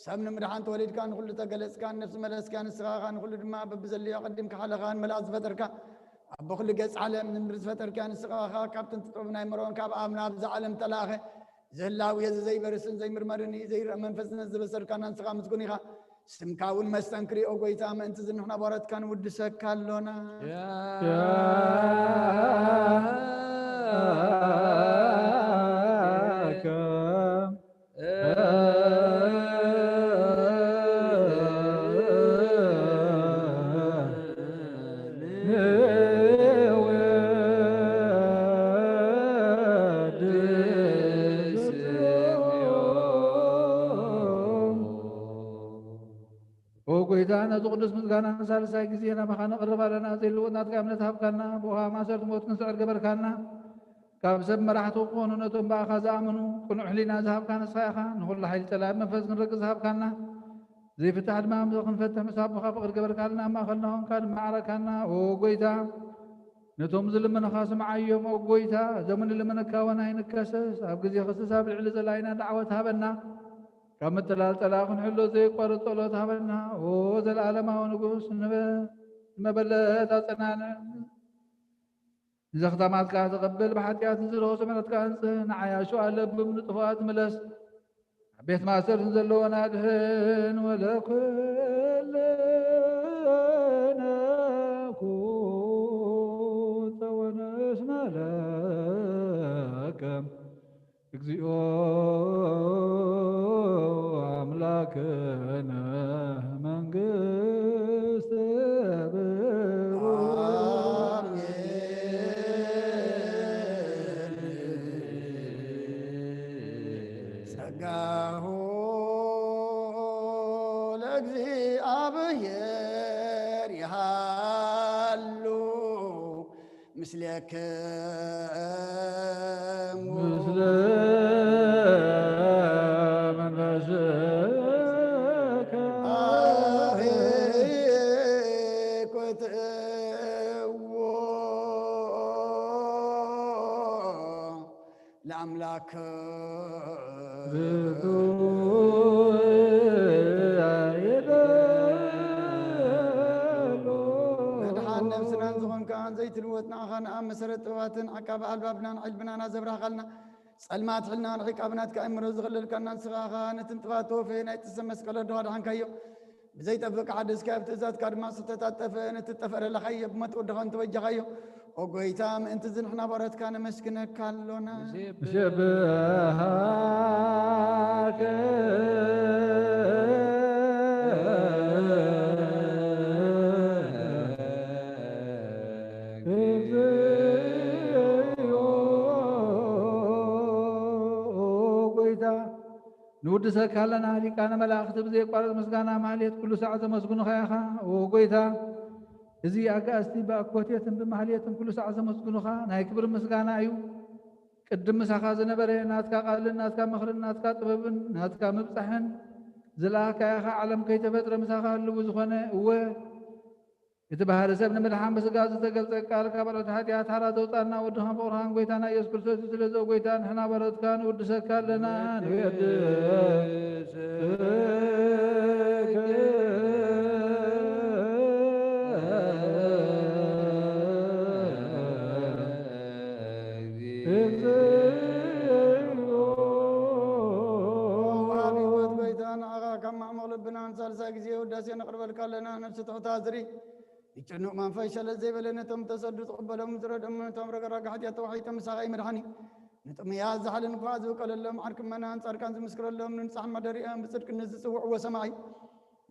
سمن مدحان توليد كان كل تقلص كان نفس ملس كان السغا كان كل دما ببزلي قدم كحلقان ملاز فتركا أبو كل جس عالم نمرز فتر كان السقاخا كابتن تطبنا يمرون كاب آمنا بز عالم تلاخه زلاوي زي برسن زي مرمرني زي منفسنا زبسر كان نسقا مسكوني خا سمكاون مستنكري أو قويتا ما أنت زين إحنا بارت كان ودسك كالونا وقيتانا تقدس مزغانا سالسا كزينا مخانا قربا لنا زيلو ناتك امنت هبكانا بوها ما سرت موت نسعر قبركانا كاب سب مرحتو قونو نتون باخا زامنو كنو حلينا زهب كان صيخا نقول لحيل تلاب منفز نرقز هب كانا زي فتح المام زوخن فتح مساب مخاف قر قبركانا ما خلناهم كان معركانا وقيتا نتوم زلمنا خاص معيوم وقويتا زمن اللي كاونا ينكسس ابقزي خصص بالعلز لاينا دعوتها بنا كم تلال تلاخن حلو زي قرط طولتها بنا وذا العالم ونقوس مبلت أصنعنا إذا ختمت كان تقبل بحتيات نزلوا سمعت كان نعياشوا على من طفات ملس بيت ما سر نزلوا نادهن ولا كلنا كنت ونسنا لكم اكزيو أملاكنا منقست سقاه لقزي أبير يهالو مثلك مثل من فشك كنت لأملاك ندحان نفسنا نزغن كان زيت الوتنا خان أم مسرت واتن عقاب ألبابنا علبنا نازبرا خلنا سلمات حلنا نحيك أبنات كأمر زغلل كنا نسغاخا نتنطفاتو فينا يتسمس كلا دوار عن كيو بزيت أبقى عدس كيف تزاد كارما ستتاتفين تتفر لخيب ما تودخن توجه خيو وقويتام انت زين احنا بارت كان مسكنك كالونا شبهك نودسك هلنا لكان ملاخت بزي قارد مسغانا ماليت كل ساعة مسغون خياخا وقويتا إذا أجازتي بأكوتيتم بمحليتم كل ساعة مسغون خا ناي كبر مسغانا أيو قدم مسخاز نبره ناتكا قال ناتكا مخرن ناتكا طببن ناتكا مبصحن زلاك يا خا علم كي تفتر مسخا لو زخنه هو يتبهر سبن ملحام بسغاز تقلت قال كبرت حديات حرا توطانا ودهم بورهان قويتانا يسوع كريستوس سلازو قويتان حنا برت كان ودسك لنا نويد وداسي نقرب لك لنا نفس تعتذري يجنو ما فيشل زي بلنا تم تصد تقبلهم زرد من تمر رقع حتى توحي تم ساعي مرحني نتم يا زحل نفاز وقال لهم عركم من انصار كان مسكر لهم ننصح مدريان بصدق نزس وسماعي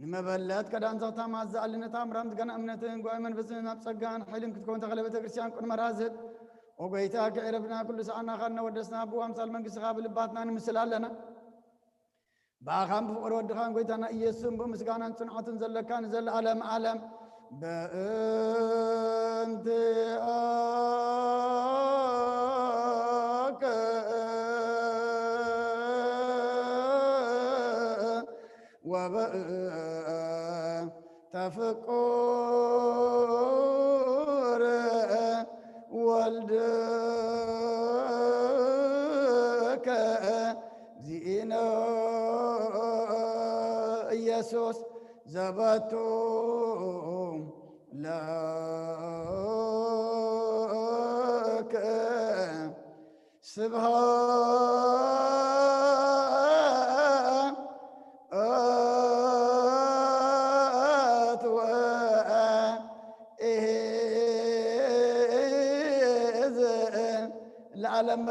لما بلات كدان زغتا ما زالنا تامرام دغنا امنتن غاي منفسنا بصغان حيلم كتكون تغلبت كريستيان كن مرازد وبيتا كعرفنا كل ساعنا خلنا ودسنا ابو امثال منقس قابل باتنا نمسلالنا باخام بفقر ودخان قويتانا إيسوم بمسكانا صنعة زلكان زل عالم عالم بأنت تفكر والدك زينو يسوس زبطوا لا سبحات العالم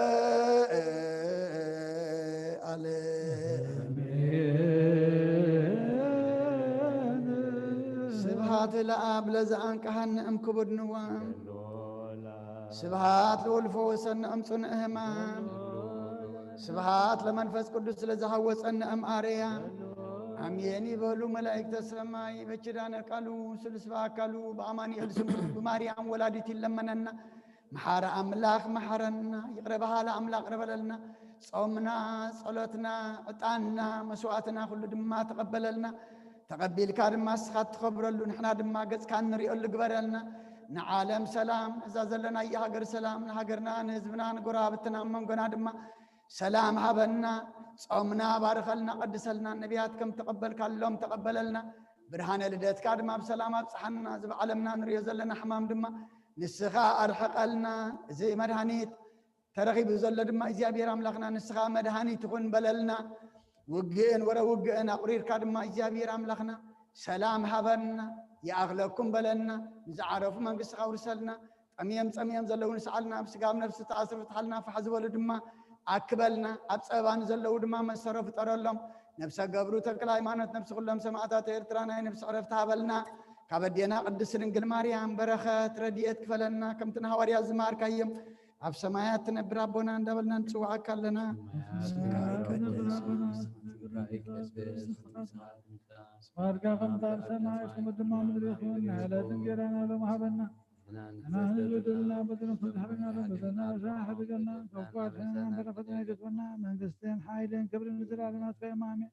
سبحات الآب لزعان كهن أم كبر نوام سبحات لولفو سن أم صن إهمام سبحات لمنفس قدس لزهوس أن أم آريام أميني بلو ملائكة السماء بچدان قالوا سلسبا قالوا بأماني السمو بماريام ولادتي لمننا محار أملاك محرنا يقربها لأملاك ربلنا صومنا صلاتنا عطانا مسواتنا كل دما تقبل لنا تقبل كارما سخات خبر له نحنا دما قص كان نريو لقبرلنا نعالم سلام إذا زلنا يا هاجر سلام هاجرنا نزبنا نقرابتنا من قنا دما سلام هبنا صومنا بارخلنا قدسلنا النبيات كم تقبل كلهم تقبل لنا برهان لديت كادما بسلام بصحنا زب علمنا نريو زلنا حمام دما نسخا أرحق لنا زي مدهانيت ترغيب زل دما إزيابير أملاقنا نسخا مدهانيت تكون بللنا وقئن ورا وقئن أقرير كادما إزيابير أملاقنا سلام هبنا يا أغلقكم بللنا نزعرف من قصة ورسلنا أميم زلو نسألنا بسقام نفس تأثر فتحلنا فحزب ولدما أكبلنا أبصابان زلو دما مسرف ترلهم نفس قبرو تكلا إيمانات نفس كلهم سمعتات إرترانا نفس عرفتها بلنا كابدينا قدس رنجل مريم بركات رديت كفلنا كم تنهوريا زمار كيم عف سمايات نبر ربنا ندبلنا نسوع كلنا سماركا خمطار سماعي خمد ما مدري خلنا لا تنقرنا لما حبنا أنا هنزل لنا بدنا كل حرنا بدنا شاهد قلنا كوكاتنا برفتنا جتنا من قستين حايلين كبر نزل على ناس في إمامي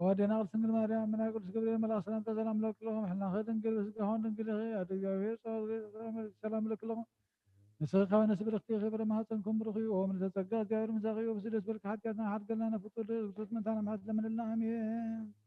ودينا أرسل مريم من أقول سكبر ملا سلام تسلم لك لهم إحنا خدنا نقول هون نقول هي أتجاوي سلام لك لهم نسخ خوان نسبر اختي خبر ما تنكم برخي ومن تتقى غير مزاغي وبسيل اسبر حد كنا حد قلنا نفطر من ثاني معد من الله امين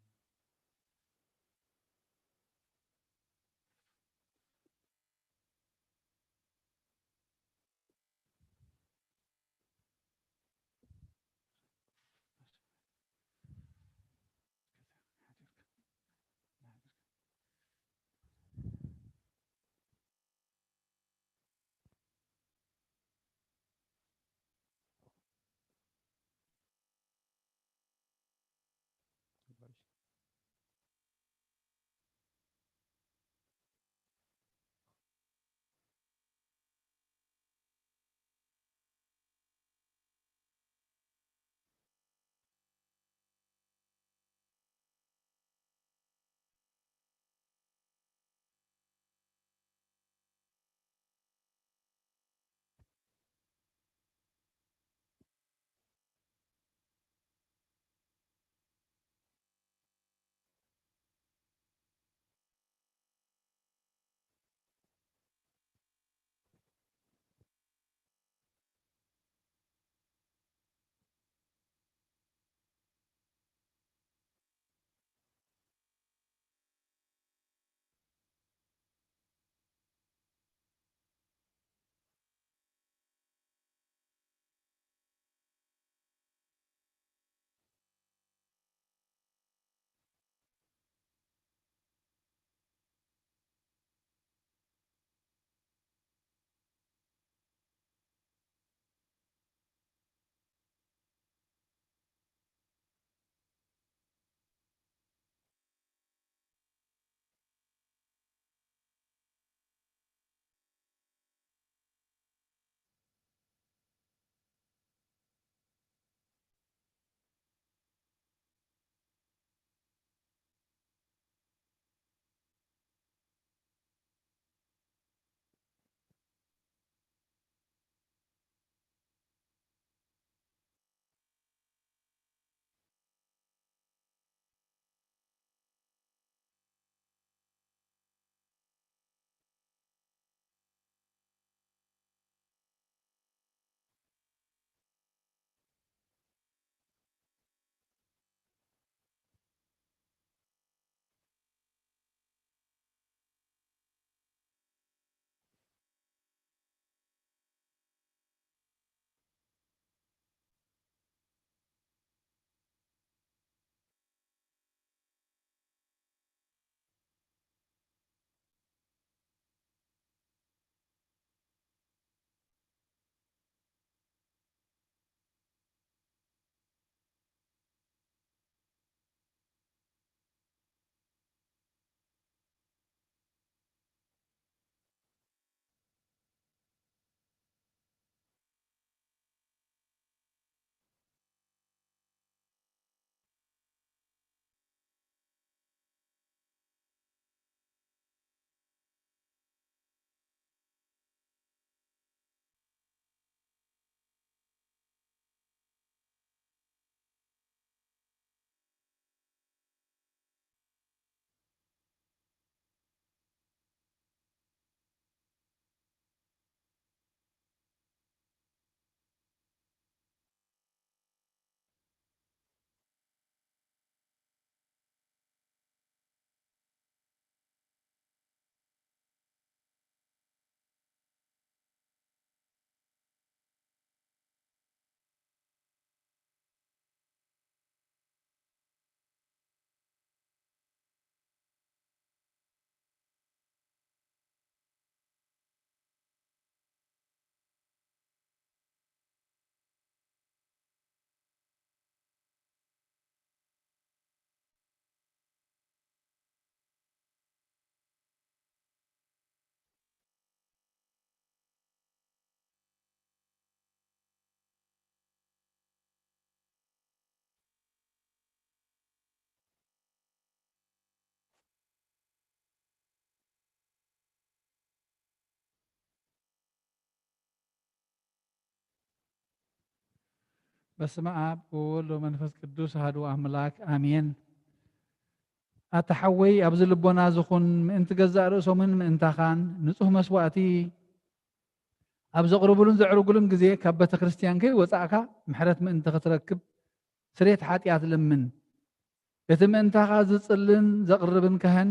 በስመ አብ ወወልድ ወመንፈስ ቅዱስ አሐዱ አምላክ አሜን። ኣተሓወይ ኣብዚ ልቦና ዝኹን ምእንቲ ገዛእ ርእሶምን ምእንታኻን ንጹህ መስዋእቲ ኣብ ዘቕርብሉን ዘዕርጉሉን ግዜ ካብ ቤተ ክርስቲያን ከይወፃእካ ምሕረት ምእንቲ ክትረክብ ስርየት ሓጢኣት ልምን። እቲ ምእንታኻ ዝጽልን ዘቕርብን ካህን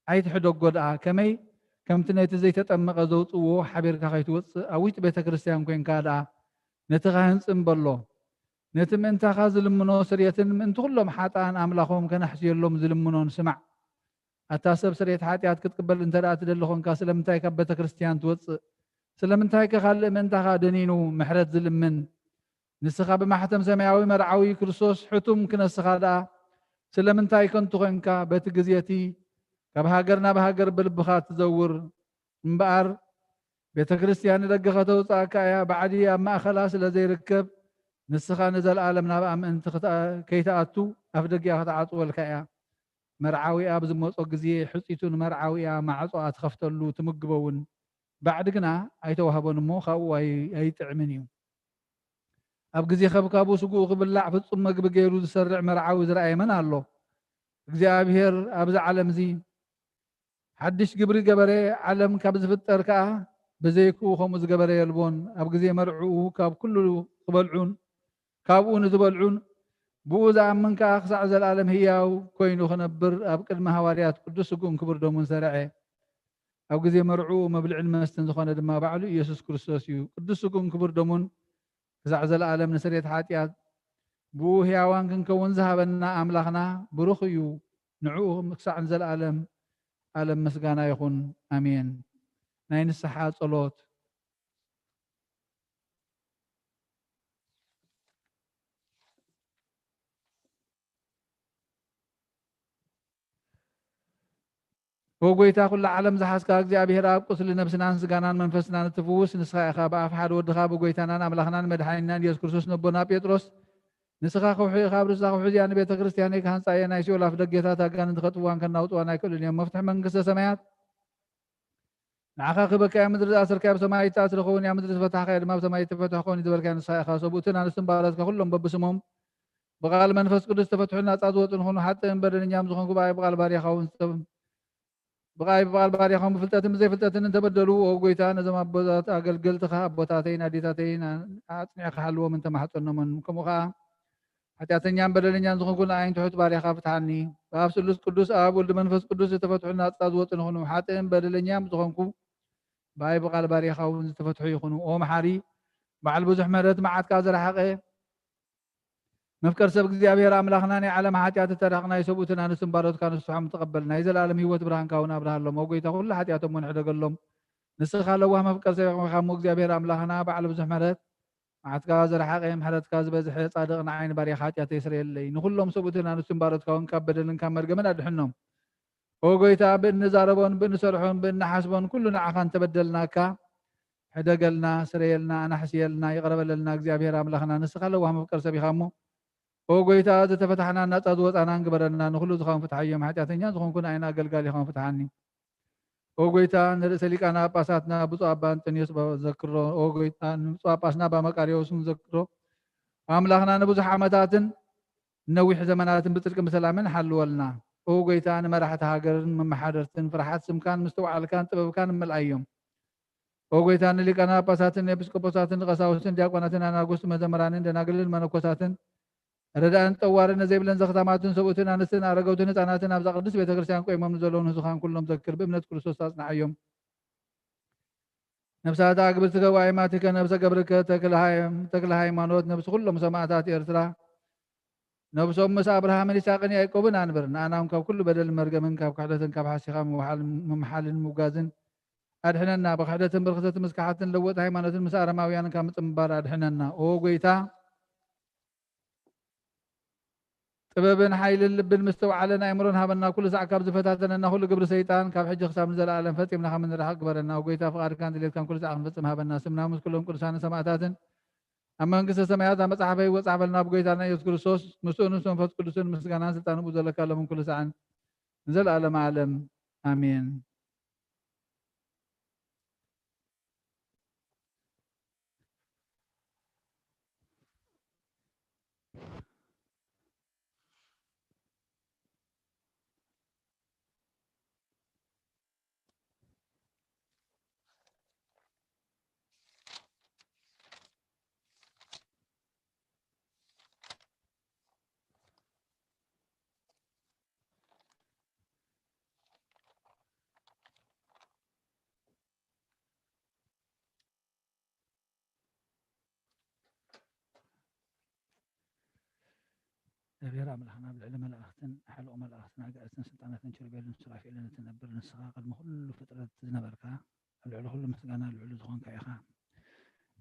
ኣይትሕደጎ ደኣ ከመይ ከምቲ ነቲ ዘይተጠመቐ ዘውፅዎ ሓቢርካ ከይትወፅእ ኣብ ውሽጢ ቤተ ክርስቲያን ኮንካ ደኣ ነቲ ካህን ጽምበሎ ነቲ ምእንታኻ ዝልምኖ ስርየትን ምእንቲ ኩሎም ሓጣን ኣምላኾም ከናሕስየሎም ዝልምኖን ስማዕ። ኣታ ሰብ ስርየት ሓጢኣት ክትቅበል እንተ ደኣ ትደሊ ኮንካ ስለምንታይ ካብ ቤተ ክርስቲያን ትወፅእ? ስለምንታይ ከኻልእ ምእንታኻ ደኒኑ ምሕረት ዝልምን? ንስኻ ብማሕተም ሰማያዊ መርዓዊ ክርስቶስ ሕቱም ክነስኻ ደኣ ስለምንታይ ከንቱ ኮንካ በቲ ግዜቲ ካብ ሃገር ናብ ሃገር ብልብኻ ትዘውር እምበኣር ቤተ ክርስቲያን ንደገ ከተውፃእካ እያ ባዕዲ ኣብ ማእኸላ ስለ ዘይርከብ ንስኻ ንዘለኣለም ናብኣ ምእንቲ ከይተኣቱ ኣፍ ደጊኣ ከተዓፅወልካ እያ። መርዓዊኣ ብዝመፆ ግዜ ሕፂቱን መርዓዊኣ ማዕፆኣ ትኸፍተሉ ትምግበውን ባዕዲ ግና ኣይተዋህቦን እሞ ካብኡ ኣይጥዕምን እዩ። ኣብ ግዜ ከብካቡ ስጉኡ ክብላዕ ፍጹም መግቢ ገይሩ ዝሰርዕ መርዓዊ ዝረኣየ መን ኣሎ? እግዚኣብሔር ኣብዚ ዓለም እዚ ሓድሽ ግብሪ ገበረ ዓለም ካብ ዝፍጠር ከዓ ብዘይክኡ ከምኡ ዝገበረ የልቦን። ኣብ ግዜ መርዑኡ ካብ ኩሉ ክበልዑን ካብኡ ንዝበልዑን ብኡ ዝኣምን ከዓ ክሳዕ ዘለኣለም ህያው ኮይኑ ክነብር ኣብ ቅድሚ ሃዋርያት ቅዱስ ስጉኡን ክቡር ደሙን ሰርዐ። ኣብ ግዜ መርዑኡ መብልዕን መስተን ዝኾነ ድማ ባዕሉ ኢየሱስ ክርስቶስ እዩ። ቅዱስ ስጉኡን ክቡር ደሙን ክሳዕ ዘለኣለም ንስርየት ሓጢኣት ብኡ ህያዋን ክንከውን ዝሃበና ኣምላኽና ብሩኽ እዩ። ንዕኡ ክሳዕ ንዘለኣለም ዓለም ምስጋና ይኹን ኣሜን። ናይ ንስሓ ጸሎት። ወጎይታ ኩሉ ዓለም ዝሓዝካ እግዚኣብሔር ኣብ ቁስሊ ነብስናን ስጋናን መንፈስናን እትፍውስ ንስኻ ኢኻ ብኣፍ ሓደ ወድኻ ብጎይታናን ኣምላኽናን መድሓኒናን ኢየሱስ ክርስቶስ ነቦና ጴጥሮስ ንስኻ ከውሒ ኢኻ ብርሳ ከውሒ እዚኣ ንቤተ ክርስቲያን ክሃንፃየ ናይ ሲኦል ኣፍ ደጌታት ኣጋንንት ከጥፍዋን ከናውጥዋን ኣይክእሉን እዮም። መፍትሒ መንግስተ ሰማያት ንዓኻ ክበካያ ምድሪ ዝኣሰርካዮ ኣብ ሰማይ ተኣስር ክኸውን እያ ምድሪ ዝፈታሕካዮ ድማ ኣብ ሰማይ ተፈትሕ ክኸውን ዝበልካዮ ንስኻ ኢኻ። ሰብኡትን ኣንስትን ባሮትካ ኩሎም በብስሞም ብቓል መንፈስ ቅዱስ ተፈትሑን ናፃ ዝወፁን ዝኾኑ ሓጥእን በደለኛም ዝኾንኩ ብኣይ ብቓል ባርያኻውን ብቃይ በቃል ባርያኹም ብፍልጠትን ብዘይፍልጠትን እንተበደሉ ጎይታ ነዞም ኣቦታት ኣገልገልትኻ ኣቦታተይን ኣዴታተይን ኣጽኒዕካ ሓልዎም እንተማሕፀኖምን ከምኡ ከዓ ኃጢአተኛን በደለኛን ዝኾንኩ ንዓይን ትሑት ባርያኻ ፍትሓኒ በአብ ስሉስ ቅዱስ ኣብ ወልድ መንፈስ ቅዱስ ዝተፈትሑ ናፃ ዝወፁ ንኹኑ ሓጥእን በደለኛም ዝኾንኩ ብኣይ በቃል ባርያኻ እውን ዝተፈትሑ ይኹኑ። ኦ መሓሪ በዓል ብዙሕ ምሕረት መዓትካ ዝረሓቐ መፍቀር ሰብ እግዚአብሔር ኣምላኽና ናይ ዓለም ኃጢአት ተረኽና የሰብኡትን ኣንስትን ባሮትካ ንስሖም ተቐበል ናይ ዘለኣለም ህይወት ብርሃንካ እውን ኣብርሃሎም ወጎይታ ኩሉ ኃጢአቶም ንሕደገሎም ንስኻ ለዋህ መፍቀር ሰብ ኢኻ እግዚአብሔር ኣምላኽና በዓል ብዙሕ ምሕረት መዓትካ ዝረሓቐ ምሕረትካ ዝበዝሐ ጻድቕ ንዓይን ባርያኻ ኃጢአት የስረየለይ ንኹሎም ሰብኡትን ኣንስትን ባሮትካ እውን ካብ በደልን ካብ መርገምን ኣድሕኖም ወጎይታ ብእንዛረቦን ብእንሰርሖን ብእንሓስቦን ኩሉ ንዓኻ እንተበደልናካ ሕደገልና ስረየልና ኣናሕስየልና ይቕረበለልና እግዚአብሔር ኣምላኽና ንስኻ ለዋህ መፍቀር ሰብ ኢኻ እሞ ወጎይታ ዝተፈታሕና ናፃ ዝወፃና እንግበረና ንኩሉ ዝኾን ፍትሓዮም ኃጢአተኛ ዝኾንኩ ንዓይና ኣገልጋሊ ኢኹም ፍትሓኒ ወጎይታ ንርእሰ ሊቃነ ጳጳሳትና ብፁዕ ኣባ አንጦንዮስ ዘክሮ ወጎይታ ንብፁዕ ጳጳስና ኣባ መቃርዮስን ዘክሮ ኣምላኽና ንብዙሕ ዓመታትን ነዊሕ ዘመናትን ብጽድቂ ብሰላምን ሓልወልና ወጎይታ ንመራሕቲ ሃገርን መመሓደርትን ፍርሓት ስምካን ምስተውዓልካን ጥበብካን እመልኣዮም ወጎይታ ንሊቃነ ጳጳሳትን ኤጲስቆጶሳትን ቀሳውስትን ዲያቆናትን ኣናጉስት መዘምራንን ደናግልን መነኮሳትን ረዳእን ጠዋርን ዘይብለን ዘኽታማትን ሰብኡትን ኣንስትን ኣረገውትን ህፃናትን ኣብዛ ቅዱስ ቤተክርስቲያን ቆይሞም ዘለውን ህዝኻን ኩሎም ዘክር ብእምነት ክርስቶስ ኣጽናዕዮም ነብሳት ኣግብርት ገባይማትከ ነብሰ ገብርከ ተክለ ሃይማኖት ነብሲ ኩሎም ሰማዕታት ኤርትራ ነብሶም ምስ አብርሃምን ይስሐቅን ያዕቆብን አንብር ንኣናም ካብ ኩሉ በደል መርገምን ካብ ክሕደትን ካብ ሓሲኻ ምምሓልን ምውጋዝን ኣድሕነና ብክሕደትን ብርክሰትን ምስካሓትን ለወጥ ሃይማኖትን ምስ ኣረማውያንን ካብ ምፅምባር ኣድሕነና ኦ ጎይታ ጥበብን ሓይልን ልብን ምስተውዓለን ኣእምሮን ሃበና ኩሉ ሰዕ ካብ ዝፈታተነና ኩሉ ግብሪ ሰይጣን ካብ ሕጂ ክሳብ ንዘለኣለም ፈፂምና ከም ንረሓቅ ግበረና ወጎይታ ፍቃድካን ድሌትካን ኩሉ ሰዕ ክንፈፅም ሃበና ስምና ምስ ኩሎም ቅዱሳን ሰማዕታትን ኣብ መንግስተ ሰማያት ኣብ መፅሓፈ ይወፅ ሓበልና ብጎይታና ኢየሱስ ክርስቶስ ምስኡ ምስ መንፈስ ቅዱስን ምስጋናን ስልጣን ብኡ ዘለካ ሎምን ኩሉ ሰዓን ንዘለኣለም ዓለም ኣሜን። እግዚአብሔር ኣምላኽና ብልዕሊ መላእኽትን ሓልኦ መላእኽትን ኣጋእዝትን ስልጣናትን ኪሩቤልን ሱራፌልን እትነብር ንስኻ ቅድሚ ኩሉ ፍጥረት ዝነበርካ ኣብ ልዕሊ ኩሉ ምስጋና ልዕሉ ዝኾንካ ኢኻ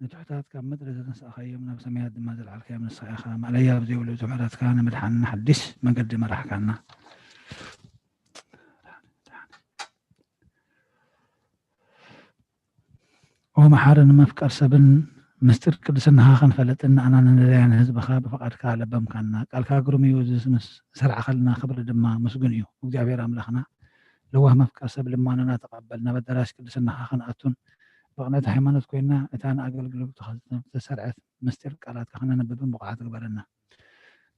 ንትሑታት ካብ ምድሪ ዘተንሳእኻዮም ናብ ሰማያት ድማ ዘለዓልካዮም ንስኻ ኢኻ ማእለያ ብዘይብሉ ምሕረትካ ንምድሓንና ሓድሽ መንገዲ መራሕካና ወመሓርን መፍቀር ሰብን ምስጢር ቅድስናኻ ክንፈለጥን ኣና ንለያን ህዝብኻ ብፈቃድካ ለበምካና ቃልካ ግሩም እዩ ዝምስ ሰርዓኸልና ክብሪ ድማ ምስጉን እዩ እግዚኣብሔር ኣምላኽና ለዋህ መፍቀር ሰብ ልማኖና ተቐበል ናብ ኣዳራሽ ቅድስናኻ ክንኣቱን ብቕነት ሃይማኖት ኮይና እታ ንኣገልግሎት ተሰርዐት ምስጢር ቃላትካ ክነነብብን ብቕዓት ግበረና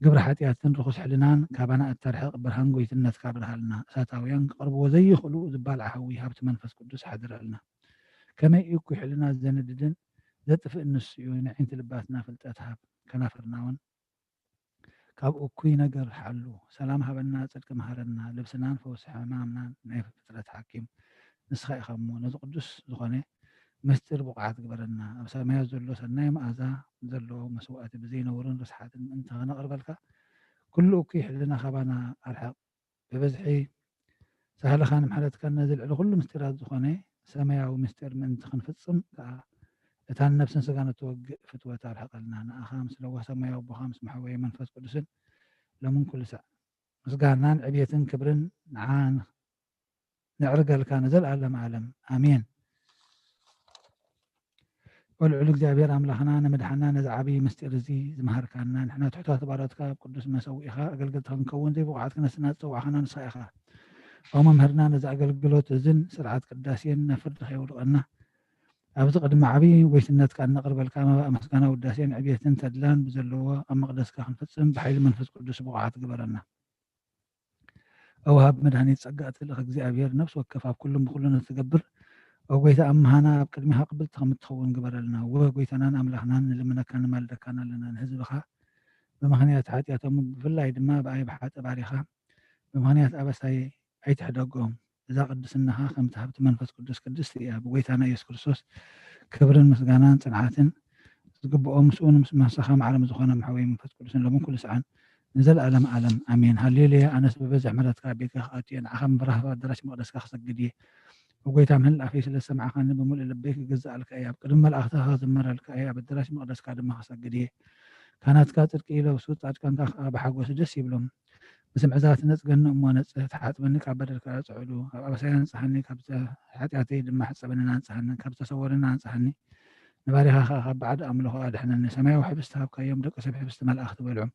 ግብሪ ሓጢኣትን ርኩስ ሕልናን ካባና እተርሕቕ ብርሃን ጎይትነትካ ብርሃልና እሳታውያን ክቐርብዎ ዘይኽእሉ ዝባልዓ ሃዊ ሃብቲ መንፈስ ቅዱስ ሓድረልና ከመይ እኩይ ሕልና ዘነድድን ዘጥፍእ ንሱ እዩ ንዒንቲ ልባትና ፍልጠት ሃብ ከናፍርና እውን ካብ እኩይ ነገር ሓሉ ሰላም ሃበና ፅድቂ መሃረና ልብስናን ፈውሲ ሕማምናን ናይ ፍጥረት ሓኪም ንስኻ ኢኻ እሞ ነዚ ቅዱስ ዝኾነ ምስጢር ብቕዓት ግበረና ኣብ ሰማያት ዘሎ ሰናይ መኣዛ ዘለዎ መስዋእቲ ብዘይነውርን ርስሓትን እንተኸነቕርበልካ ኩሉ እኩይ ሕልና ካባና ኣርሓቕ ብበዝሒ ሳህልኻ ንምሕረትካ ነዚ ልዕሊ ኩሉ ምስጢራት ዝኾነ ሰማያዊ ምስጢር ምእንቲ ክንፍፅም ከዓ እታን ነብስን ስጋን እትወግእ ፍትወት ኣርሕቐልና ንኣኻ ምስ ለዋ ሰማያዊ ቦኻ ምስ መሓወየ መንፈስ ቅዱስን ሎምን ኩሉ ሰዕ ምስጋናን ዕብየትን ክብርን ንዓን ንዕርገልካ ንዘለኣለም ዓለም ኣሜን ወልዑል እግዚኣብሔር ኣምላኽና ንምድሓና ነዚ ዓብዪ ምስጢር እዚ ዝመሃርካና ንሕና ትሕታት ባሮትካ ኣብ ቅዱስ መሰዊኢኻ ኣገልግልቲ ክንከውን ዘይብቕዓት ክነስና ዝፀዋዕኻና ንስኻ ኢኻ ኣብ መምህርና ነዚ ኣገልግሎት እዝን ስርዓት ቅዳሴን ናብ ፍርዲ ከየውድቐና ኣብዚ ቅድሚ ዓብዪ ጎይትነትካ እነቕርበልካ መባእ ምስጋና ውዳሴን ዕብየትን ተድላን ብዘለዎ ኣብ መቕደስካ ክንፍፅም ብሓይሊ መንፈስ ቅዱስ ብቕዓት ግበረና ኣውሃብ መድሃኒት ፀጋእ ትልኽ እግዚኣብሔር ነብሲ ወከፍ ኣብ ኩሉም ብኩሉን እትገብር ኣብ ጎይታ ኣምሃና ኣብ ቅድሚኻ ቅብልቲ ከም እትኸውን ግበረልና ጎይታናን ኣምላኽናን ንልምነካ ንማልደካን ኣለና ንህዝብኻ ብምኽንያት ሓጢኣቶም ብፍላይ ድማ ብኣይ ብሓጠ ባሪኻ ብምኽንያት ኣበሳይ ኣይትሕደጎም እዛ ቅድስናኻ ከምቲ ሃብቲ መንፈስ ቅዱስ ቅድስቲ እያ ብጎይታና ኢየሱስ ክርስቶስ ክብርን ምስጋናን ፅንዓትን ዝግብኦ ምስኡን ምስ መሳኻ ማዕለም ዝኾነ መሕወይ መንፈስ ቅዱስን ሎምን ኩሉ ሰዓን ንዘለኣለም ዓለም ኣሜን ሃሌሉያ ኣነስ ብበዝሒ ምሕረትካ ቤትካ ክኣትየ ንዓኻ ምብራህባ ኣዳራሽ መቕደስካ ክሰግድ እየ ብጎይታ ምህላፈይ ስለ ሰማዕኻኒ ብምሉእ ልበይ ክግዛእልካ እየ ኣብ ቅድሚ መላእኽትኻ ክዝመረልካ እየ ኣብ ኣዳራሽ መቕደስካ ድማ ክሰግድ እየ ካህናትካ ፅድቂ ይለብሱ ፃድቃንካ ከዓ ብሓጎስ ደስ ይብሎም ብስምዕዛት ነፅገኒ እሞ ነፅህ ተሓጥበኒ ካብ በደልካ ፅዕዱ ካብ ኣበሳይ አንፅሐኒ ካብ ሓጢኣተይ ድማ ሓፀበኒ አንፅሐኒ ካብ ዝተሰወረኒ አንፅሐኒ ንባሪኻ ከዓ ካብ ባዕድ ኣምልኾ ኣድሕነኒ ሰማያዊ ሕብስቲ ሃብካዮም ደቂ ሰብ ሕብስቲ መላእኽቲ በልዑም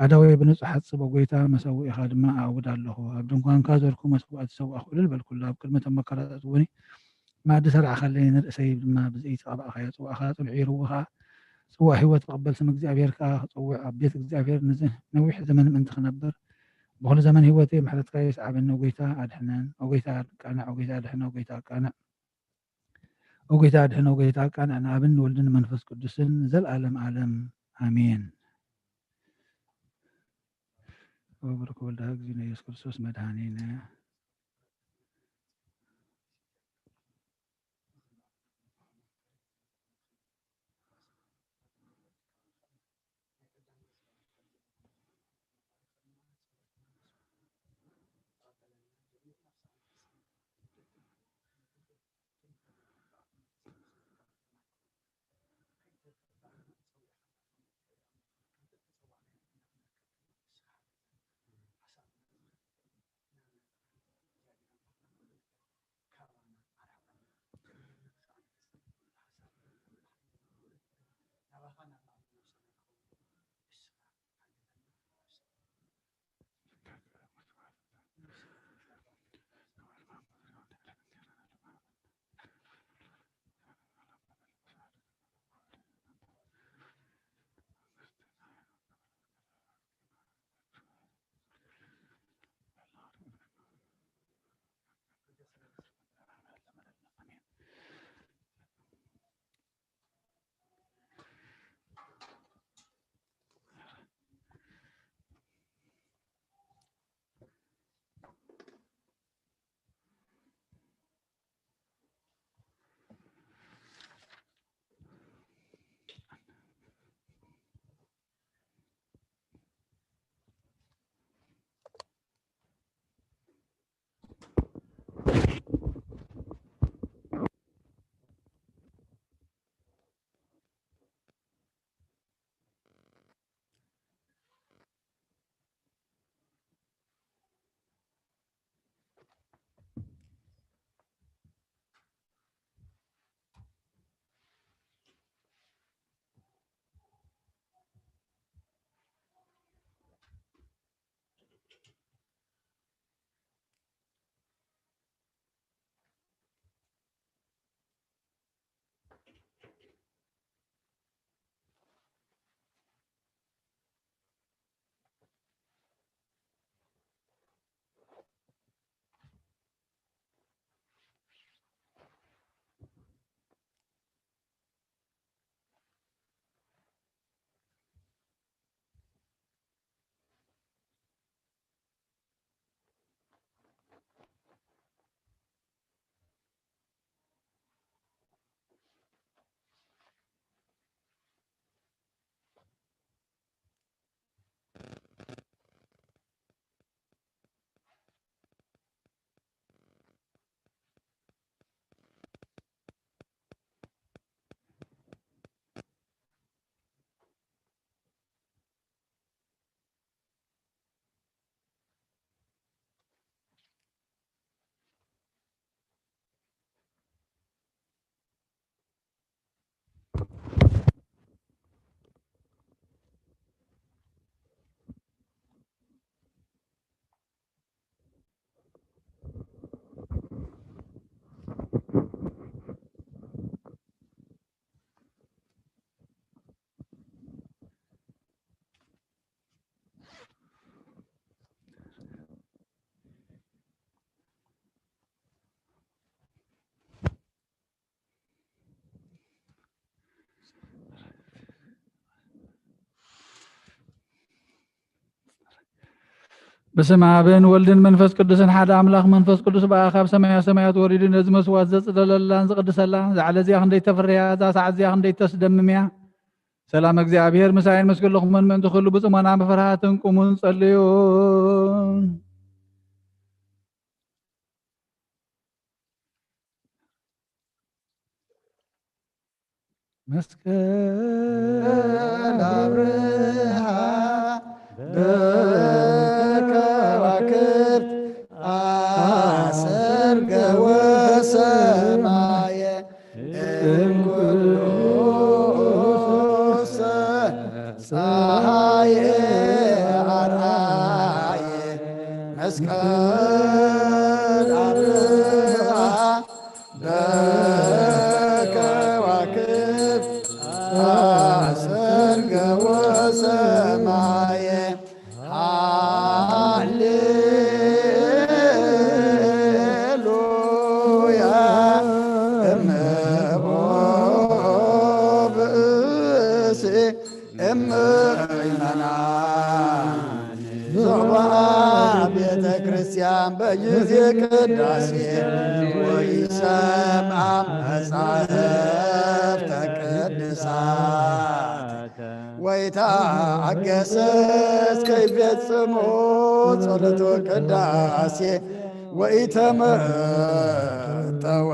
ኣዳወይ ብንፁሕ ሓፅብ ጎይታ መሰዊኢኻ ድማ ኣዕውድ ኣለኹ ኣብ ድንኳንካ ዘርኩ መስዋእቲ ሰዋእ ክእሉ ልበልኩሉ ኣብ ቅድሚቶም መከራታት እውን ማእዲ ሰርዓኸለይ ንርእሰይ ድማ ብዘይቲ ቀባእኻዮ ፅዋእኻ ፅልዑ ይርዎ ከዓ ፅዋእ ሂወት ብቕበል ስም እግዚኣብሔርካ ክፅውዕ ኣብ ቤት እግዚኣብሔር ነዊሕ ዘመን ምእንቲ ክነብር ብኩሉ ዘመን ሂወተይ ምሕረትካ የስዓበኒ ጎይታ ኣድሕነን ጎይታ ቃንዕ ጎይታ ኣድሕነ ጎይታ ቃንዕ ጎይታ ኣድሕነ ጎይታ ቃንዕ ንኣብን ወልድን መንፈስ ቅዱስን ዘለኣለም ዓለም ኣሜን ወብርክ ወልዳ እግዚእነ ኢየሱስ ክርስቶስ መድኃኒነ بسم عبن ولدن منفس قدسن حد أملاخ منفس قدس بآخاب سمايات وريدن نزمس وازز دلالان زقدس الله زعل زياخن دي تفريا ذا سعد زياخن دي تسدمميا سلام እግዚአብሔር مساين مسكل لكم من دخلوا بصمنا بفرحاتن قومون صليون مسكن أبرها بكواكب أسرق وسماي الكلوس صاي عراي مسكن أبرها بكواكب أسرق وسماي هاليلويا بئسي إيمانا زعبا ቤተ ክርስቲያን በጊዜ ቅዳሴ ወይሰምዓ መጻሕፍተ ቅዱሳት ወይትአገሰስ ከይፈጽሞ ጸሎተ ቅዳሴ ወኢተመጠወ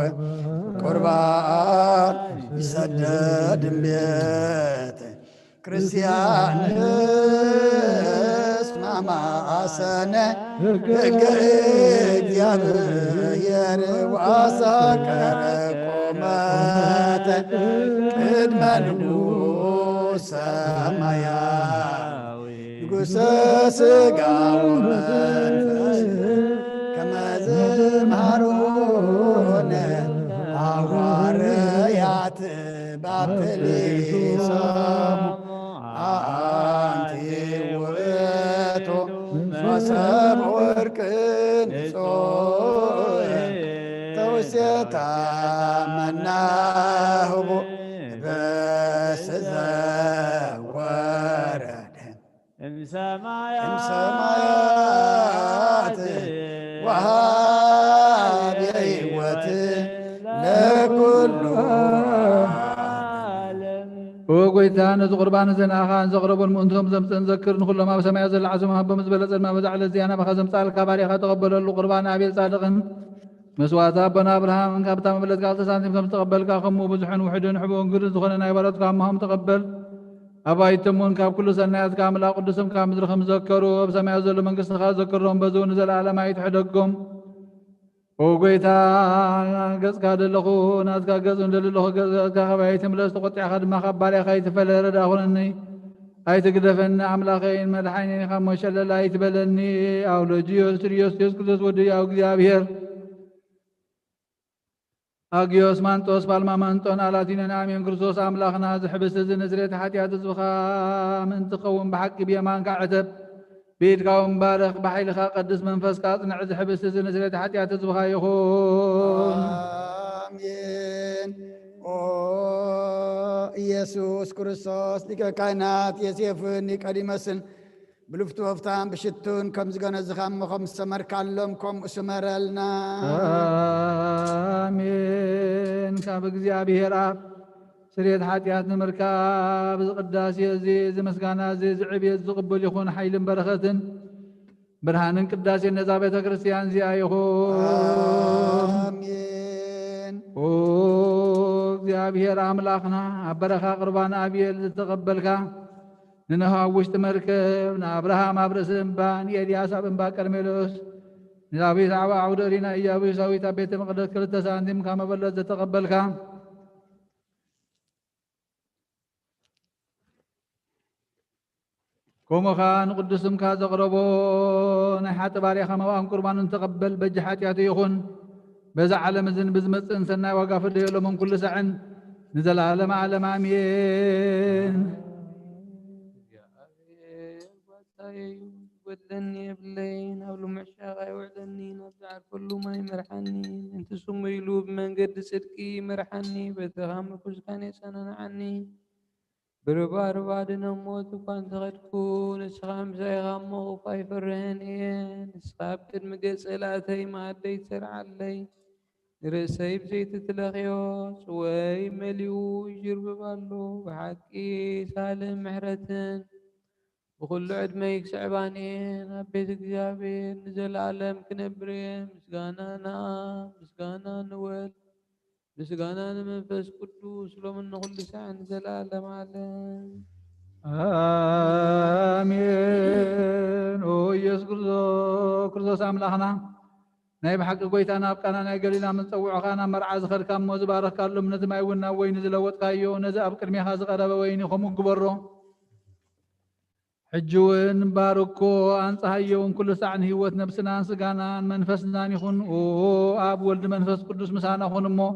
ቁርባን ይሰደድ እምቤተ ክርስቲያን ማማሰነ ሕገ እግዚአብሔር ወአሳቀረ ቆመተ ቅድመ ንጉሠ ሰማያዊ ንጉሠ ሥጋ ወመንፈስ ከመ ዘምሃሮነ ሐዋርያት ባፕቲስሙ አንቲ ውእቱ መሶበ ወርቅ ንጹሕ ተውስታ መናህቡ በስዘወረደ እምሰማያት ወሃብ ሕይወት ለኩሉ وقويتا نز قربان زناخان زغربون مؤنتهم زمسن ذكر نخلما بسماء زل عزمها بمزبلة ما بزعل الزيانة بخزم سال كباري تقبل القربان عبيد صادقا مسواتا بنا ابراهيم ان كابتا مبلت قال سانتم كم تقبل كاخم وبزحن وحدن حبون قرز خلنا عبارات كامهم تقبل أبايتمون كاب كل سنة كامل قدسم كامل رخم ذكروا بسماء زل من قصة ذكرهم بزون زل على ما يتحدقهم وقيتا قص كاد اللخو ناس كاقص وندل اللخو قص كاخبايتم لست قطع خد ما خبالي خايت فلرد أخلني أي تقدفن عملاقين مدحيني خموش لا يتبلني أو لجيوس تريوس يسكتس ودي أو قذابير أجيوس مانتوس بالما مانتون على دين نامين كرسوس أملاخنا زحبس زنزريت حتيات الزخا من تقوم بحق بيمان كعتب بيت قوم بارخ بحيلخا قدس منفس قاطن عز حبس زنزريت حتيات الزخا يخون آمين ኢየሱስ ክርስቶስ ሊቀ ካህናት የሴፍን ይቀዲመስን ብልፍቱ ወፍታን ብሽቱን ከም ዝገነዝኻሞ ከም ዝተመርካሎም ከምኡ ስመረልና አሜን። ካብ እግዚአብሔር አብ ስርየት ኃጢአት ንምርካብ ዝቅዳሴ እዚ ዝምስጋና እዚ ዝዕብየት ዝቕበል ይኹን ሓይልን በረኸትን ብርሃንን ቅዳሴ ነዛ ቤተ ክርስቲያን እዚኣ ይኹን አሜን። እግዚአብሔር አምላኽና ኣብ በረኻ ቁርባን አብየል ዝተቐበልካ ንነሃ ውሽጢ መርከብ ንኣብርሃም ኣብ ርእሲ እምባ ንኤልያስ ኣብ እምባ ቀርሜሎስ ንዳዊት ዓባ ዓውደ ሪና ኢያቡሳዊት ኣብ ቤተ መቅደስ 2 ሳንቲም ካብ መበለት ዝተቐበልካ ከምኡኻ ንቅዱስምካ ዘቕረቦ ናይ ሓጢ ባርያኻ መባእን ቁርባንን ተቐበል በጂ ሓጢአቱ ይኹን በዛ ዓለም እዝን ብዝመፅእን ሰናይ ዋጋ ፍልየሎምን ኩሉ ሰዕን ንዘላለማ ዓለም አሜን። ودلني يبلين أو لمعشاق يوعدني نبدع كل ما يمرحني انت سمي لوب من قد صدقي مرحني بتغام كوز كان يسنن عني بربادنا موت وكان تغدكون اسخام زي غامو وفاي فرهنين اسخاب تدمقس الاتي ما دي سرع علي رسي بزيت تلغيوس وي مليو يجرب بالو بحقي سالم محرتن وكل عد ما يكسعبانين بيت اكزابين نزل عالم كنبرين مسقانا نول مسقانا منفس قدوس لو من كل ساعة نزل عالم عالم آمين ويس كرزوس أملاخنا نايب حق قويتانا أبقانا ناي قليلا من صوعخانا مرعى زخر كام موزبارك كارلو من نزماي ونا وين زلوت كايو نزا أبقر ميخا زغرب وين خمو قبرو حجوين باركو أنصحيون كل ساعة هيوت نفسنا سقانا منفسنا يخون أب ولد منفس قدوس مسانا خون مو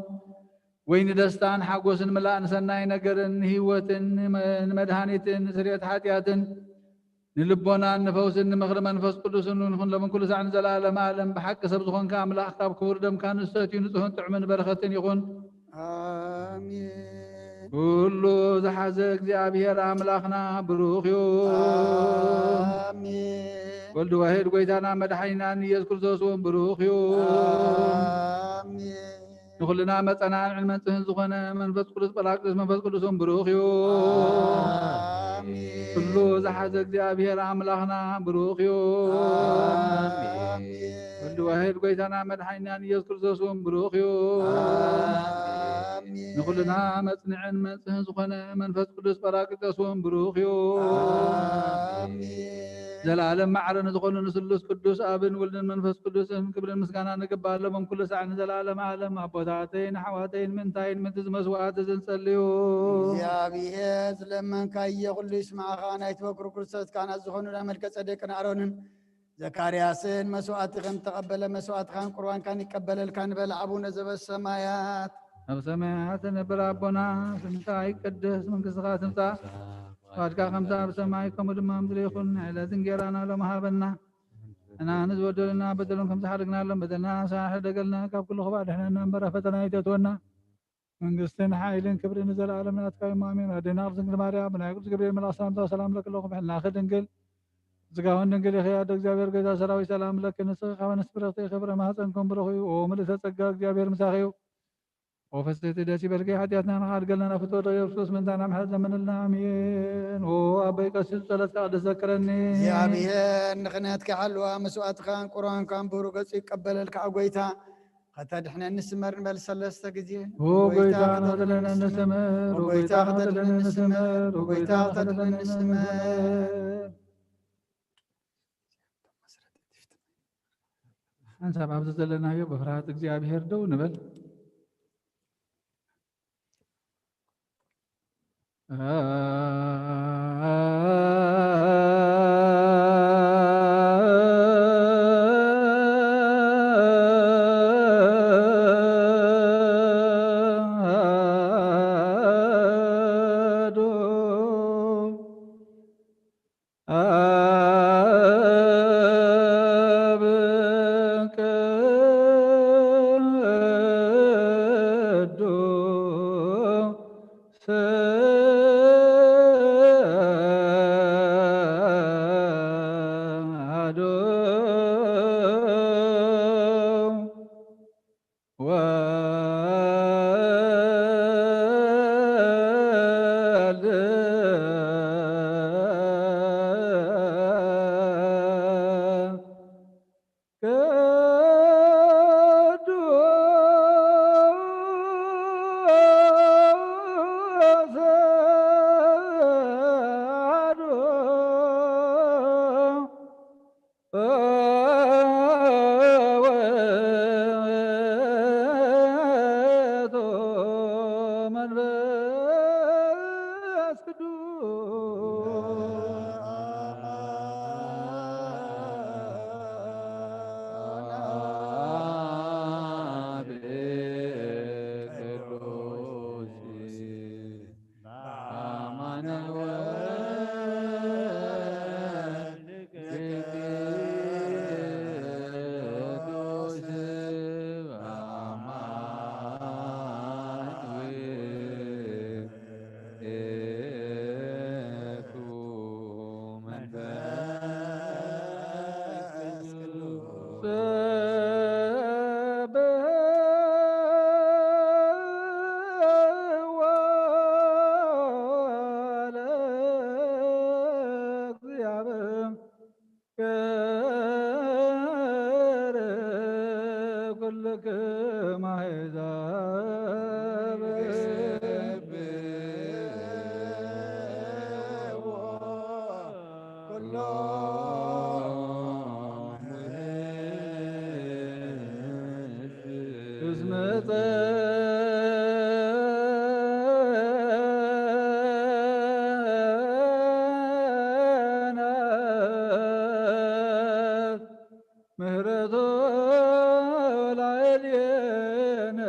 وين دستان حقوسن ملأن سناي نقرن هيوتن مدهانيتن سريت حاتياتن نلبونا نفوسن مغر منفس قدوسن ونخون لمن كل ساعة نزل عالم عالم بحق سبزخون كامل أحقاب كبر دم كان استاتي نتهون تعمن برختن يخون آمين كل زحز እግዚአብሔር አምላክና ብሩክ ይሁን آمين ወልድ ዋሕድ ጎይታና መድኃኒናን ኢየሱስ ክርስቶስ ብሩክ ይሁን آمين ንኹልና መጸናዕን መንጽህን ዝኾነ መንፈስ ቅዱስ ጰራቅሊጦስ መንፈስ ቅዱስ ብሩክ ይሁን آمين ኩሉ ዝሓዘ እግዚአብሔር አምላክና ብሩክ ይሁን آمين ወልድ ዋሕድ ጎይታና መድኃኒናን ኢየሱስ ክርስቶስ ብሩክ ይሁን آمين ንኹልና መጽንዕን መንጽህን ዝኾነ መንፈስ ቅዱስ ጰራቅሊጦስ ብሩክ ይሁን آمين ዘላለም ማዕረን ዝኾኑ ንስሉስ ቅዱስ አብን ወልድን መንፈስ ቅዱስን ክብርን ምስጋና ንግባለዎም ኩሉ ሰዓት ንዘላለም ዓለም አቦታተይን ሓዋተይን ምንታይን ምንትዝ መስዋዕት ዝንጸልዩ እግዚአብሔር ስለመንካየ ኩሉ ይስማዓኻ ናይቲ በኩር ክርስቶስ ካህናት ዝኾኑ ናይ መልከ ጸዴቅን አሮንን ዘካርያስን መስዋዕት ከም ተቐበለ መስዋዕትኻን ቁርባንካን ይቀበለልካ ንበል አቡነ ዘበሰማያት ኣብ ሰማያት ነብር አቦና ስምካ ይቀደስ መንግሥትኻ ትምጻእ ፈቃድካ ከምታ ኣብ ሰማይ ከምኡ ድማ ምድሪ ይኹን ዕለት እንጀራና ሎሚ ሃበና እና ንዝበደሉና በደሎም ከም ዝሓደግናሎም በደልና ሳሕ ደገልና ካብ ኩሉ ክባእ ድሕነና እምበረ ፈተና ይተትወና መንግስትን ሓይልን ክብርን ንዘለዓለም ናትካ እዩ አሜን ኣዴና ድንግል ማርያም ብናይ ቅዱስ ገብርኤል መልአክ ሰላምታ ሰላም ለክለኹም ሕልናኺ ድንግል ስጋውን ድንግል ይኸ ያደ እግዚአብሔር ጌታ ሰራዊት ሰላም ለክ ንስኺ ካብ ኣንስቲ ብረኽቲ ክብረ ማህፀንኩም ብሩኽ እዩ ኦ ምልእተ ጸጋ እግዚአብሔር ምሳኺ እዩ وفسرت داسي بركي حديثنا نخاد قلنا فتوى يرسوس من دانا محل زمن الله امين وابي قصص ثلاث قاعد ذكرني يا بيان نخناتك حلوة مسوات خان قرآن كان بورقص يقبل لك عقويتا حتى احنا نسمر نبل سلسة قزي وقويتا خدلنا نسمر وقويتا خدلنا نسمر وقويتا خدلنا نسمر انسى بعض زلنا يوم بفرات እግዚአብሔር ደው ንበል ምህረቶ ላዕሌነ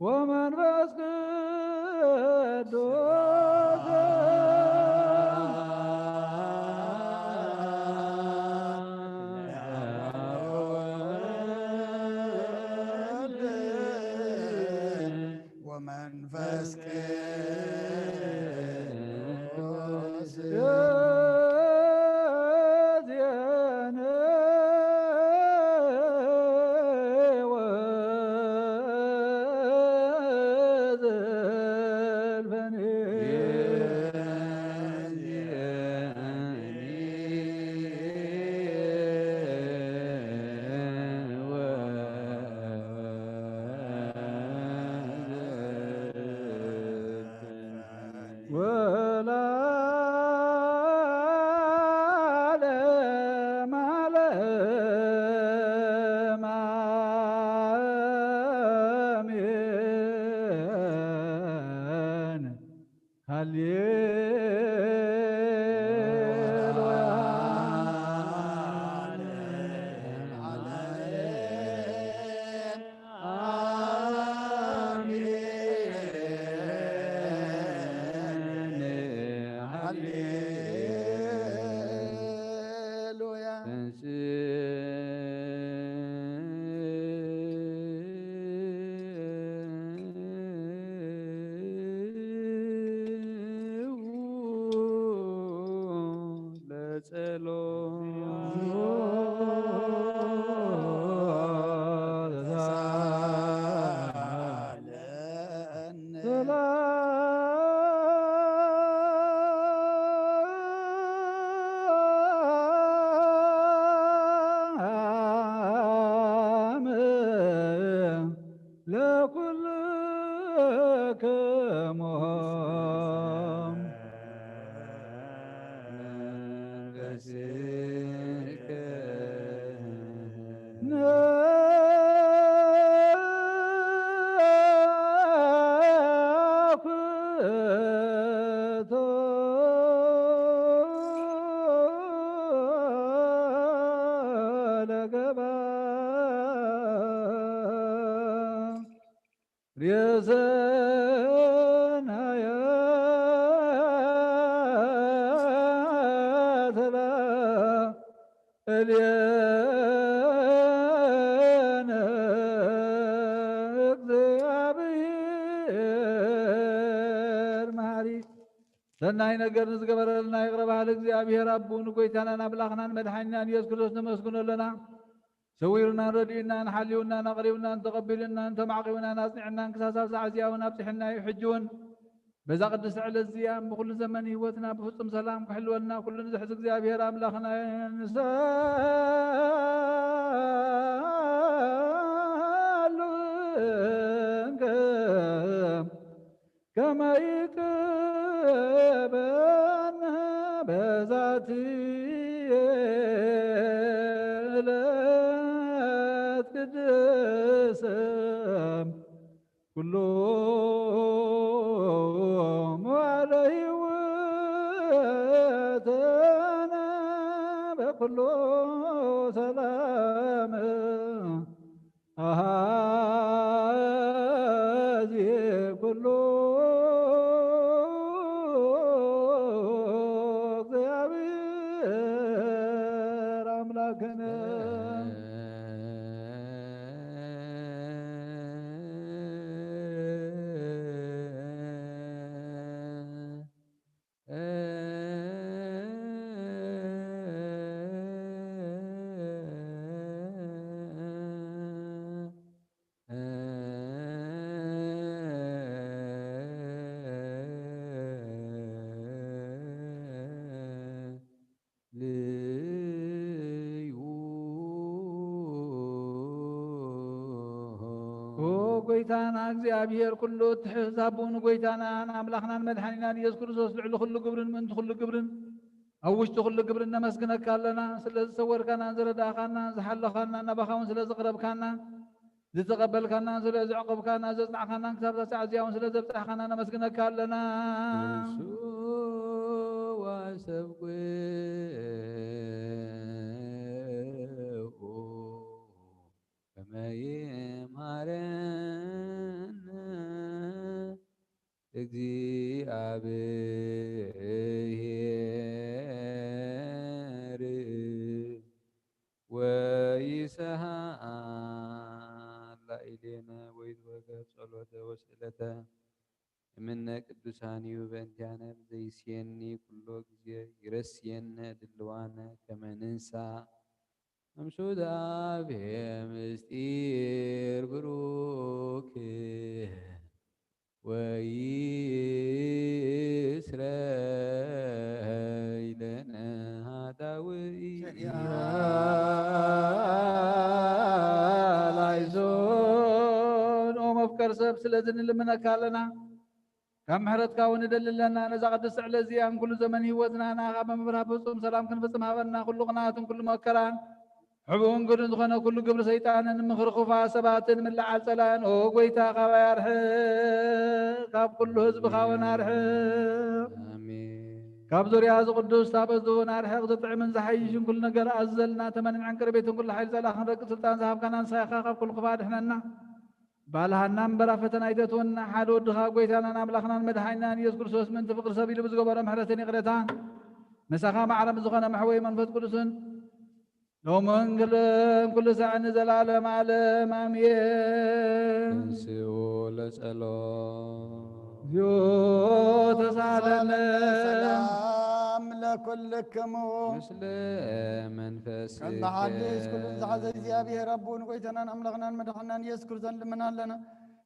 ወመንፈስ ቅዱስ ወመንፈስ ቅዱስ የዚአነ ወዘልፈኔ ወለዓለመ ዓለም አሜን። ሃሌሉያ ሃሌሉያ እልየነ እግዚአብሔር መሐሪ ሰናይ ነገር ንዝገበረልና ይቅረባል እግዚአብሔር አቡን ጎይታናን አምላኽናን መድሓኒናን ኢየሱስ ክርስቶስ ነመስግኖለና ሰዊርናን ረዲእናን ሓልዩናን ኣቕሪብናን ተቐቢልናን ተማዕቂብናን ኣጽኒዕናን ክሳሳብ ሰዓዝያውን ኣብፅሕና እዩ ሕጂ እውን በዛ ቅድስቲ ዕለት እዚኣ ብኩሉ ዘመን ህይወትና ብፍጹም ሰላም ክሕልወልና ኩሉ ንዝሕዝ እግዚአብሔር ኣምላኽና ንሳሉንከ ከመ ይቅበልና በዛቲ ዕለት ቅድስት ኩሎ መዋዕለ ሕይወትና በኩሉ ሰላም አኀዜ ኩሉ እግዚአብሔር አምላክነ ጎይታና እግዚአብሔር ኩሉ ትሕዛቡን ጎይታና አምላኽና መድኃኒና ኢየሱስ ክርስቶስ ልዕሊ ኩሉ ግብርን ምእንቲ ኩሉ ግብርን ኣብ ውሽጢ ኩሉ ግብርን ነመስግነካ ኣለና። ስለ ዝሰወርካና ዝረዳእኻና ዝሓለኻና ናባኻውን ስለ ዘቕረብካና ዝተቐበልካና ስለ ዘዕቆብካና ዘፅናዕካና ክሳብ ሳዕ እዚያውን ስለ ዘብፅሕካና ነመስግነካ ኣለና። ይምሃረነ እግዚአብሔር ወይሰሃላ ኢሌነ ወይትወገብ ጸሎተ ወስእለተ እምነ ቅዱሳን እዩ በእንቲአነ ዘይስየኒ ኩሎ ጊዜ ይረስየነ ድልዋነ ከመ ንንሳ አምሱዳቤ ምስጢር ብሩክ ወይስረይ ለነ ኃጣውኢነ ላይዞን ኦ መፍቀር ሰብ ስለዚ ንልምነካ ኣለና። ካብ ምሕረትካ እውን እደልለና ነዛ ቅድስቲ ዕለት እዚኣን ኩሉ ዘመን ህይወትና ናኻ መምብራ ፍጹም ሰላም ክንፍጽም ሃበና። ኩሉ ቅንዓትን ኩሉ መከራን ሕቡእን ግድን ዝኾነ ኩሉ ግብሪ ሰይጣንን ምኽሪ ኽፉኣት ሰባትን ምልዓል ጸላእን ኦ ጎይታ ካባይ ኣርሕቕ፣ ካብ ኩሉ ህዝብኻ እውን ኣርሕቕ። ካብ ዙርያ ዝቅዱስ ታበዝ እውን ኣርሕቕ። ዘጥዕምን ዝሓይሽን ኩሉ ነገር ኣዘልና ተመንን ዕንቅርቤትን ኩሉ ሓይል ጸላኽን ረቂ ስልጣን ዝሃብካና ንሳይኻ ካብ ኩሉ ክፋ ድሕነና ባልሃና እምበራ ፈተና ይተትወና ሓደ ወድኻ ጎይታናን ኣምላኽናን መድሓኒናን ኢየሱስ ክርስቶስ ምንቲ ፍቅሪ ሰብ ኢሉ ብዝገበሮ ምሕረትን ይቕረታን ንሳኻ ማዕረም ዝኾነ መሕወይ መንፈስ ቅዱስን ሎምን ኩሉ ሰዓት ንዘላለም ዓለም ኣሜን። እንስኡ ለጸሎት እግዚኦ ተሳለነ ሰላም ለኩልክሙ ምስለ መንፈስከ ከመሓድስ ኩሉ ዝሓዘ እግዚአብሔር ኣቦን ጎይታናን ኣምላኽናን መድሓኒናን ኢየሱስ ክርስቶስ ንልምና ኣለና።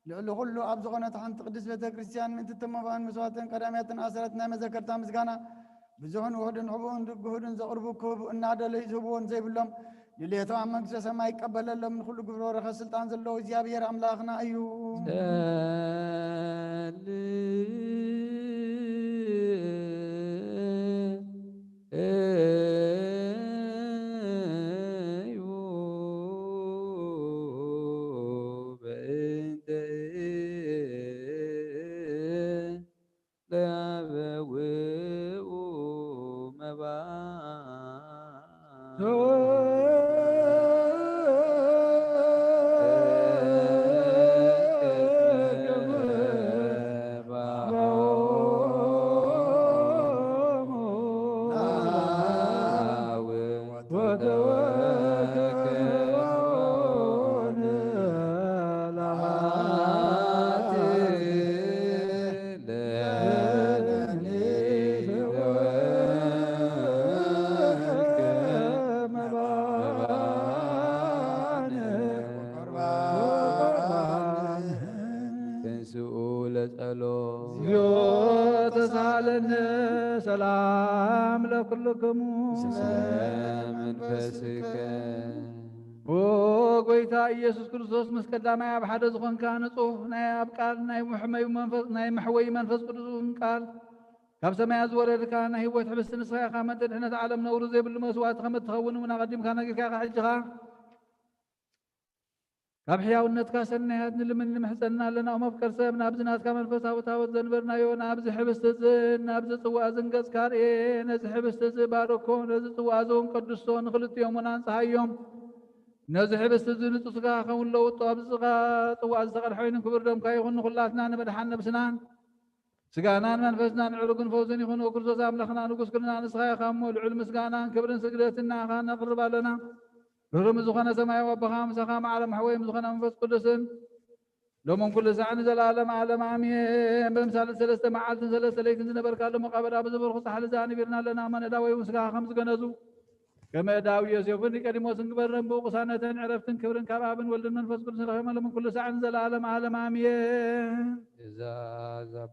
ልዕሊ ኩሉ ኣብ ዝኾነት ሓንቲ ቅድስት ቤተ ክርስቲያን ምእንቲ ተመባን መስዋዕትን ቀዳምያትን ኣሰረት ናይ መዘከርታ ምስጋና ብዙሕን ውህድን ሕቡእን ግሁድን ዘቕርቡ ክህቡ እናደለዩ ዝህብዎን ዘይብሎም ድሌቶም ኣብ መንግስተ ሰማይ ይቀበለሎም ንኩሉ ግብሮ ረኸ ስልጣን ዘለዎ እግዚአብሔር ኣምላኽና እዩ። ሰላም ለኩልክሙ መንፈስከ ኦ ጎይታ ኢየሱስ ክርስቶስ ምስ ቀዳማይ ኣብ ሓደ ዝኾንካ ንጹህ ናይ ኣብ ቃል ናይ መሕወይ መንፈስ ቅዱስን ቃል ካብ ሰማያ ዝወረድካ ናይ ህይወት ሕብስቲ ንስኻ ኢኻ መጠ ድሕነት ዓለም ነውሩ ዘይብሉ መስዋዕቲ ከመ እትኸውን እውን ኣቐዲምካ ነጊርካ ኢኻ ሕጅኻ ካብ ሕያውነትካ ሰናያት ንልምን ንምሕፀንና ኣለና። ኦ መፍቀር ሰብ ናብዚ ናትካ መንፈሳዊ ታቦት ዘንበርናዮ ናብዚ ሕብስቲ እዚ ናብዚ ጽዋዕ ዝንገጽካ ርኤ ነዚ ሕብስቲ እዚ ባረኮ ነዚ ጽዋዕ እዚ እውን ቀድሶ ንክልጥዮም እውን አንጽሓዮም ነዚ ሕብስቲ እዚ ንጹህ ስጋ ኸውን ለውጦ ኣብዚ ጽዋዕ ዝተቐድሐ ኮይኑ ክቡር ደምካ ይኹን ንኹላትና ንመድሓን ነብስናን ስጋናን መንፈስናን ዕሩግን ፈውስን ይኹን። ክርስቶስ ኣምላኽና ንጉስ ክልና ንስኻ ኢኻ እሞ ልዑል ምስጋናን ክብርን ስግደትን ንዓኻ ነቕርብ ኣለና። ርህሩም ዝኾነ ሰማያዊ ኣቦኻ ምሳኻ ማዕረም ሕወይም ዝኾነ መንፈስ ቅዱስን ሎሞን ኩሉ ሰዓት ንዘላለም ዓለም ኣሜን። ብምሳሌ ሰለስተ መዓልትን ሰለስተ ለይትን ዝነበርካሉ መቃበዳ ብዝበርኹ ፃሕሊ ዛንቢርና ኣለና መነዳዊ እውን ስጋኻ ከም ዝገነዙ ከመ እዳዊ ዮሴፍን ኒቆዲሞስን ግበርን ብቕሳነትን ዕረፍትን ክብርን ካብ ኣብን ወልድን መንፈስ ቅዱስን ረኺቦም ሎሞን ኩሉ ሰዓት ንዘላለም ዓለም ኣሜን። እዛ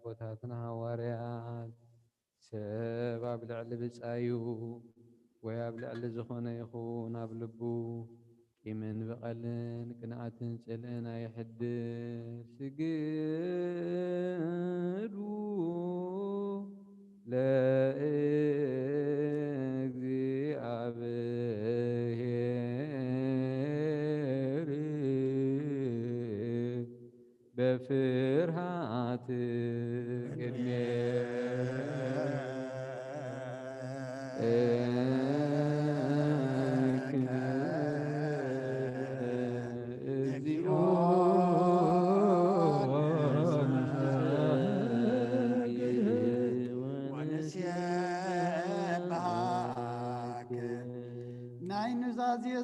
ቦታትና ሃዋርያት ሰብ ኣብ ልዕሊ ብፃዩ ወይ ኣብ ልዕሊ ዝኾነ ይኹን ኣብ ልቡ ቂምን በቀልን ቅንዓትን ጽልእን ኣይሕድር ስግዱ ለእግዚአብሔር በፍርሃት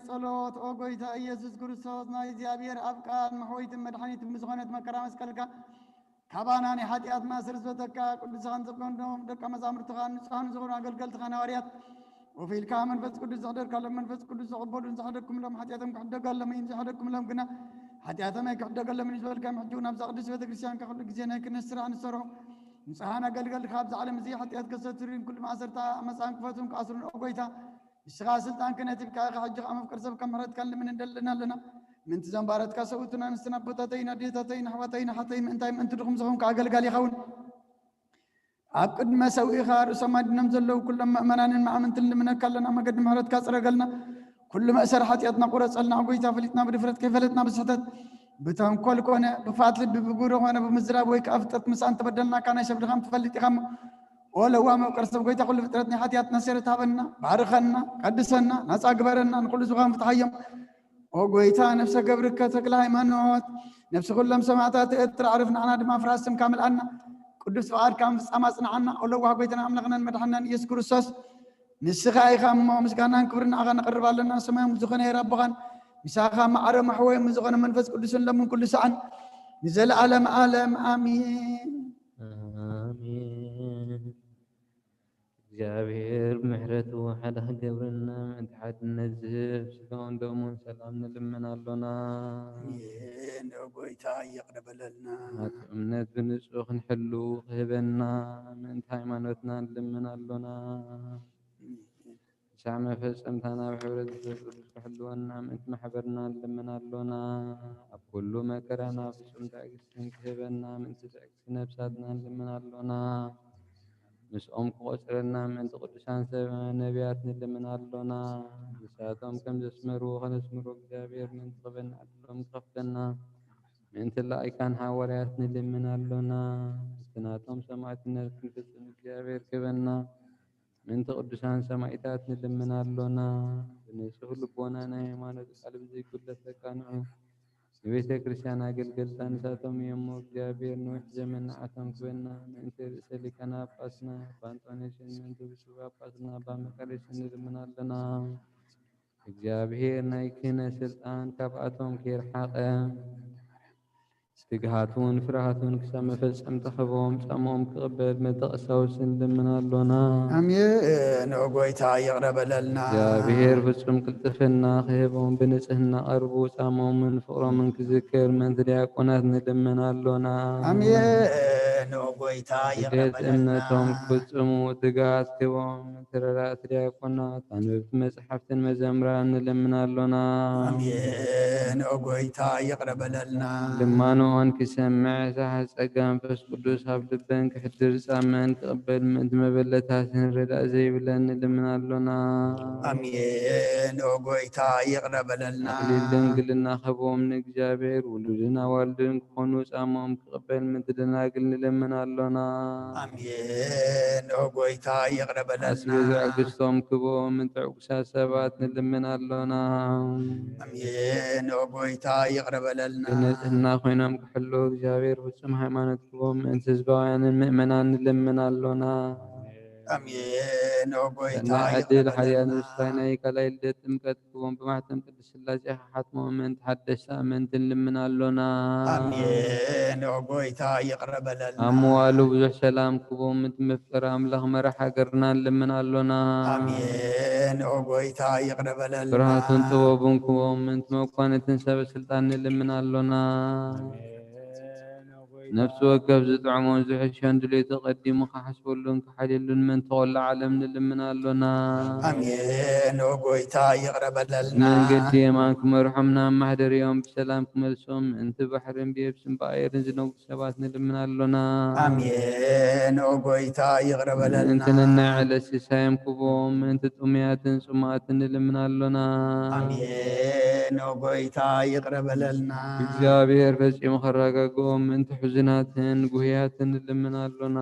ጸሎት ኦ ጎይታ ኢየሱስ ክርስቶስ ናይ እግዚአብሔር ኣብ ቃል መሕወይትን መድኃኒትን ብዝኾነት መከራ መስቀልካ ካባና ናይ ሓጢኣት ማእሰር ዝበተካ ቅዱሳን ዘኮንዶም ደቀ መዛሙርትኻ ንጹሃን ዝኾኑ ኣገልገልትኻ ነዋርያት ወፊልካ መንፈስ ቅዱስ ዘቕደርካሎም መንፈስ ቅዱስ ዘቕበሉን ዘሕደኩምሎም ሓጢኣቶም ክሕደገሎም እዩ ዘሕደኩምሎም ግና ሓጢኣቶም ኣይክሕደገሎም እዩ ዝበልካ ምሕጅውን ኣብ ቅዱስ ቤተ ክርስቲያን ኩሉ ግዜ ናይ ክህነት ስራሕ ንሰርሑ ንጹሃን ኣገልገልትካ ኣብዚ ዓለም እዚ ሓጢኣት ከሰትሩን ኩሉ ማእሰርታ መጻን ክፈቱን ክኣስሩን ኦ ጎይታ ንስኻ ስልጣን ክህነት ይብካ ሕጂ መፍቀር ሰብ ከም ምሕረትካ ንልምን እንደለና ኣለና ምንቲ ዘንባረትካ ሰውእቱን ኣንስትን ኣቦታተይን ኣዴታተይን ኣሕዋተይን ሓተይን ምእንታይ ምእንቲ ድኹም ዝኾንካ ኣገልጋሊ ይኸውን ኣብ ቅድመ ሰውኢኻ ርእሶም ኣድኖም ዘለዉ ኩሎም ምእመናንን መዓምንትን ንልምነካ ኣለና መገዲ ምሕረትካ ፅረገልና ኩሉ መእሰር ሓጢኣትና ቁረፀልና ጎይታ ፈሊጥና ብድፍረት ከይፈለጥና ብስሕተት ብተንኮል ኮነ ብፋት ልቢ ብጉሮ ኮነ ብምዝራብ ወይ ከዓ ፍጠት ምሳን ተበደልናካ ናይ ሰብ ድኻም ትፈልጥ ኢኻ ولو ما قرص بقيت كل فترتني حياتنا سيرت هبنا بارخنا قدسنا ناس أكبرنا نقول زغام فتحيم وقويتا نفس قبرك تقل هيمانوت نفس كلهم سمعتها تأثر عرفنا عنا دم فراسم كامل عنا قدس فعال كام سماسنا عنا ولو قويتنا عملنا مدحنا يذكر السوس نسخاي خام مسكانا كبرنا أغنى قرب لنا سماهم زغنا يا رب غن مساخا معر محوي مزغنا منفس قدس لهم كل سعن نزل عالم عالم آمين እግዚአብሔር ምሕረቱ ሓደ ክገብረና ምንትሓት ነዝህብ ስጋውን ደሙን ሰላም ንልምናሎና ጎይታ ይቅረበለልና እምነት ብንጹህ ክንሕሉ ክህበና ምእንቲ ሃይማኖትና ንልምናሎና ሳዕ መፈፀምታ ናብ ሕብረት ቅዱስ ክሕልወና ምእንቲ ማሕበርና ንልምናሎና ኣብ ኩሉ መከራና ፍጹም ትዕግስትን ክህበና ምእንቲ ትዕግስቲ ነብሳትና ንልምናሎና مسؤوم قصرنا من قدسان نبيات نلمن اللونا نساتهم كم زسمروا خنسمروا كتابير من قبلنا اللهم قفتنا من تلاقي كان حواريات نلمن اللونا سناتهم سمعتنا كنفسنا كتابير كبنا من قدسان سمعتات نلمن اللونا بنسه لبونا نهيمان القلب زي كل سكانه ቤተ ክርስቲያን አገልገልታን ሳቶም የሞ እግዚአብሔር ነው ዘመን አተም ኩና እንተ ሰሊካና ጳስና ባንቶኔሽን እንተ ብሱባ ጳስና ባመቀለሽን ልምናለና እግዚአብሔር ናይ ክህነት ስልጣን ካብአቶም ከይርሓቀ استجهاتون فرهاتون كسام فزم تخبهم سامهم كقبل متقسوسن لمنالونا امين وقويتا يغرب لنا يا بهير فزم كلتفنا خيبهم بنسهنا اربو سامهم من فقر من كذكر من ترياقونات نلمنالونا امين وقويتا يغرب لنا امنتهم فزموا تقاس كبهم من ترات ترياقونات انبت مسحفتن مزمران نلمنالونا امين وقويتا يغرب لنا لمانو أنك سمع ساحة أقام فس قدوس حفل البنك حتر سامن تقبل من مبلتها سنرد زي بلن لمن اللنا أمين وقويتا يغرب لنا للن قلنا خبوم نك جابر ولدنا والدن كونو سامهم تقبل من تدنا قلن لمن اللنا أمين وقويتا يغرب لنا أسبيز عقستهم كبوم من تعقسا سبات لمن اللنا أمين وقويتا يغرب لنا إننا خوينا كحلو እግዚአብሔር ፍጹም ሃይማኖት ክቦም እንተ ህዝባውያን ምእመናን ንለምናሎና አሜን ወጎይታ ዕድል ሓድያን ውስታይናይ ካልኣይ ልደት ጥምቀት ክቦም ብማሕተም ቅዱስ ሥላሴ ሓትሞም ምእንቲ ሓደሽቲ ኣመንቲ ንልምናሎና አሜን ወጎይታ ይቅረበለልና ኣብ ምዋሉ ብዙሕ ሰላም ክቦም ምእንቲ መፍቀሪ ኣምላኽ መራሒ ሃገርና ንልምናሎና አሜን ወጎይታ ይቅረበለልና ብርሃቱን ጥበቡን ክቦም ምእንቲ መኳነትን ሰበ ስልጣን ንልምናሎና نفس وكف زطعمون زحشان دليت قديم حسبولن كحليلن من تولى عالم نلمنا لنا አሜን ወጎይታ ይቅረበለልና من قديمك مرحمنا محضر يوم بسلام كملسوم انت بحر بيبسم بآير زنوب سبات نلمنا لنا አሜን ወጎይታ ይቅረበለልና انت لنا على السيسايم كبوم انت تؤميات سمات نلمنا لنا አሜን ወጎይታ ይቅረበለልና እግዚአብሔር ፈጽሞ ከረጋጎም እንት ሕዝናትን ጉህያትን ልምናሉና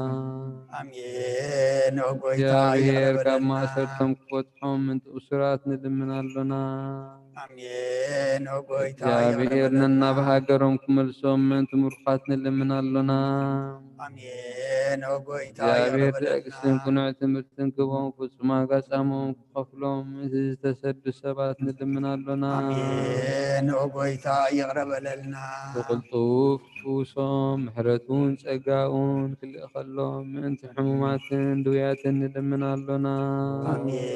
አሜን ወጎይታ እግዚአብሔር ካብ ይቅረበለልና ማእሰርቶም ክፈትሖም እንት እስራት ንልምናሉና አሜን ወጎይታ እግዚአብሔር ነና በሃገሮም ክመልሶም እንት ምርኻት ንልምናሉና አሜን ወጎይታ እግዚአብሔር ይቅረበለልና ደቅስን ኩኑዕ ትምህርትን ክቦም ፍጹም ኣጋጻሞም ክኸፍሎም እቲ ዝተሰዱ ሰባት ንልምናሉና አሜን ወጎይታ ይቅረበለልና ብቕልጡፍ ፍውሶም ምሕረቱን ጸጋኡን ክልእ ከሎም ምእንቲ ሕሙማትን ድውያትን ንልምናሉና አሜን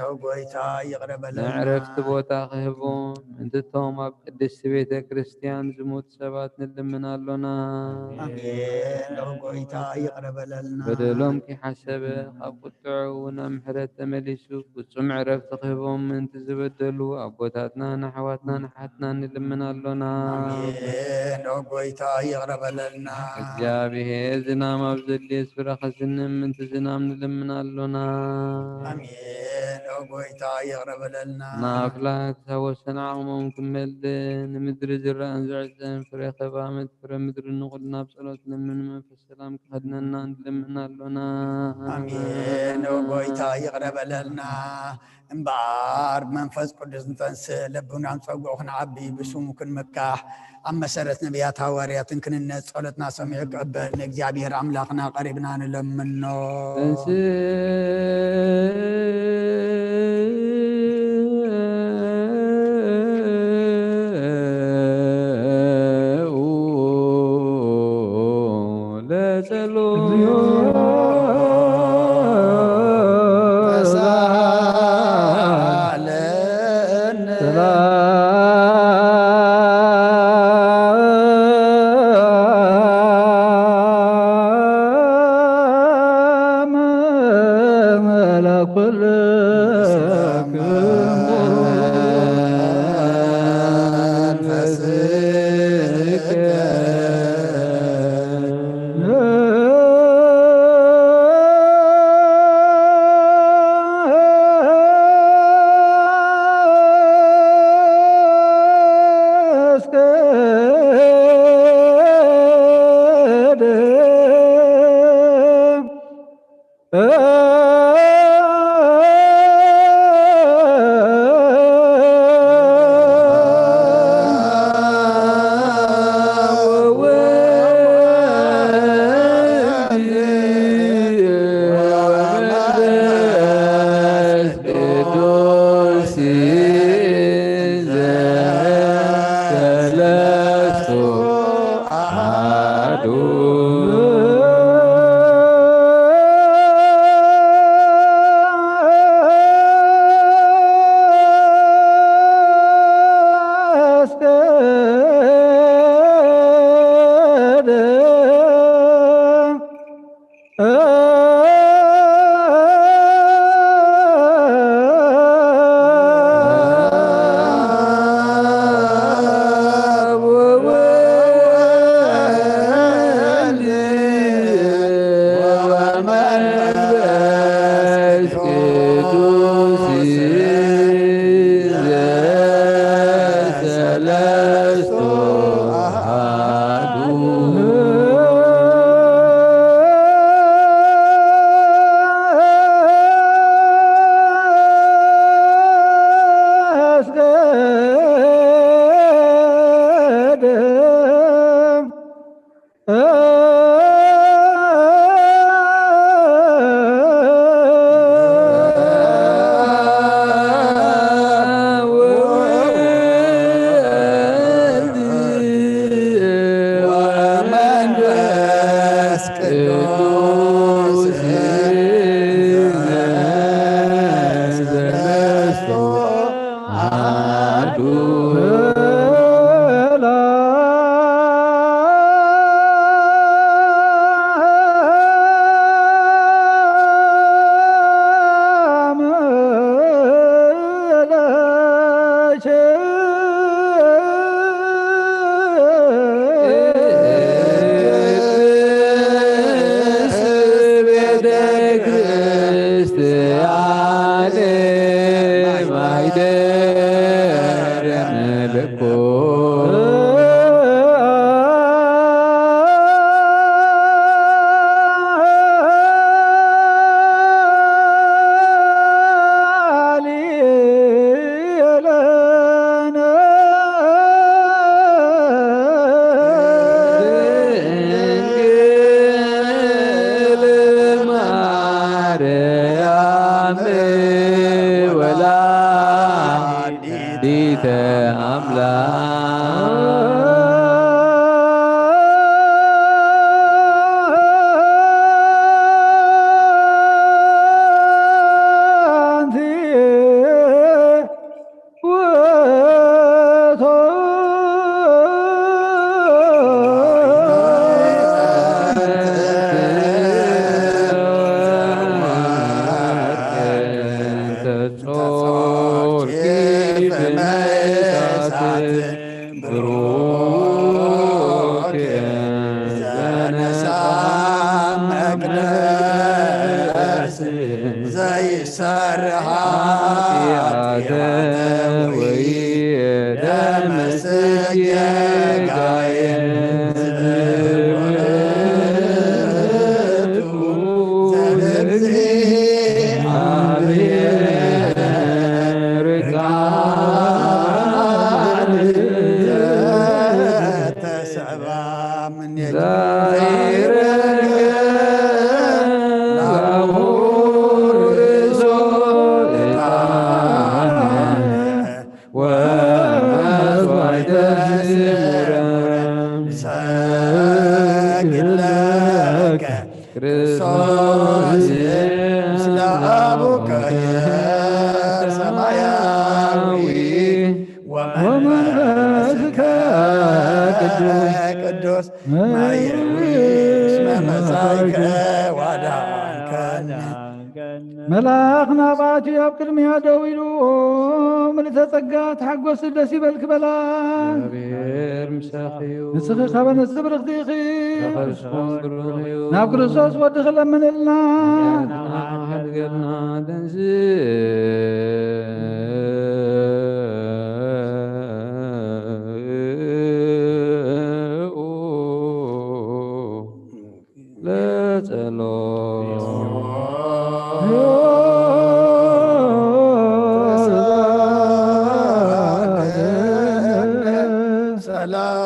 ወጎይታ ይቅረበለልና ንዕረፍቲ ቦታ ክህቦም እንትቶም ኣብ ቅድስቲ ቤተ ክርስቲያን ዝሞቱ ሰባት ንልምናሉና አሜን ወጎይታ ይቅረበለልና በደሎም ከይሓሰበ ካብ ቁጥዑ እውን ኣብ ምሕረት ተመሊሱ ፍጹም ዕረፍቲ ክህቦም ምእንቲ ዝበደሉ ኣቦታትና ንኣሕዋትና ንሓትና ንልምናሉና አሜን ወጎይታ ይቅረበለልና እግዚአብሔር ዝናም ኣብ ዘድልየ ስፍራ ከዝንም ምእንቲ ዝናም ንልምናሉና አሜን ወጎይታ ይቅረበለልና ንኣፍላክ ዝተወሰነ ዓቕሞም ክመልእ ንምድሪ ዝረአን ዝዕፅን ፍረ ከባመት ፍረ ምድሪ ንኹልና ብጸሎት ለምን መንፈስ ሰላም ክኸድነና ንልምናሉና አሜን ወጎይታ ይቅረበለልና እምበር መንፈስ ቅዱስ እንተንስእ ልቡናን ፀጉዑ ክንዓቢ ብስሙ ክንምካሕ ኣብ መሰረት ነቢያት ሃዋርያትን ክንነት ጸሎትና ሰሚዑ ክቅበል ንእግዚአብሔር ኣምላኽና ቀሪብና ንለምኖ ማርያም ወላዲተ ملاخ ناباتي يبقر ميادو ويلو ملتزقات حق وسدس يبلك بلا غير مساخيو نسخي خبن السبرخ ديخي نخرسكم برغيو نابقر الصوص ودخل من النا حد قرنا لا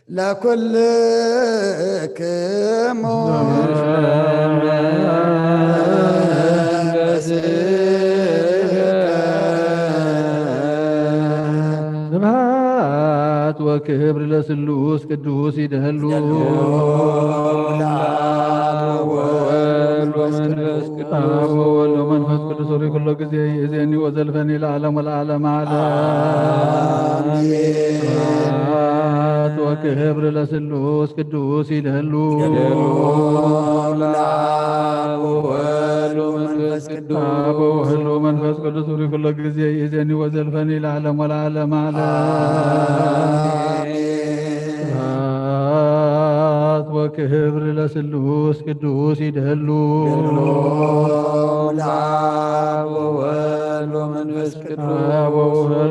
لكل سبحات وكبر لسلوس قدوس يدهلو ومنفس قدوس وري كل قزي يزيني وزلفني العالم والعالم على وكبر لسلوس قدوس يدهلو ومنفس قدوس وري كل قزي يزيني وزلفني العالم والعالم على وكبر لسلوس قدوس يدهلو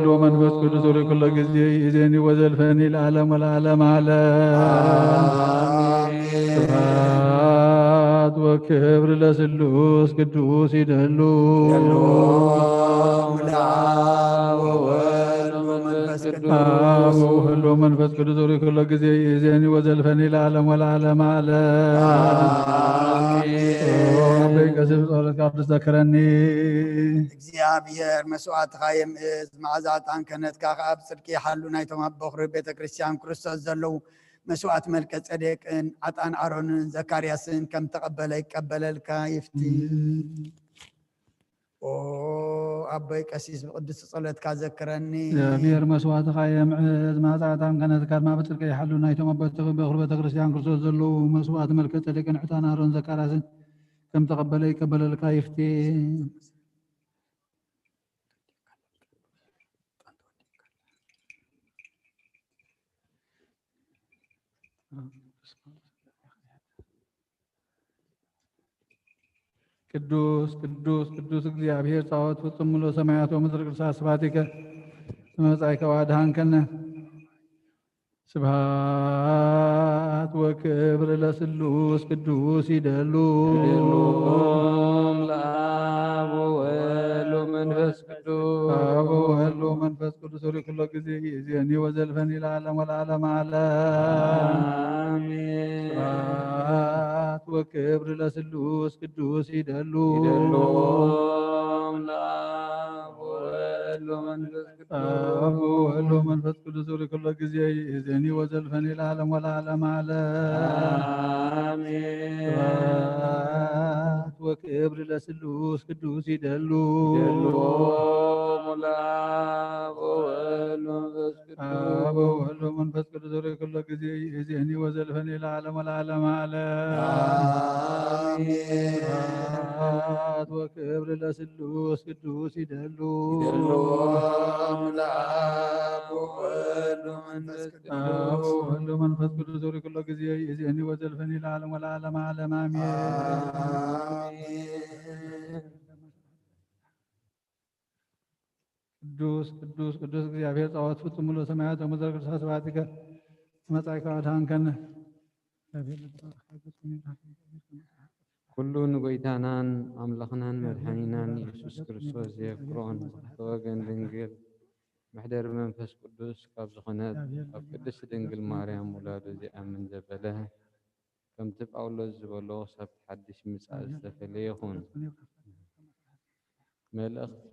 ومنفس قدوس وري كل قزي يزيني وزلفني العالم والعالم على وكبر لسلوس قدوس يدهلو ومنفس قدوس وري كل قزي يزيني وزلفني العالم والعالم على ربك اسم صورة قدس ذكرني እግዚአብሔር መስዋዕትኻ የምእዝ መዓዛት አንከነትካ ካብ ጽድቂ ሓሉ ናይቶም ኣብ በኽሪ ቤተ ክርስቲያን ክርስቶስ ዘለው መስዋዕት መልከ ጸዴቅን ዓጣን አሮንን ዘካርያስን ከም ተቀበለ ይቀበለልካ ይፍቲ አባይ ቀሲስ ቅዱስ ጸሎትካ ዘክረኒ እግዚአብሔር መስዋዕትኻ የምእዝ መዓዛት አንከነትካ ድማ በጽድቂ ሓሉ ናይቶም ኣብ በኽሪ ቤተ ክርስቲያን ክርስቶስ ዘለው መስዋዕት መልከ ጸዴቅን ዓጣን አሮንን ዘካርያስን ከም ተቀበለ ይቀበለልካ ይፍቲ ቅዱስ ቅዱስ ቅዱስ እግዚአብሔር ጻወት ፍጹም ሙሉ ሰማያት ወምድር ቅዱስ ስብሐቲከ መጻእከ ወአድኃንከነ ስብሐት ወክብር ለስሉስ ቅዱስ ይደሉ ለአብ ወወልድ መንፈስ ቅዱስ አብ ወወልድ ወመንፈስ ቅዱስ ወለኩሎ ጊዜ ይእዜኒ ወዘልፈኒ ለዓለም ወለዓለመ ዓለም። አሜን። ስብሐት ወክብር ለስሉስ ቅዱስ ይደሉ ይደሎም ለአብ ወወልድ ወመንፈስ አብ ቅዱስ ወወልድ ወመንፈስ ቅዱስ ወለኩሎ ጊዜ ይእዜኒ ወዘልፈኒ ለዓለም ወለዓለመ ዓለም። አሜን። ስብሐት ወክብር ለስሉስ ቅዱስ ይደሉ ይደሎም ለአብ ወወልድ ወመንፈስ አብ ቅዱስ ወወልድ ወመንፈስ ቅዱስ ወለኩሎ ጊዜ ይእዜኒ ወዘልፈኒ ለዓለም ወለዓለመ ዓለም። አሜን። ስብሐት ወክብር ለስሉስ ቅዱስ ይደሉ ይደሎም ለአብ ወወልድ ወመንፈስ አብ ቅዱስ ወወልድ ወመንፈስ ቅዱስ ወለኩሎ ጊዜ ይእዜኒ ወዘልፈኒ ለዓለም ወለዓለመ ዓለም። አሜን። አሜን። ቅዱስ ቅዱስ ቅዱስ እግዚአብሔር ጸዋት ፍጹም ሙሉ ሰማያት ወምድር ቅዱሳት ስብሐቲከ መጻእከ አድኃንከነ። ኩሉ ንጎይታናን አምላኽናን መድኃኒናን ኢየሱስ ክርስቶስ ዘየፍቅሮን ተወገን ድንግል ምሕደር መንፈስ ቅዱስ ካብ ዝኾነት ኣብ ቅድስቲ ድንግል ማርያም ውላዱ ዝኣምን ዘበለ ከምቲ ጳውሎስ ዝበሎ ሰብቲ ሓድሽ ምጻእ ዝተፈለየ ይኹን። መልእኽቲ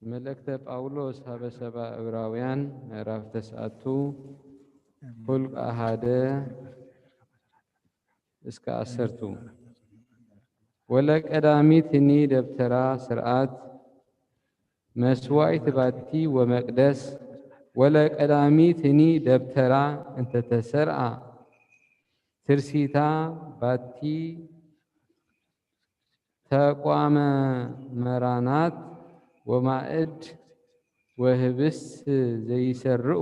መልእክተ ጳውሎስ ሃበ ሰብአ ዕብራውያን ምዕራፍ 9 ሁልቅ 1 እስከ 10 ወለቀዳሚትኒ ደብተራ ስርዓት መስዋዕት ባቲ ወመቅደስ ወለቀዳሚትኒ ደብተራ እንተተሰርዓ ትርሲታ ባቲ ተቋመ መራናት ወማዕድ ወህብስ ዘይሰርዑ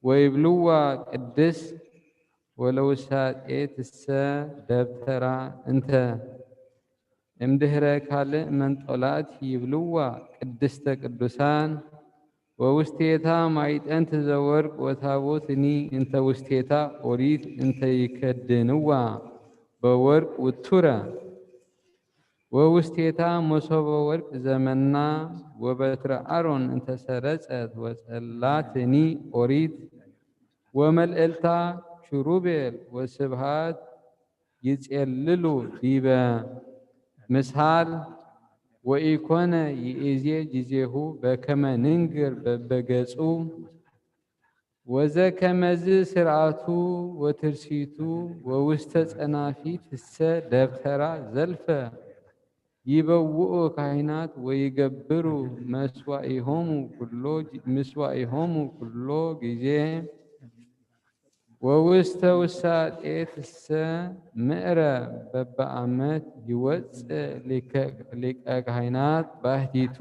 ወይብልዋ ቅድስ ወለውሳጤትሰ ደብተራ እንተ እምድህረ ካልእ መንጦላት ይብልዋ ቅድስተ ቅዱሳን ወውስቴታ ማይጠንት ዘወርቅ ወታቦትኒ እንተ ውስቴታ ኦሪት እንተ ይከድንዋ በወርቅ ውቱረ ወውስቴታ መሶበ ወርቅ ዘመና ወበትረ አሮን እንተ ሰረጸት ወጸላትኒ ኦሪት ወመልእልታ ኪሩቤል ወስብሃት ይጼልሉ ዲበ ምስሃል ወኢኮነ ይእዜ ጊዜሁ በከመ ንንግር በበገጹ ወዘከመዝ ስርዓቱ ወትርሲቱ ወውስተ ጸናፊት እሰ ደብተራ ዘልፈ ይበውኡ ካህናት ወይገብሩ መስዋዕሆሙ ኩሎ ጊዜ ወውስተ ውሳጤት እሰ ምዕረ በበዓመት ይወፅእ ሊቀ ካህናት ባህቲቱ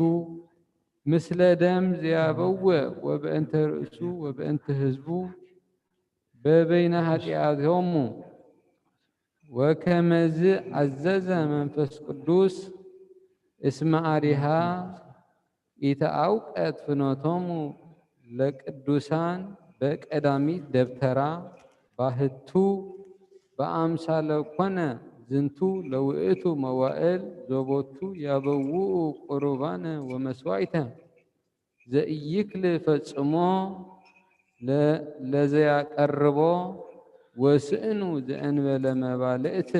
ምስለ ደም ዘያበውእ ወበእንተ ርእሱ ወበእንተ ህዝቡ በበይነ ኃጢአቶሙ ወከመዝ አዘዘ መንፈስ ቅዱስ እስመ አሪሃ ኢተአውቀት ፍኖቶሙ ለቅዱሳን በቀዳሚት ደብተራ ባህቱ በአምሳለ ኮነ ዝንቱ ለውእቱ መዋእል ዞቦቱ ያበውኡ ቁርባነ ወመስዋዕተ ዘኢይክል ፈጽሞ ለዘያቀርቦ ወስእኑ ዘእንበለ መባልእት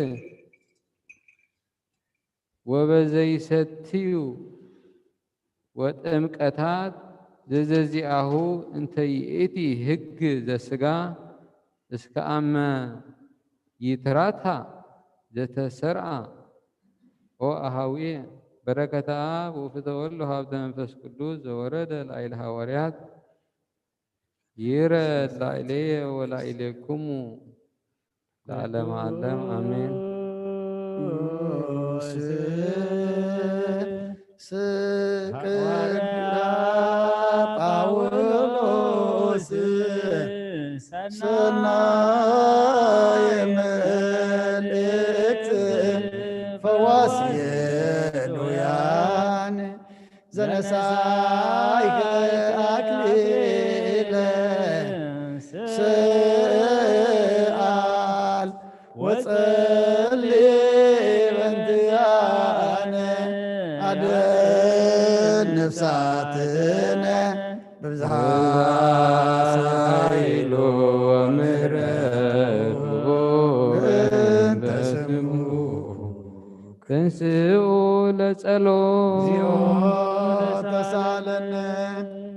ወበዘይሰትዩ ወጥምቀታት ዘዘዚአሁ እንተ ይእቲ ሕግ ዘስጋ እስከ አመ ይትራታ ዘተሰርዓ ወአሃዊየ በረከተ አብ ወፍትሐ ወልድ ወሀብተ መንፈስ ቅዱስ ዘወረደ ላዕለ ሐዋርያት ይረድ ላዕሌየ ወላዕሌክሙ ለዓለመ ዓለም አሜን። ጳውሎስ ሰናየ መልእክት ፈዋስየ ሎያን زنسايك أكليل سأل وصلي بنتيانا عدل نفساتنا ببزها سايلو ومرفو تنسئوا لسألوا تسالنا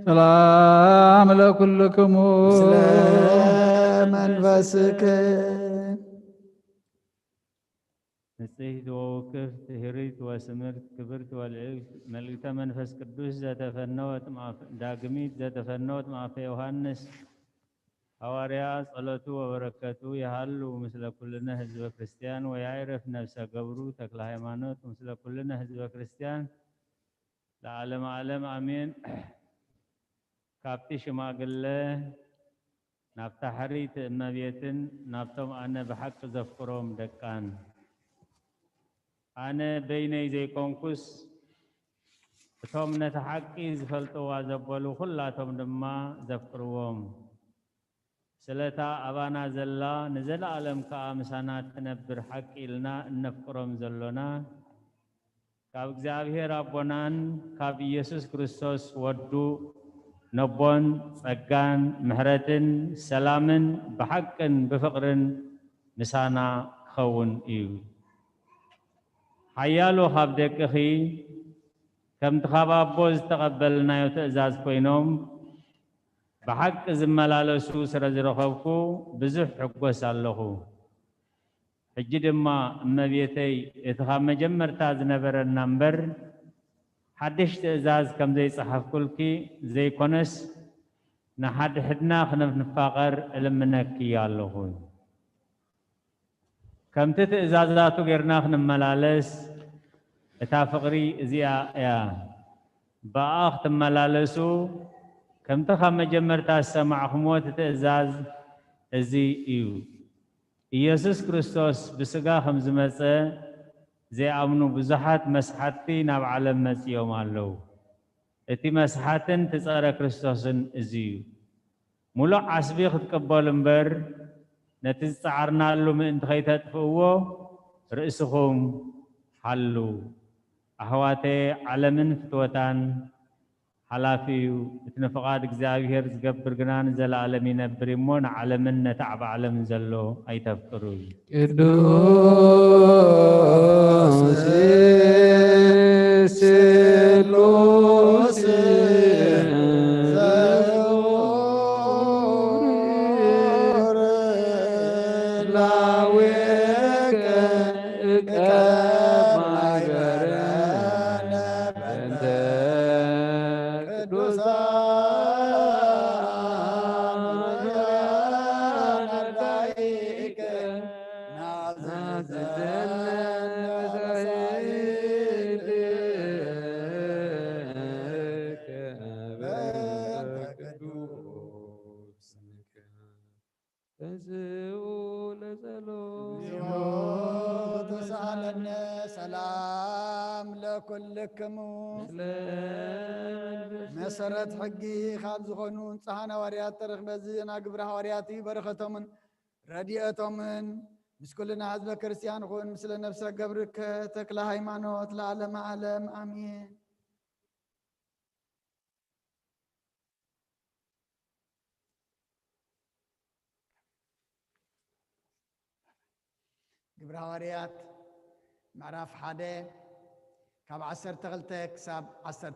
سلام لكلكم سلام منفسك نسيت ووقفت هريت وسمرت كبرت والعلت ملكت منفس قدوس زتفنوت مع داقميت زتفنوت مع في يوحنس حواريا صلاتو وبركاتو يهلو مثل كلنا حزب كريستيان ويعرف نفسه قبرو تكل هيمانوت مثل كلنا حزب كريستيان لعالم عالم امين كابتي شماغله نافتا حريت امبيتن نافتم انا بحق زفكروم دكان انا بيني زي كونكوس توم نتحقي زفلتو وازبلو كلاتهم دما زفكروم سلتا أبانا زلا نزل عالم كامسانا تنبر حق إلنا نفكرهم زلنا كاب እግዚአብሔር አቦናን ካብ ኢየሱስ ክርስቶስ ወዱ ነቦን ጸጋን ምሕረትን ሰላምን በሐቅን በፍቅርን ምሳና ኸውን እዩ ሓያሎ ካብ ደቅኺ ከም ተኻባቦ ዝተቐበልናዮ ትእዛዝ ኮይኖም بحق زملالسو سرزرخوكو بزح حقوس اللهو حجد ما مبيتي اتخاب مجمر تاز نبر النمبر حدش تأزاز كم زي صحف كلكي زي كونس نحد حدنا خنف نفاقر المنكي اللهو كم تتأزازاتو غيرنا خنف ملالس اتافقري زيا يا باخ تملالسو كم تخم جمرتا سمعكم وتتأزاز ازي ايو ኢየሱስ ክርስቶስ ብስጋ ከም ዝመፀ ዘይኣምኑ ብዙሓት መስሓቲ ናብ ዓለም መፅዮም ኣለዉ እቲ መስሓትን ትፀረ ክርስቶስን እዙዩ ሙሉእ ዓስቢ ክትቀበሉ እምበር ነቲ ዝፀዓርናሉ ምእንቲ ከይተጥፍእዎ ርእስኹም ሓሉ ኣሕዋተይ ዓለምን ፍትወታን ሓላፊዩ እቲ ንፍቓድ እግዚኣብሔር ዝገብር ግና ንዘለኣለም ይነብር እሞ ንዓለምን ነቲ ዓብ ዓለም ዘሎ ኣይተፍቅሩ ቅዱስ ስሉስ ዘውር ላዌከ ማይበረነ በንተ سلام لكلكم مسرت حقي خاب زخونون صحانا وريات ترخ بزينا قبرها ورياتي برختهم رديئتهم مش كلنا حزب كريستيان خون مثل نفسك قبرك تكلا هيمانوت لعالم عالم امين قبرها وريات معرف حدا كاب 10 كساب 10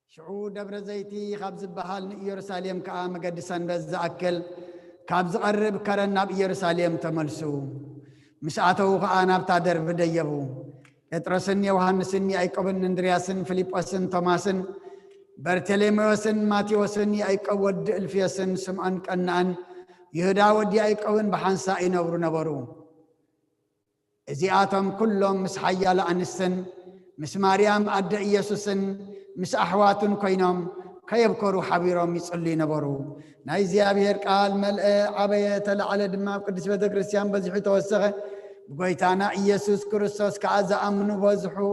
شعور دبر زيتي خاب زبهال يروساليم كا مقدسان بزاكل كاب زقرب كرنا بيروساليم تملسو مساتو خانا بتادر بديبو اترسن يوحنسن يعقوبن اندرياسن فيليبوسن توماسن برتليموسن ماتيوسن يعقوب الفيسن سمعان كنان يهودا ودي يعقوبن بحنسا ينورو نبرو ازياتهم كلهم مس حيال انسن مس مريم اد يسوسن مس احواتن كينهم كيبكروا حبيرهم يصلي نبرو ناي زيابير قال ملء عبيه على دما قدس بيت كريستيان بزحو توسخه بغيتانا يسوع كريستوس كاز امنوا بزحو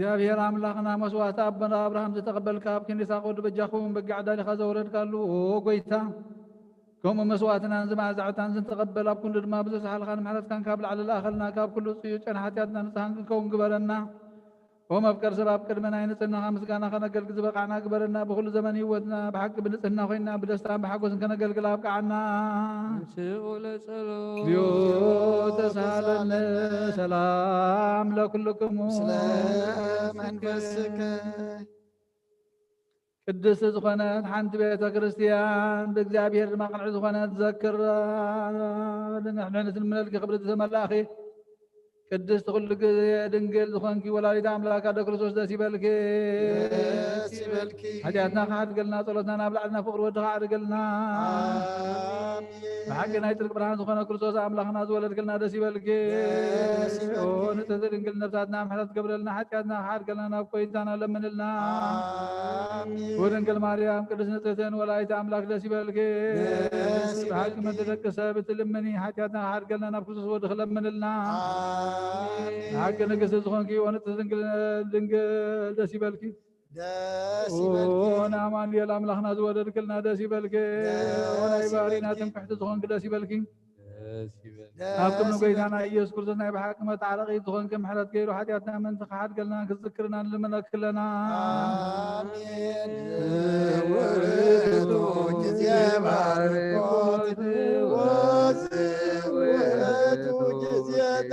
እግዚአብሔር አምላክና መስዋዕት አበና አብርሃም ዝተቀበልካ ኣብ ክንዲሳ ቆድ በጃኹም በጊዕ ዳሊኻ ዘወረድካሉ ጎይታ ከምኡ መስዋዕትናን ዝማዕዛዕታን ዝተቀበል ኣብ ኩሉ ድማ ብዘሰሓልካን ምሕረትካን ካብ ላዕሊ ላእኸልና ካብ ኩሉ ፅዩ ጨና ሓጢኣትና ንፅሃን ክንከውን ግበረና ወመፍቀር ሰብ ኣብ ቅድመ ናይ ንጽህናኻ ምስጋና ከነገልግል ዝበቃዕና ግበረና ብኩሉ ዘመን ህይወትና ብሓቂ ብንጽህና ኮይና ብደስታን ብሓጎስን ከነገልግል ኣብቃዓና ስኡለ ጸሎት እግዚኦ ተሳሃለነ ሰላም ለኩልክሙ ስለ መንፈስከ ቅድስቲ ዝኾነት ሓንቲ ቤተ ክርስቲያን ብእግዚአብሔር ድማ ቅንዕ ዝኾነት ዘክር ንሕንትን ምነልኪ ክብሪ ዝተመላእኺ ቅድስቲ ኩሉ ግዜ ድንግል ዝኾንኪ ወላዲተ ኣምላክ ኣደ ክርስቶስ ደስ ይበልኪ ደስ ይበልኪ ሓጢኣትና ካሓድገልና ጸሎትና ናብ ላዕልና ፍቅሪ ወድኻ ኣድገልና ብሓቂ ናይ ጥርቂ ብርሃን ዝኾነ ክርስቶስ ኣምላኽና ዝወለድክልና ደስ ይበልኪ ንጽሕቲ ድንግል ነብሳትና ምሕረት ገብረልና ሓጢኣትና ካሓድገልና ናብ ኮይንታና ለምንልና ወድንግል ማርያም ቅድስት ንጽሕትን ወላዲተ ኣምላክ ደስ ይበልኪ ብሓቂ መደደቂ ሰብ እትልምኒ ሓጢኣትና ካሓድገልና ናብ ክርስቶስ ወድኽ ለምንልና حق نقص زخونكي ونتس دنقل دسي بالكي ونعمان يا الأملاخنا زودر كلنا دسي بالكي ونعبارينا تنكحت زخونك دسي بالكي أبكم نقيدانا يذكر زنا بحكمة تعرقي زخونك محلت كيرو حياتنا من تخحات قلنا كذكرنا لمن أكلنا آمين ورثو جزية باركوت وزورثو جزية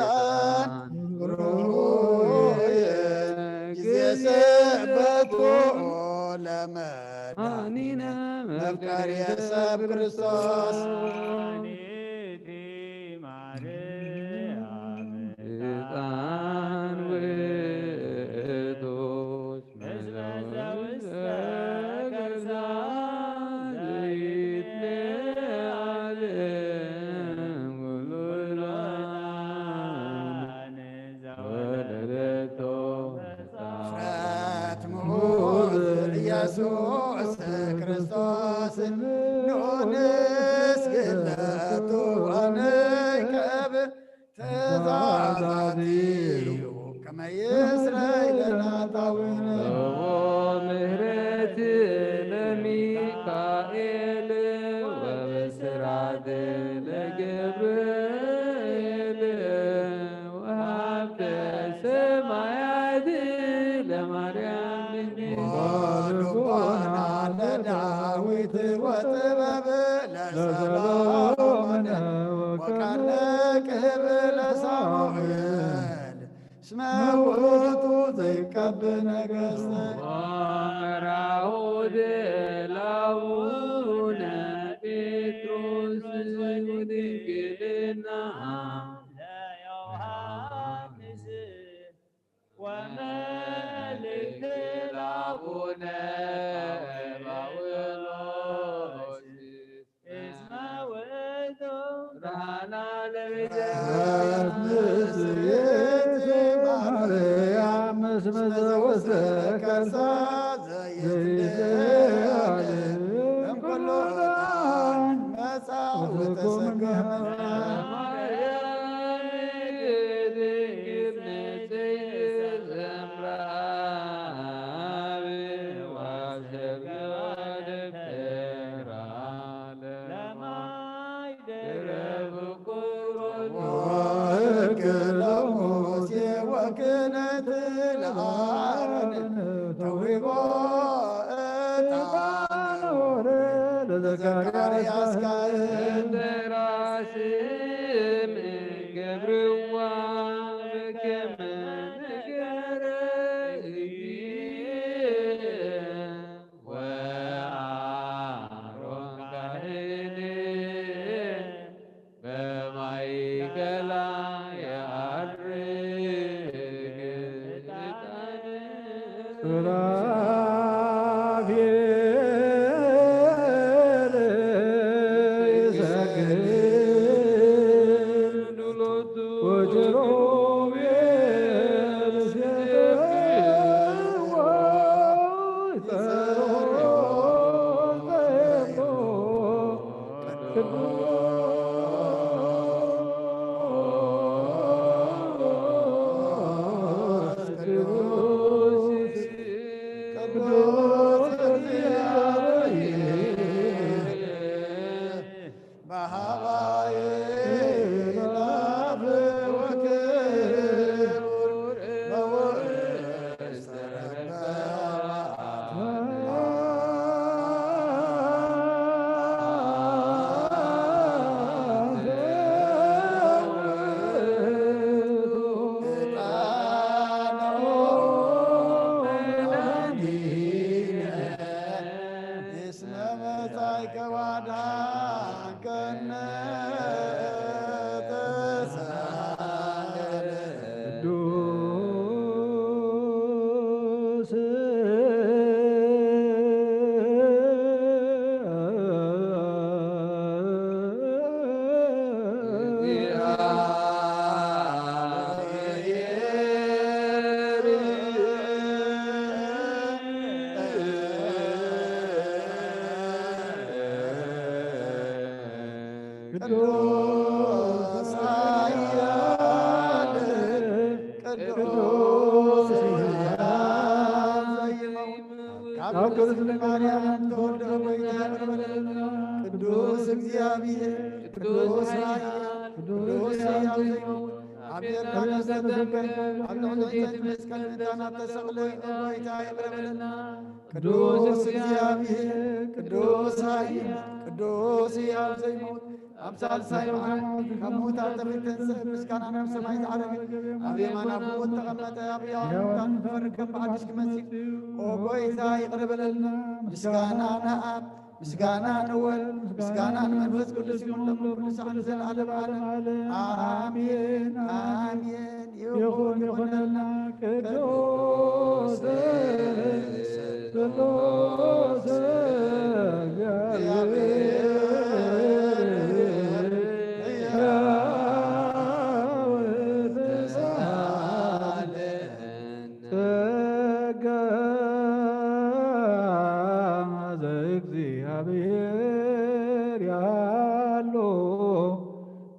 لمدانينا مفكر يساب كريستوس يسوع كريستوس نونس قلتو عنكب تزعزعتي كما يسري لنا طاوين مهرت لميكائيل وبسرعة لجبريل وهبت سمايات لمريم داويت وطبب لسلام وكان قبل صموئيل سموت ذكب نقص وراود لاون بيتروس ودقلنا لا يوحنس وملك لابونا زكرياس كائن دراسم قبروا بكمن قرئي وآرون كائن بمايكلا يعرق ቅዱስ እግዚአብሔር ቅዱስ ኃያል ቅዱስ ሕያው ዘይመውት አብየራ ነስተደንገል አብለዕለት መስቀል ምዳናት ተሰቅለ ጎይታ ይቅረበለና ቅዱስ እግዚአብሔር ቅዱስ ኃያል ቅዱስ ሕያው ዘይመውት أمثال سايوان كموتا تبتن مسكان أنا سمعت عربي أبي ما نبوت تغمت أبي أم فركب بعدش كمسك وقويتا يقرب لنا مسكان أنا أب مسكان أنا أول مسكان أنا من فس كل سيوم لما كل سعر زل على العالم آمين آمين يغون لنا كدوس كدوس يا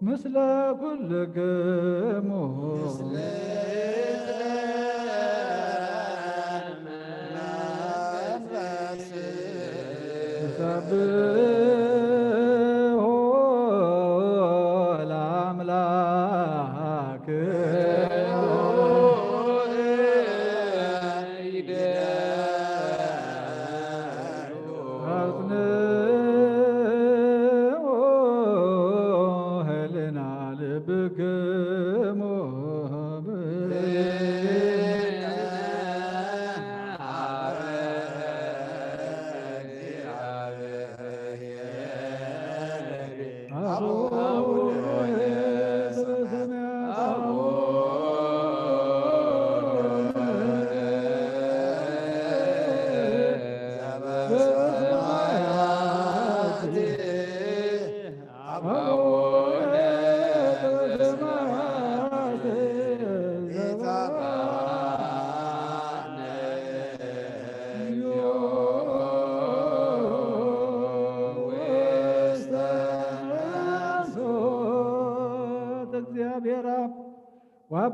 مثل كل جمهور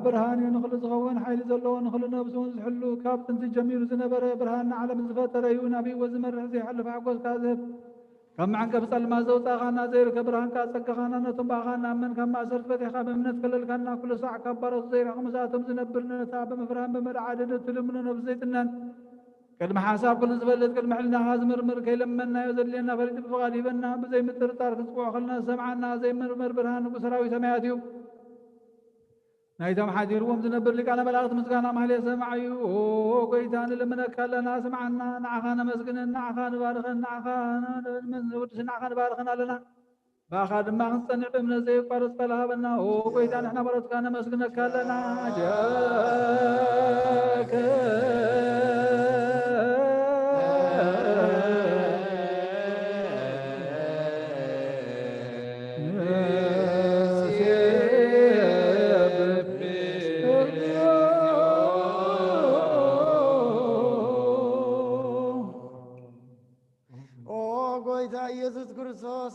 برهان نخل زغوان حيل زلو نخل نبزون زحلو كابتن جميل زنبر برهان عالم زفتر يونا بي وزمر زي حلف عقوز كاذب كم عنك بصل ما زوت اغانا زير كبرهان كاسك غانا نتم باغانا من كما صرت فتحا بمنت كلل كنا كل ساعة كبر الزير خمساتهم زنبرنا تاب مفرهان بمر عادة تلمنا نبزيتنا كلمة حساب كل زبلت كلمة حلنا هازمر مر كي لمنا يزل لنا فريد بغالبنا بزي متر طارق اسبوع خلنا سمعنا زي مر برهان وسراوي سمعاتيو نايتم حدير وم زنبر لك أنا بلغت مسكانا مهلي سمعي وقيتان لمنا كلنا سمعنا نعخانا مسكنا نعخانا بارخنا نعخانا من ودس نعخانا بارخنا لنا باخد ما نصنع بمن زي قرص طلها بنا وقيتان احنا برسكانا مسكنا كلنا جاك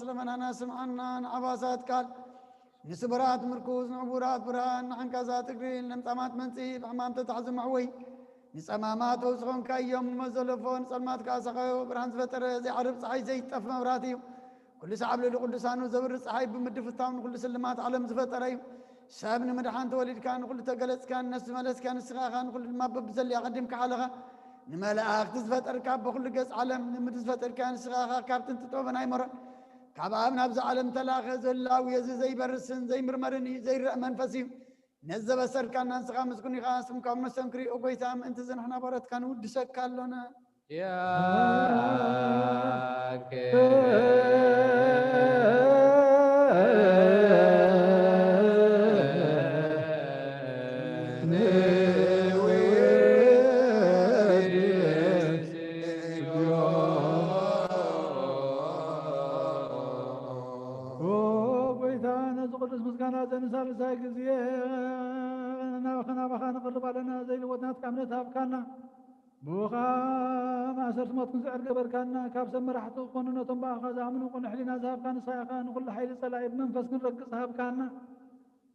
لمن سمعنا عباسات قال نسبرات مركوز نعبورات برهان عنكازات قرين نمطامات منصيب حمام تتعزم معوي نسمامات وسخون كايوم مزلفون سلمات كاسقو برهان زفتر زي عرب صحي زي طف مبراتي كل سعب لقدسانه زبر صحاي بمدفتاون كل سلمات عالم زفتري سابن مدحان تولد كان كل تجلس كان ناس ملس كان سخا كان كل ما ببزل يقدمك حلقه نملاك تزفتر كاب كل قص عالم متزفتر كان سخا كابتن تطوبن اي مره كعبام نبز عالم تلاخ زلاوي زي برسن زي مرمرني زي منفسي نزب سر كان نسخا مسكوني خاصم كم نسمكري اوغيتام انت زن احنا برت كان ود سكالونا يا قدس مسكانا زنسال سايق زينا وخنا بخانا قرب علينا زي الودنات كاملتها بكانا بوخا ما صرت ما تنزعر قبر كانا كاب سمر حتى قوننا تنبا خذا من وقن حلينا ذهب كان صايقان وكل حيل صلايب منفس نرقصها بكانا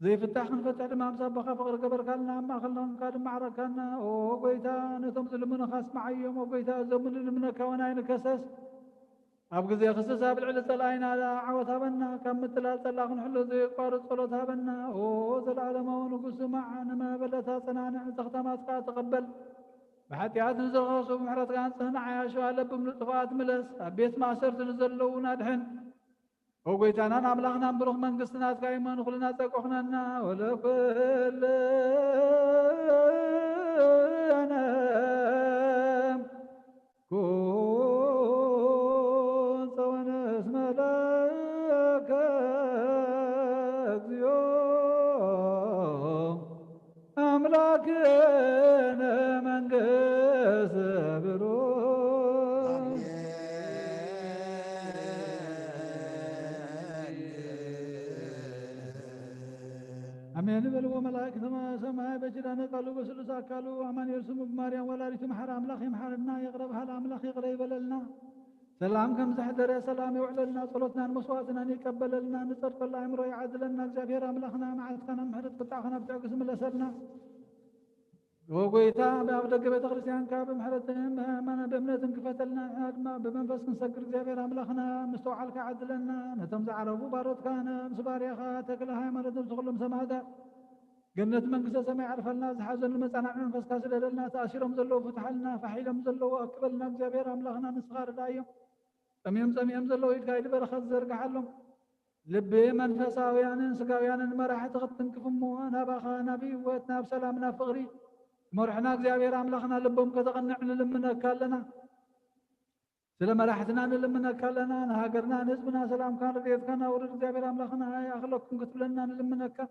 زي فتح نفتح ما مسبخا فقر قبر كانا ما خلنا كاد معركة كانا وقويتا نتمثل من خاص معيهم وقويتا زمن من كوناين كسس أبغى زي خصوصا بالعلة طلعنا على عوضها بنا كم مثل طلعنا حلو زي قارص صلتها بنا وزلالة ما ونقص معنا ما بلتها صنعنا تختمات قا تقبل بحتى عاد نزل غاصو محرط كان صنع عايش على بملطفات ملس بيت ما صرت نزل لو نادحن وقيت أنا نعملنا بروح من قصنا تقايما نخلنا تقوحنا ولا كل أنا أملاكنا من قسبرو أمين بلو ملاك ثم سماء بجران قالوا بسلسا قالوا أمان يرسموا بماريا ولا ريتم حر أملاك يمحرنا يغربها الأملاك يغرب لنا سلام كم زحدر يا سلام يعللنا صلتنا المصواتنا يقبل لنا نصرف الله عمره يعدلنا زفير أملاخنا مع عتقنا محرد قطعنا بتعقس من لسرنا وقويتا بأبدك بيت خريسيان كاب محرتهم أنا بأمنة كفتلنا ما بمنفس نسكر زفير أملاخنا مستوعلك عدلنا نتمزع عربو بارد كان مصبار يا خاتك لها مرد تغلم سمادا قلت من قصة سمع عرف الناس حزن المصنع من فس كاسل لنا تأشيرهم زلوا فتح لنا فحيلهم زلوا أقبلنا زفير أملاخنا نصغار دايم سميم زلوا يتكايد برخص زرق حلهم لبي منفساويان سقاويان المرح تغطن كفمو أنا باخا نبي واتنا بسلامنا فغري مرحنا زفير أملاخنا لبهم كتغنعنا لمنا كالنا سلام راحتنا لمنا كالنا هاجرنا نزبنا سلام كان رديت كان ورد زفير أملاخنا يا أخلقكم كتب لنا لمنا كا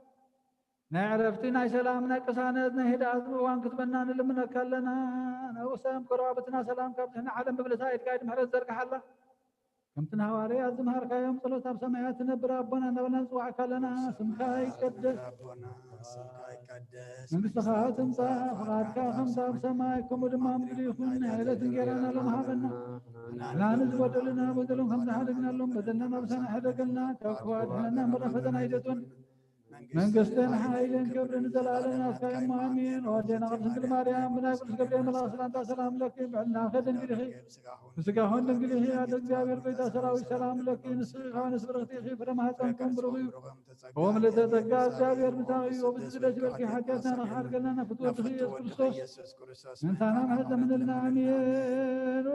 نعرفتنا سلامنا كساندنا هداء وان كتبنا لمنا كلنا وسام قرابتنا سلام كابتنا عالم ببلسايد قاعد محرز زرق حلا كم تنهواري أزمهر كايوم صلوت بسمايات نبر ربنا نبنا نسوع كلنا سمكاي قدس من استخات انت فقاد كاخمسا بسمايكم ودمام بريخون عيلة جيرانا لمهابنا لا نزود لنا بدلهم خمسة حدقنا لهم بدلنا بسنا حدقنا كاكواد حلنا مرفتنا ايدتون من قصدنا حايلين كبرنا زلالنا سكايم مهمين ودينا غرسن الماريام بنا قلس قبلين ملا سلام سلام لك بعلنا خدن قليخي نسقاهون قليخي هذا الجابر بيتا سراوي سلام لك نسقاهون نسبرغتي خي فرما هتنكم بروغي قوم لتتقى الجابر مساوي وبسجلة بركي حاجاتنا نخار قلنا فتوة خي يسكرسوس انتانا مهزة من النامين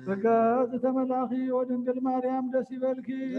فقاد تملاخي ودنقل مريم دسي بالكي